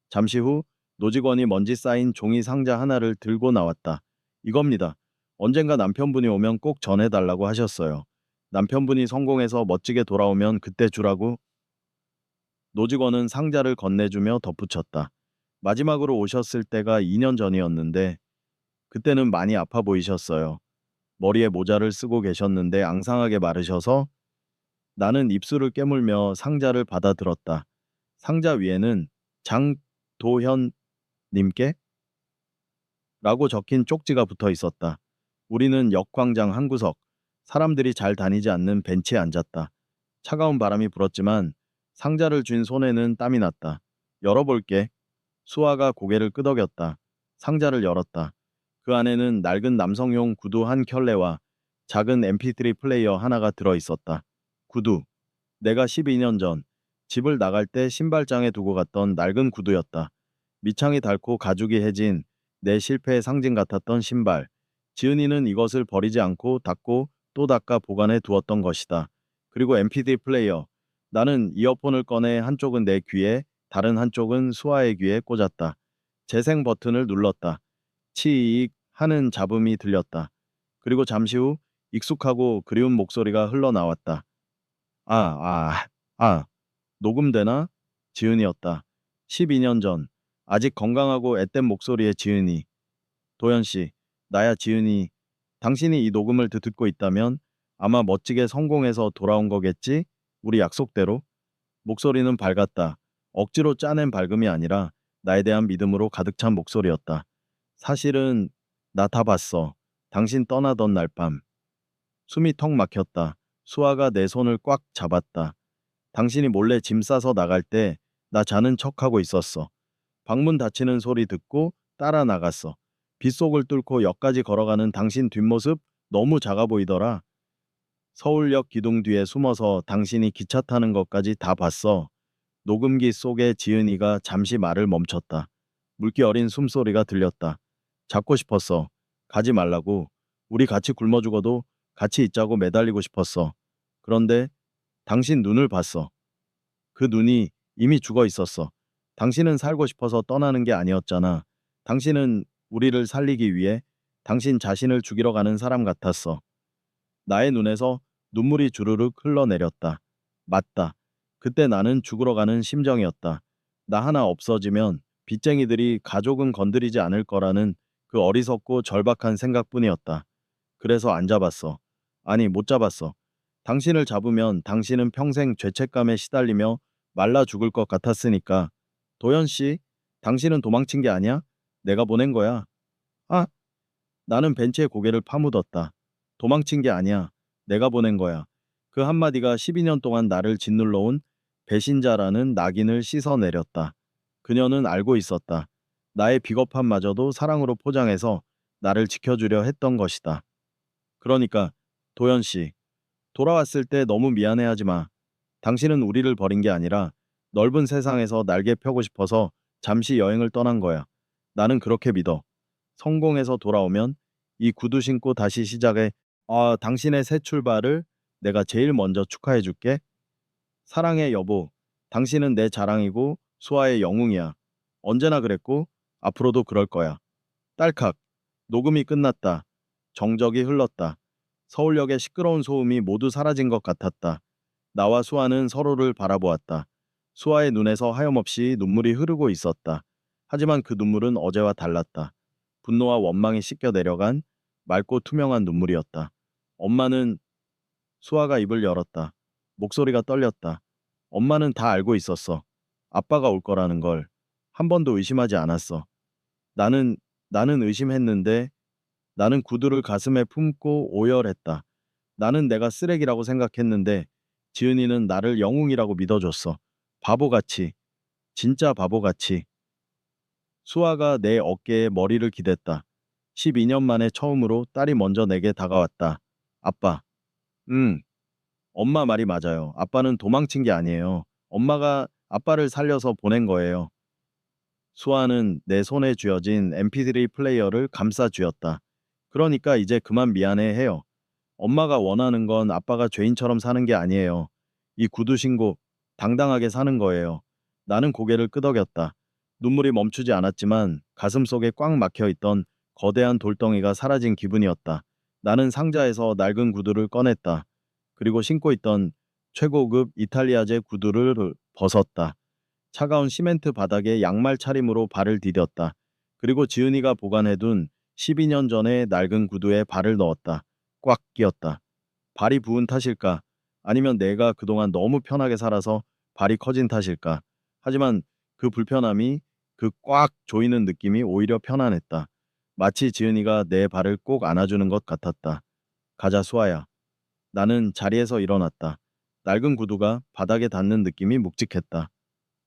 잠시 후 노직원이 먼지 쌓인 종이 상자 하나를 들고 나왔다. 이겁니다. 언젠가 남편분이 오면 꼭 전해달라고 하셨어요. 남편분이 성공해서 멋지게 돌아오면 그때 주라고. 노직원은 상자를 건네주며 덧붙였다. 마지막으로 오셨을 때가 2년 전이었는데 그때는 많이 아파 보이셨어요. 머리에 모자를 쓰고 계셨는데 앙상하게 마르셔서. 나는 입술을 깨물며 상자를 받아들었다. 상자 위에는 장도현 님께? 라고 적힌 쪽지가 붙어 있었다. 우리는 역광장 한 구석, 사람들이 잘 다니지 않는 벤치에 앉았다. 차가운 바람이 불었지만 상자를 쥔 손에는 땀이 났다. 열어볼게. 수아가 고개를 끄덕였다. 상자를 열었다. 그 안에는 낡은 남성용 구두 한 켤레와 작은 MP3 플레이어 하나가 들어 있었다. 구두. 내가 12년 전 집을 나갈 때 신발장에 두고 갔던 낡은 구두였다. 밑창이 닳고 가죽이 해진 내 실패의 상징 같았던 신발. 지은이는 이것을 버리지 않고 닦고 또 닦아 보관해 두었던 것이다. 그리고 MP3 플레이어. 나는 이어폰을 꺼내 한쪽은 내 귀에, 다른 한쪽은 수아의 귀에 꽂았다. 재생 버튼을 눌렀다. 치익 하는 잡음이 들렸다. 그리고 잠시 후 익숙하고 그리운 목소리가 흘러나왔다. 아, 아, 아, 녹음되나? 지은이었다. 12년 전, 아직 건강하고 앳된 목소리의 지은이. 도현 씨, 나야 지은이. 당신이 이 녹음을 듣고 있다면 아마 멋지게 성공해서 돌아온 거겠지? 우리 약속대로. 목소리는 밝았다. 억지로 짜낸 밝음이 아니라 나에 대한 믿음으로 가득 찬 목소리였다. 사실은 나 다 봤어. 당신 떠나던 날 밤. 숨이 턱 막혔다. 수아가 내 손을 꽉 잡았다. 당신이 몰래 짐 싸서 나갈 때 나 자는 척하고 있었어. 방문 닫히는 소리 듣고 따라 나갔어. 빗속을 뚫고 역까지 걸어가는 당신 뒷모습 너무 작아 보이더라. 서울역 기둥 뒤에 숨어서 당신이 기차 타는 것까지 다 봤어. 녹음기 속에 지은이가 잠시 말을 멈췄다. 물기 어린 숨소리가 들렸다. 잡고 싶었어. 가지 말라고. 우리 같이 굶어 죽어도 같이 있자고 매달리고 싶었어. 그런데 당신 눈을 봤어. 그 눈이 이미 죽어 있었어. 당신은 살고 싶어서 떠나는 게 아니었잖아. 당신은 우리를 살리기 위해 당신 자신을 죽이러 가는 사람 같았어. 나의 눈에서 눈물이 주르륵 흘러내렸다. 맞다. 그때 나는 죽으러 가는 심정이었다. 나 하나 없어지면 빚쟁이들이 가족은 건드리지 않을 거라는 그 어리석고 절박한 생각뿐이었다. 그래서 안 잡았어. 아니, 못 잡았어. 당신을 잡으면 당신은 평생 죄책감에 시달리며 말라 죽을 것 같았으니까. 도현 씨, 당신은 도망친 게 아니야? 내가 보낸 거야. 아, 나는 벤치에 고개를 파묻었다. 도망친 게 아니야. 내가 보낸 거야. 그 한마디가 12년 동안 나를 짓눌러온 배신자라는 낙인을 씻어내렸다. 그녀는 알고 있었다. 나의 비겁함마저도 사랑으로 포장해서 나를 지켜주려 했던 것이다. 그러니까 도현 씨, 돌아왔을 때 너무 미안해하지 마. 당신은 우리를 버린 게 아니라 넓은 세상에서 날개 펴고 싶어서 잠시 여행을 떠난 거야. 나는 그렇게 믿어. 성공해서 돌아오면 이 구두 신고 다시 시작해. 당신의 새 출발을 내가 제일 먼저 축하해 줄게. 사랑해 여보. 당신은 내 자랑이고 수아의 영웅이야. 언제나 그랬고 앞으로도 그럴 거야. 딸칵. 녹음이 끝났다. 정적이 흘렀다. 서울역의 시끄러운 소음이 모두 사라진 것 같았다. 나와 수아는 서로를 바라보았다. 수아의 눈에서 하염없이 눈물이 흐르고 있었다. 하지만 그 눈물은 어제와 달랐다. 분노와 원망이 씻겨 내려간 맑고 투명한 눈물이었다. 엄마는 수아가 입을 열었다. 목소리가 떨렸다. 엄마는 다 알고 있었어. 아빠가 올 거라는 걸 한 번도 의심하지 않았어. 나는 나는 의심했는데 나는 구두를 가슴에 품고 오열했다. 나는 내가 쓰레기라고 생각했는데 지은이는 나를 영웅이라고 믿어줬어. 바보같이, 진짜 바보같이. 수아가 내 어깨에 머리를 기댔다. 12년 만에 처음으로 딸이 먼저 내게 다가왔다. 아빠. 응, 엄마 말이 맞아요. 아빠는 도망친 게 아니에요. 엄마가 아빠를 살려서 보낸 거예요. 수아는 내 손에 쥐어진 MP3 플레이어를 감싸 쥐었다. 그러니까 이제 그만 미안해 해요. 엄마가 원하는 건 아빠가 죄인처럼 사는 게 아니에요. 이 구두 신고 당당하게 사는 거예요. 나는 고개를 끄덕였다. 눈물이 멈추지 않았지만 가슴 속에 꽉 막혀 있던 거대한 돌덩이가 사라진 기분이었다. 나는 상자에서 낡은 구두를 꺼냈다. 그리고 신고 있던 최고급 이탈리아제 구두를 벗었다. 차가운 시멘트 바닥에 양말 차림으로 발을 디뎠다. 그리고 지은이가 보관해둔 12년 전의 낡은 구두에 발을 넣었다. 꽉 끼었다. 발이 부은 탓일까? 아니면 내가 그동안 너무 편하게 살아서 발이 커진 탓일까? 하지만 그 불편함이, 그 꽉 조이는 느낌이 오히려 편안했다. 마치 지은이가 내 발을 꼭 안아주는 것 같았다. 가자, 수아야. 나는 자리에서 일어났다. 낡은 구두가 바닥에 닿는 느낌이 묵직했다.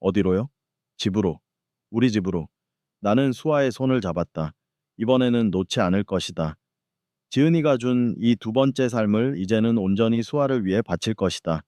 어디로요? 집으로. 우리 집으로. 나는 수아의 손을 잡았다. 이번에는 놓지 않을 것이다. 지은이가 준 이 두 번째 삶을 이제는 온전히 수아를 위해 바칠 것이다.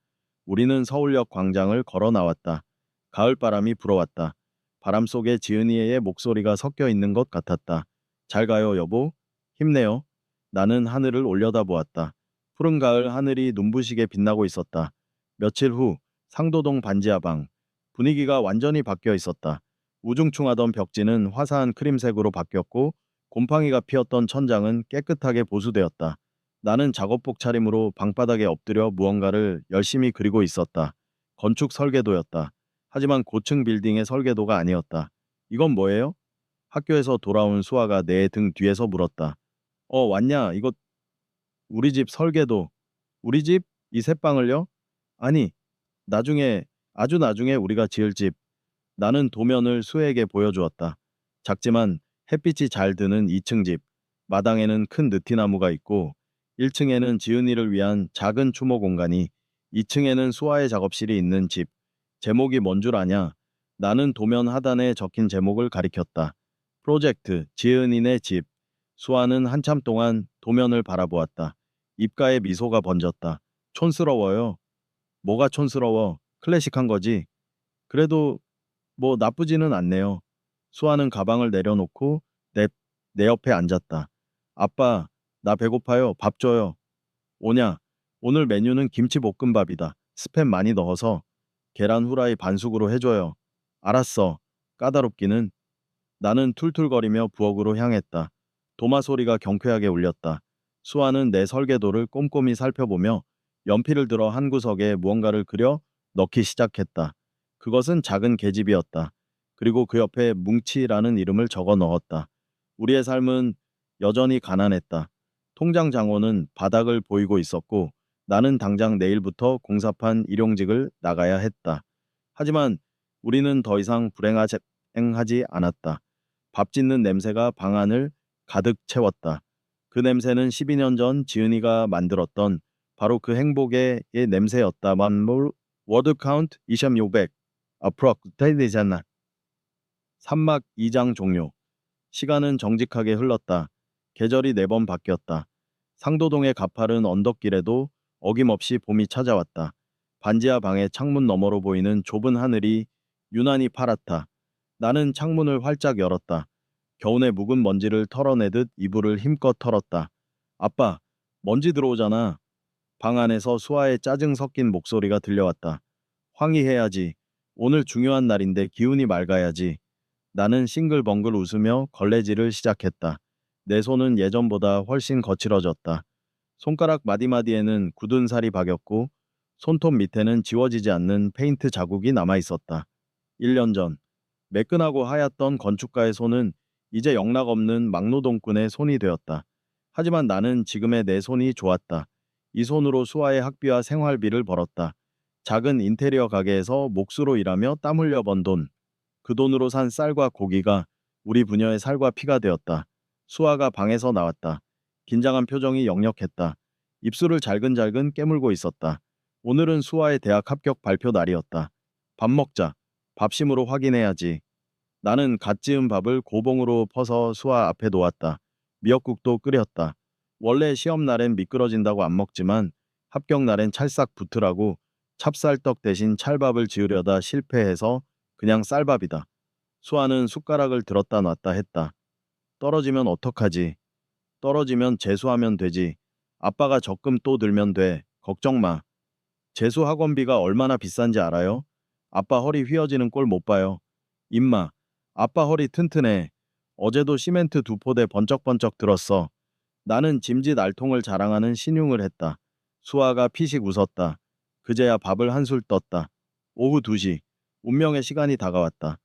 우리는 서울역 광장을 걸어 나왔다. 가을바람이 불어왔다. 바람 속에 지은이의 목소리가 섞여 있는 것 같았다. 잘 가요, 여보. 힘내요. 나는 하늘을 올려다보았다. 푸른 가을 하늘이 눈부시게 빛나고 있었다. 며칠 후 상도동 반지하방. 분위기가 완전히 바뀌어 있었다. 우중충하던 벽지는 화사한 크림색으로 바뀌었고 곰팡이가 피었던 천장은 깨끗하게 보수되었다. 나는 작업복 차림으로 방바닥에 엎드려 무언가를 열심히 그리고 있었다. 건축 설계도였다. 하지만 고층 빌딩의 설계도가 아니었다. 이건 뭐예요? 학교에서 돌아온 수아가 내 등 뒤에서 물었다. 왔냐? 이거 우리 집 설계도. 우리 집? 이 새빵을요? 아니, 나중에, 아주 나중에 우리가 지을 집. 나는 도면을 수에게 보여주었다. 작지만 햇빛이 잘 드는 2층 집. 마당에는 큰 느티나무가 있고 1층에는 지은이를 위한 작은 추모 공간이, 2층에는 수아의 작업실이 있는 집. 제목이 뭔 줄 아냐? 나는 도면 하단에 적힌 제목을 가리켰다. 프로젝트 지은이네 집. 수아는 한참 동안 도면을 바라보았다. 입가에 미소가 번졌다. 촌스러워요. 뭐가 촌스러워? 클래식한 거지. 그래도 뭐 나쁘지는 않네요. 수아는 가방을 내려놓고 내, 내 옆에 앉았다. 아빠, 나 배고파요. 밥 줘요. 오냐? 오늘 메뉴는 김치볶음밥이다. 스팸 많이 넣어서 계란 후라이 반숙으로 해줘요. 알았어. 까다롭기는. 나는 툴툴거리며 부엌으로 향했다. 도마 소리가 경쾌하게 울렸다. 수아는 내 설계도를 꼼꼼히 살펴보며 연필을 들어 한 구석에 무언가를 그려 넣기 시작했다. 그것은 작은 계집이었다. 그리고 그 옆에 뭉치라는 이름을 적어 넣었다. 우리의 삶은 여전히 가난했다. 통장 장원은 바닥을 보이고 있었고 나는 당장 내일부터 공사판 일용직을 나가야 했다. 하지만 우리는 더 이상 불행하지 않았다. 밥 짓는 냄새가 방 안을 가득 채웠다. 그 냄새는 12년 전 지은이가 만들었던 바로 그 행복의 냄새였다만 뭘 워드 카운트 2600 approximately잖아. 산막 2장 종료. 시간은 정직하게 흘렀다. 계절이 4번 바뀌었다. 상도동의 가파른 언덕길에도 어김없이 봄이 찾아왔다. 반지하 방의 창문 너머로 보이는 좁은 하늘이 유난히 파랗다. 나는 창문을 활짝 열었다. 겨우내 묵은 먼지를 털어내듯 이불을 힘껏 털었다. 아빠, 먼지 들어오잖아. 방 안에서 수아의 짜증 섞인 목소리가 들려왔다. 황의해야지. 오늘 중요한 날인데 기운이 맑아야지. 나는 싱글벙글 웃으며 걸레질을 시작했다. 내 손은 예전보다 훨씬 거칠어졌다. 손가락 마디마디에는 굳은 살이 박였고 손톱 밑에는 지워지지 않는 페인트 자국이 남아 있었다. 1년 전 매끈하고 하얗던 건축가의 손은 이제 영락없는 막노동꾼의 손이 되었다. 하지만 나는 지금의 내 손이 좋았다. 이 손으로 수아의 학비와 생활비를 벌었다. 작은 인테리어 가게에서 몫으로 일하며 땀 흘려 번 돈. 그 돈으로 산 쌀과 고기가 우리 부녀의 살과 피가 되었다. 수아가 방에서 나왔다. 긴장한 표정이 역력했다. 입술을 잘근잘근 깨물고 있었다. 오늘은 수아의 대학 합격 발표 날이었다. 밥 먹자. 밥심으로 확인해야지. 나는 갓 지은 밥을 고봉으로 퍼서 수아 앞에 놓았다. 미역국도 끓였다. 원래 시험 날엔 미끄러진다고 안 먹지만 합격 날엔 찰싹 붙으라고 찹쌀떡 대신 찰밥을 지으려다 실패해서 그냥 쌀밥이다. 수아는 숟가락을 들었다 놨다 했다. 떨어지면 어떡하지? 떨어지면 재수하면 되지. 아빠가 적금 또 들면 돼. 걱정 마. 재수 학원비가 얼마나 비싼지 알아요? 아빠 허리 휘어지는 꼴 못 봐요. 임마, 아빠 허리 튼튼해. 어제도 시멘트 2포대 번쩍번쩍 들었어. 나는 짐짓 알통을 자랑하는 신용을 했다. 수아가 피식 웃었다. 그제야 밥을 한술 떴다. 오후 2시. 운명의 시간이 다가왔다.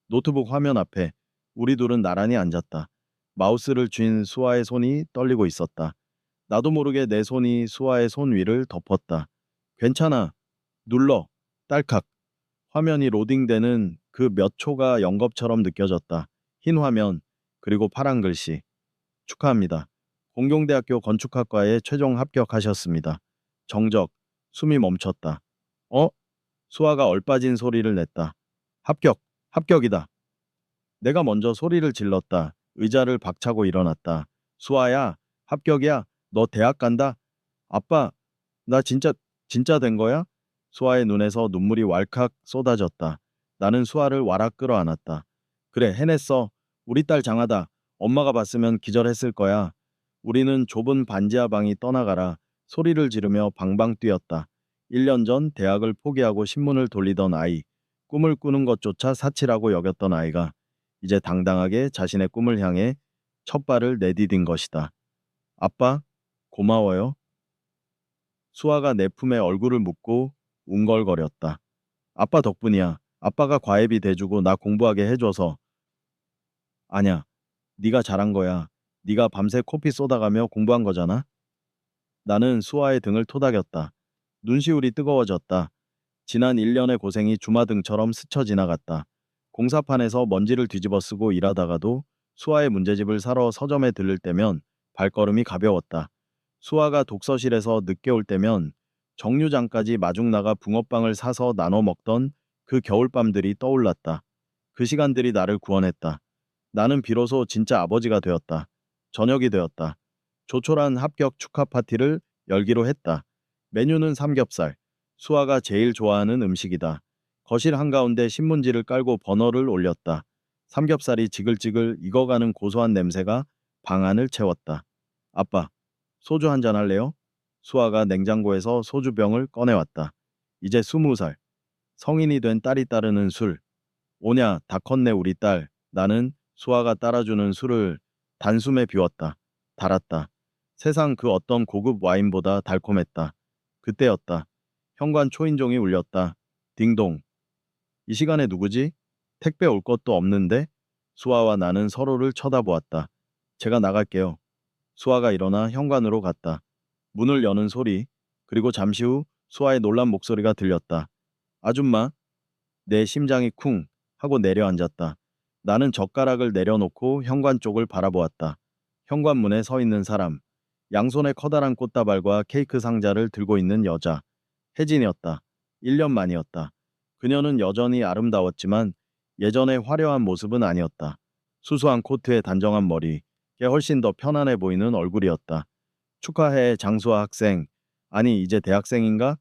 노트북 화면 앞에 우리 둘은 나란히 앉았다. 마우스를 쥔 수아의 손이 떨리고 있었다. 나도 모르게 내 손이 수아의 손 위를 덮었다. 괜찮아. 눌러. 딸칵. 화면이 로딩되는 그 몇 초가 영겁처럼 느껴졌다. 흰 화면, 그리고 파란 글씨. 축하합니다. 공경대학교 건축학과에 최종 합격하셨습니다. 정적, 숨이 멈췄다. 어? 수아가 얼빠진 소리를 냈다. 합격, 합격이다. 내가 먼저 소리를 질렀다. 의자를 박차고 일어났다. 수아야, 합격이야. 너 대학 간다. 아빠, 나 진짜 된 거야? 수아의 눈에서 눈물이 왈칵 쏟아졌다. 나는 수아를 와락 끌어안았다. 그래, 해냈어. 우리 딸 장하다. 엄마가 봤으면 기절했을 거야. 우리는 좁은 반지하 방이 떠나가라 소리를 지르며 방방 뛰었다. 1년 전 대학을 포기하고 신문을 돌리던 아이, 꿈을 꾸는 것조차 사치라고 여겼던 아이가 이제 당당하게 자신의 꿈을 향해 첫 발을 내디딘 것이다. 아빠, 고마워요. 수아가 내 품에 얼굴을 묻고 웅걸거렸다. 아빠 덕분이야. 아빠가 과외비 대주고 나 공부하게 해줘서. 아냐, 네가 잘한 거야. 네가 밤새 코피 쏟아가며 공부한 거잖아. 나는 수아의 등을 토닥였다. 눈시울이 뜨거워졌다. 지난 1년의 고생이 주마등처럼 스쳐 지나갔다. 공사판에서 먼지를 뒤집어 쓰고 일하다가도 수아의 문제집을 사러 서점에 들를 때면 발걸음이 가벼웠다. 수아가 독서실에서 늦게 올 때면 정류장까지 마중 나가 붕어빵을 사서 나눠 먹던 그 겨울밤들이 떠올랐다. 그 시간들이 나를 구원했다. 나는 비로소 진짜 아버지가 되었다. 저녁이 되었다. 조촐한 합격 축하 파티를 열기로 했다. 메뉴는 삼겹살. 수아가 제일 좋아하는 음식이다. 거실 한가운데 신문지를 깔고 버너를 올렸다. 삼겹살이 지글지글 익어가는 고소한 냄새가 방 안을 채웠다. 아빠, 소주 한잔 할래요? 수아가 냉장고에서 소주병을 꺼내왔다. 이제 20살. 성인이 된 딸이 따르는 술. 오냐, 다 컸네 우리 딸. 나는 수아가 따라주는 술을 단숨에 비웠다. 달았다. 세상 그 어떤 고급 와인보다 달콤했다. 그때였다. 현관 초인종이 울렸다. 딩동. 이 시간에 누구지? 택배 올 것도 없는데? 수아와 나는 서로를 쳐다보았다. 제가 나갈게요. 수아가 일어나 현관으로 갔다. 문을 여는 소리, 그리고 잠시 후 수아의 놀란 목소리가 들렸다. 아줌마, 내 심장이 쿵 하고 내려앉았다. 나는 젓가락을 내려놓고 현관 쪽을 바라보았다. 현관문에 서 있는 사람, 양손에 커다란 꽃다발과 케이크 상자를 들고 있는 여자. 혜진이었다. 1년 만이었다. 그녀는 여전히 아름다웠지만 예전의 화려한 모습은 아니었다. 수수한 코트에 단정한 머리, 게 훨씬 더 편안해 보이는 얼굴이었다. 축하해, 장수아 학생. 아니, 이제 대학생인가?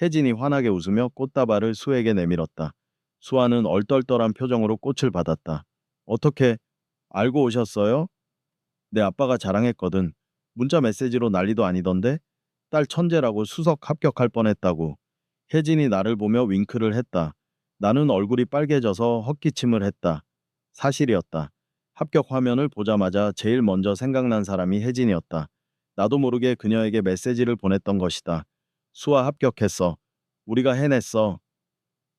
혜진이 환하게 웃으며 꽃다발을 수에게 내밀었다. 수아는 얼떨떨한 표정으로 꽃을 받았다. 어떻게 알고 오셨어요? 내 아빠가 자랑했거든. 문자 메시지로 난리도 아니던데? 딸 천재라고 수석 합격할 뻔했다고. 혜진이 나를 보며 윙크를 했다. 나는 얼굴이 빨개져서 헛기침을 했다. 사실이었다. 합격 화면을 보자마자 제일 먼저 생각난 사람이 혜진이었다. 나도 모르게 그녀에게 메시지를 보냈던 것이다. 수아 합격했어. 우리가 해냈어.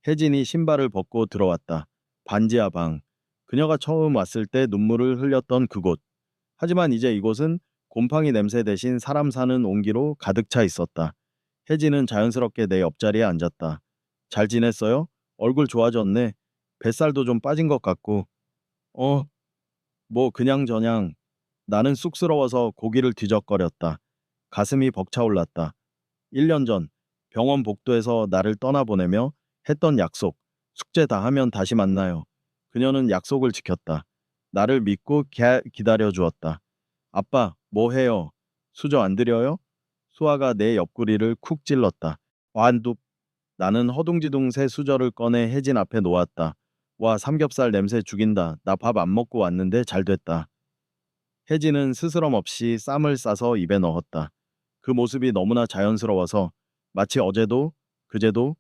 혜진이 신발을 벗고 들어왔다. 반지하 방. 그녀가 처음 왔을 때 눈물을 흘렸던 그곳. 하지만 이제 이곳은 곰팡이 냄새 대신 사람 사는 온기로 가득 차 있었다. 혜진은 자연스럽게 내 옆자리에 앉았다. 잘 지냈어요? 얼굴 좋아졌네. 뱃살도 좀 빠진 것 같고. 어, 뭐 그냥저냥. 나는 쑥스러워서 고기를 뒤적거렸다. 가슴이 벅차올랐다. 1년 전 병원 복도에서 나를 떠나보내며 했던 약속, 숙제 다 하면 다시 만나요. 그녀는 약속을 지켰다. 나를 믿고 기다려 주었다. 아빠, 뭐 해요? 수저 안 드려요? 수아가 내 옆구리를 쿡 찔렀다. 완두. 나는 허둥지둥 새 수저를 꺼내 혜진 앞에 놓았다. 와, 삼겹살 냄새 죽인다. 나 밥 안 먹고 왔는데 잘 됐다. 혜진은 스스럼 없이 쌈을 싸서 입에 넣었다. 그 모습이 너무나 자연스러워서 마치 어제도 그제도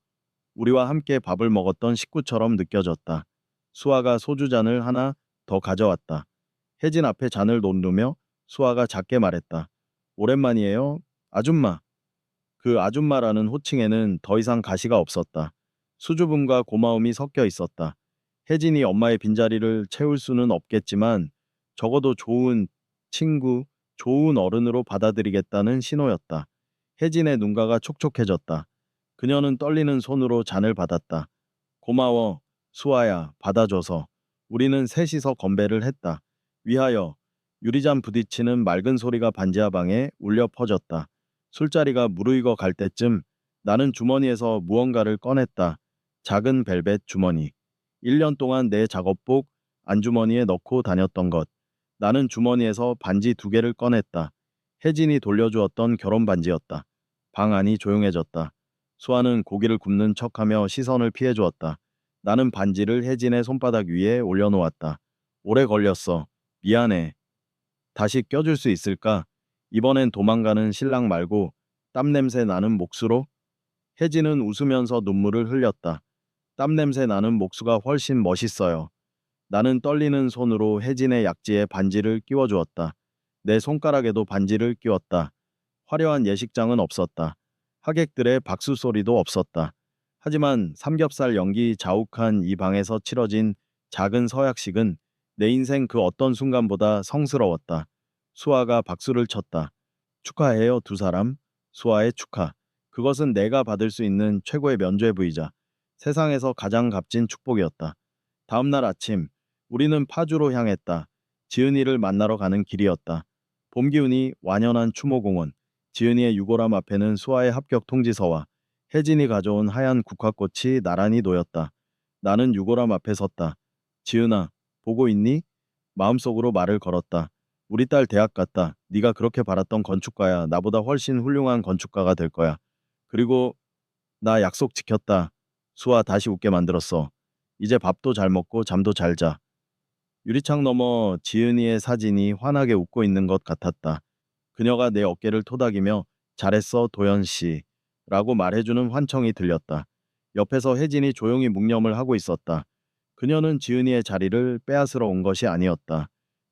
우리와 함께 밥을 먹었던 식구처럼 느껴졌다. 수아가 소주잔을 하나 더 가져왔다. 혜진 앞에 잔을 놓으며 수아가 작게 말했다. 오랜만이에요, 아줌마. 그 아줌마라는 호칭에는 더 이상 가시가 없었다. 수줍음과 고마움이 섞여 있었다. 혜진이 엄마의 빈자리를 채울 수는 없겠지만 적어도 좋은 친구, 좋은 어른으로 받아들이겠다는 신호였다. 혜진의 눈가가 촉촉해졌다. 그녀는 떨리는 손으로 잔을 받았다. 고마워, 수아야, 받아줘서. 우리는 셋이서 건배를 했다. 위하여. 유리잔 부딪히는 맑은 소리가 반지하 방에 울려 퍼졌다. 술자리가 무르익어 갈 때쯤 나는 주머니에서 무언가를 꺼냈다. 작은 벨벳 주머니. 1년 동안 내 작업복 안주머니에 넣고 다녔던 것. 나는 주머니에서 반지 2개를 꺼냈다. 혜진이 돌려주었던 결혼 반지였다. 방 안이 조용해졌다. 수아는 고기를 굽는 척하며 시선을 피해주었다. 나는 반지를 혜진의 손바닥 위에 올려놓았다. 오래 걸렸어. 미안해. 다시 껴줄 수 있을까? 이번엔 도망가는 신랑 말고 땀 냄새 나는 목수로? 혜진은 웃으면서 눈물을 흘렸다. 땀 냄새 나는 목수가 훨씬 멋있어요. 나는 떨리는 손으로 혜진의 약지에 반지를 끼워주었다. 내 손가락에도 반지를 끼웠다. 화려한 예식장은 없었다. 하객들의 박수 소리도 없었다. 하지만 삼겹살 연기 자욱한 이 방에서 치러진 작은 서약식은 내 인생 그 어떤 순간보다 성스러웠다. 수아가 박수를 쳤다. 축하해요, 두 사람. 수아의 축하. 그것은 내가 받을 수 있는 최고의 면죄부이자 세상에서 가장 값진 축복이었다. 다음 날 아침, 우리는 파주로 향했다. 지은이를 만나러 가는 길이었다. 봄 기운이 완연한 추모공원. 지은이의 유골함 앞에는 수아의 합격 통지서와 혜진이 가져온 하얀 국화꽃이 나란히 놓였다. 나는 유골함 앞에 섰다. 지은아, 보고 있니? 마음속으로 말을 걸었다. 우리 딸 대학 갔다. 네가 그렇게 바랐던 건축가야. 나보다 훨씬 훌륭한 건축가가 될 거야. 그리고 나 약속 지켰다. 수아 다시 웃게 만들었어. 이제 밥도 잘 먹고 잠도 잘 자. 유리창 너머 지은이의 사진이 환하게 웃고 있는 것 같았다. 그녀가 내 어깨를 토닥이며 잘했어 도연 씨 라고 말해주는 환청이 들렸다. 옆에서 혜진이 조용히 묵념을 하고 있었다. 그녀는 지은이의 자리를 빼앗으러 온 것이 아니었다.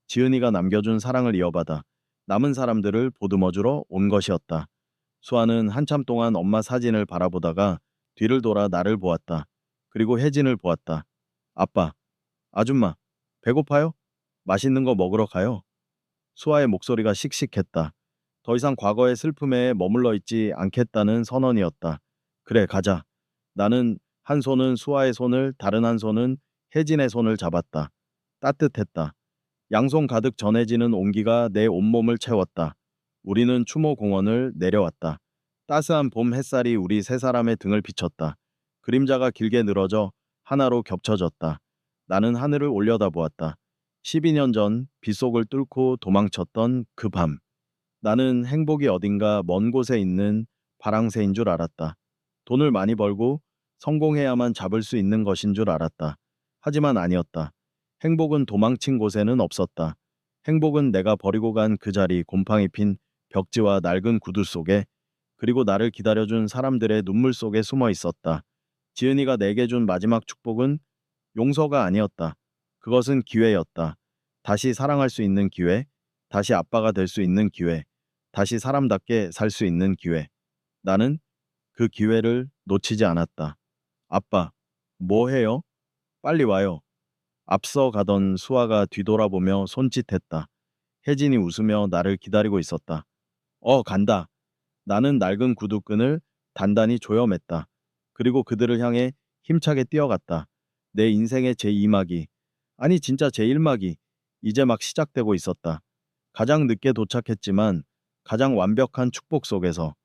지은이가 남겨준 사랑을 이어받아 남은 사람들을 보듬어주러 온 것이었다. 수아는 한참 동안 엄마 사진을 바라보다가 뒤를 돌아 나를 보았다. 그리고 혜진을 보았다. 아빠, 아줌마, 배고파요? 맛있는 거 먹으러 가요. 수아의 목소리가 씩씩했다. 더 이상 과거의 슬픔에 머물러 있지 않겠다는 선언이었다. 그래, 가자. 나는 한 손은 수아의 손을, 다른 한 손은 혜진의 손을 잡았다. 따뜻했다. 양손 가득 전해지는 온기가 내 온몸을 채웠다. 우리는 추모공원을 내려왔다. 따스한 봄 햇살이 우리 세 사람의 등을 비쳤다. 그림자가 길게 늘어져 하나로 겹쳐졌다. 나는 하늘을 올려다보았다. 12년 전 빗속을 뚫고 도망쳤던 그 밤. 나는 행복이 어딘가 먼 곳에 있는 파랑새인 줄 알았다. 돈을 많이 벌고 성공해야만 잡을 수 있는 것인 줄 알았다. 하지만 아니었다. 행복은 도망친 곳에는 없었다. 행복은 내가 버리고 간 그 자리 곰팡이 핀 벽지와 낡은 구두 속에 그리고 나를 기다려준 사람들의 눈물 속에 숨어 있었다. 지은이가 내게 준 마지막 축복은 용서가 아니었다. 그것은 기회였다. 다시 사랑할 수 있는 기회, 다시 아빠가 될 수 있는 기회, 다시 사람답게 살 수 있는 기회. 나는 그 기회를 놓치지 않았다. 아빠, 뭐 해요? 빨리 와요. 앞서 가던 수아가 뒤돌아보며 손짓했다. 혜진이 웃으며 나를 기다리고 있었다. 간다. 나는 낡은 구두끈을 단단히 조여맸다. 그리고 그들을 향해 힘차게 뛰어갔다. 내 인생의 제2막이, 아니 진짜 제1막이 이제 막 시작되고 있었다. 가장 늦게 도착했지만 가장 완벽한 축복 속에서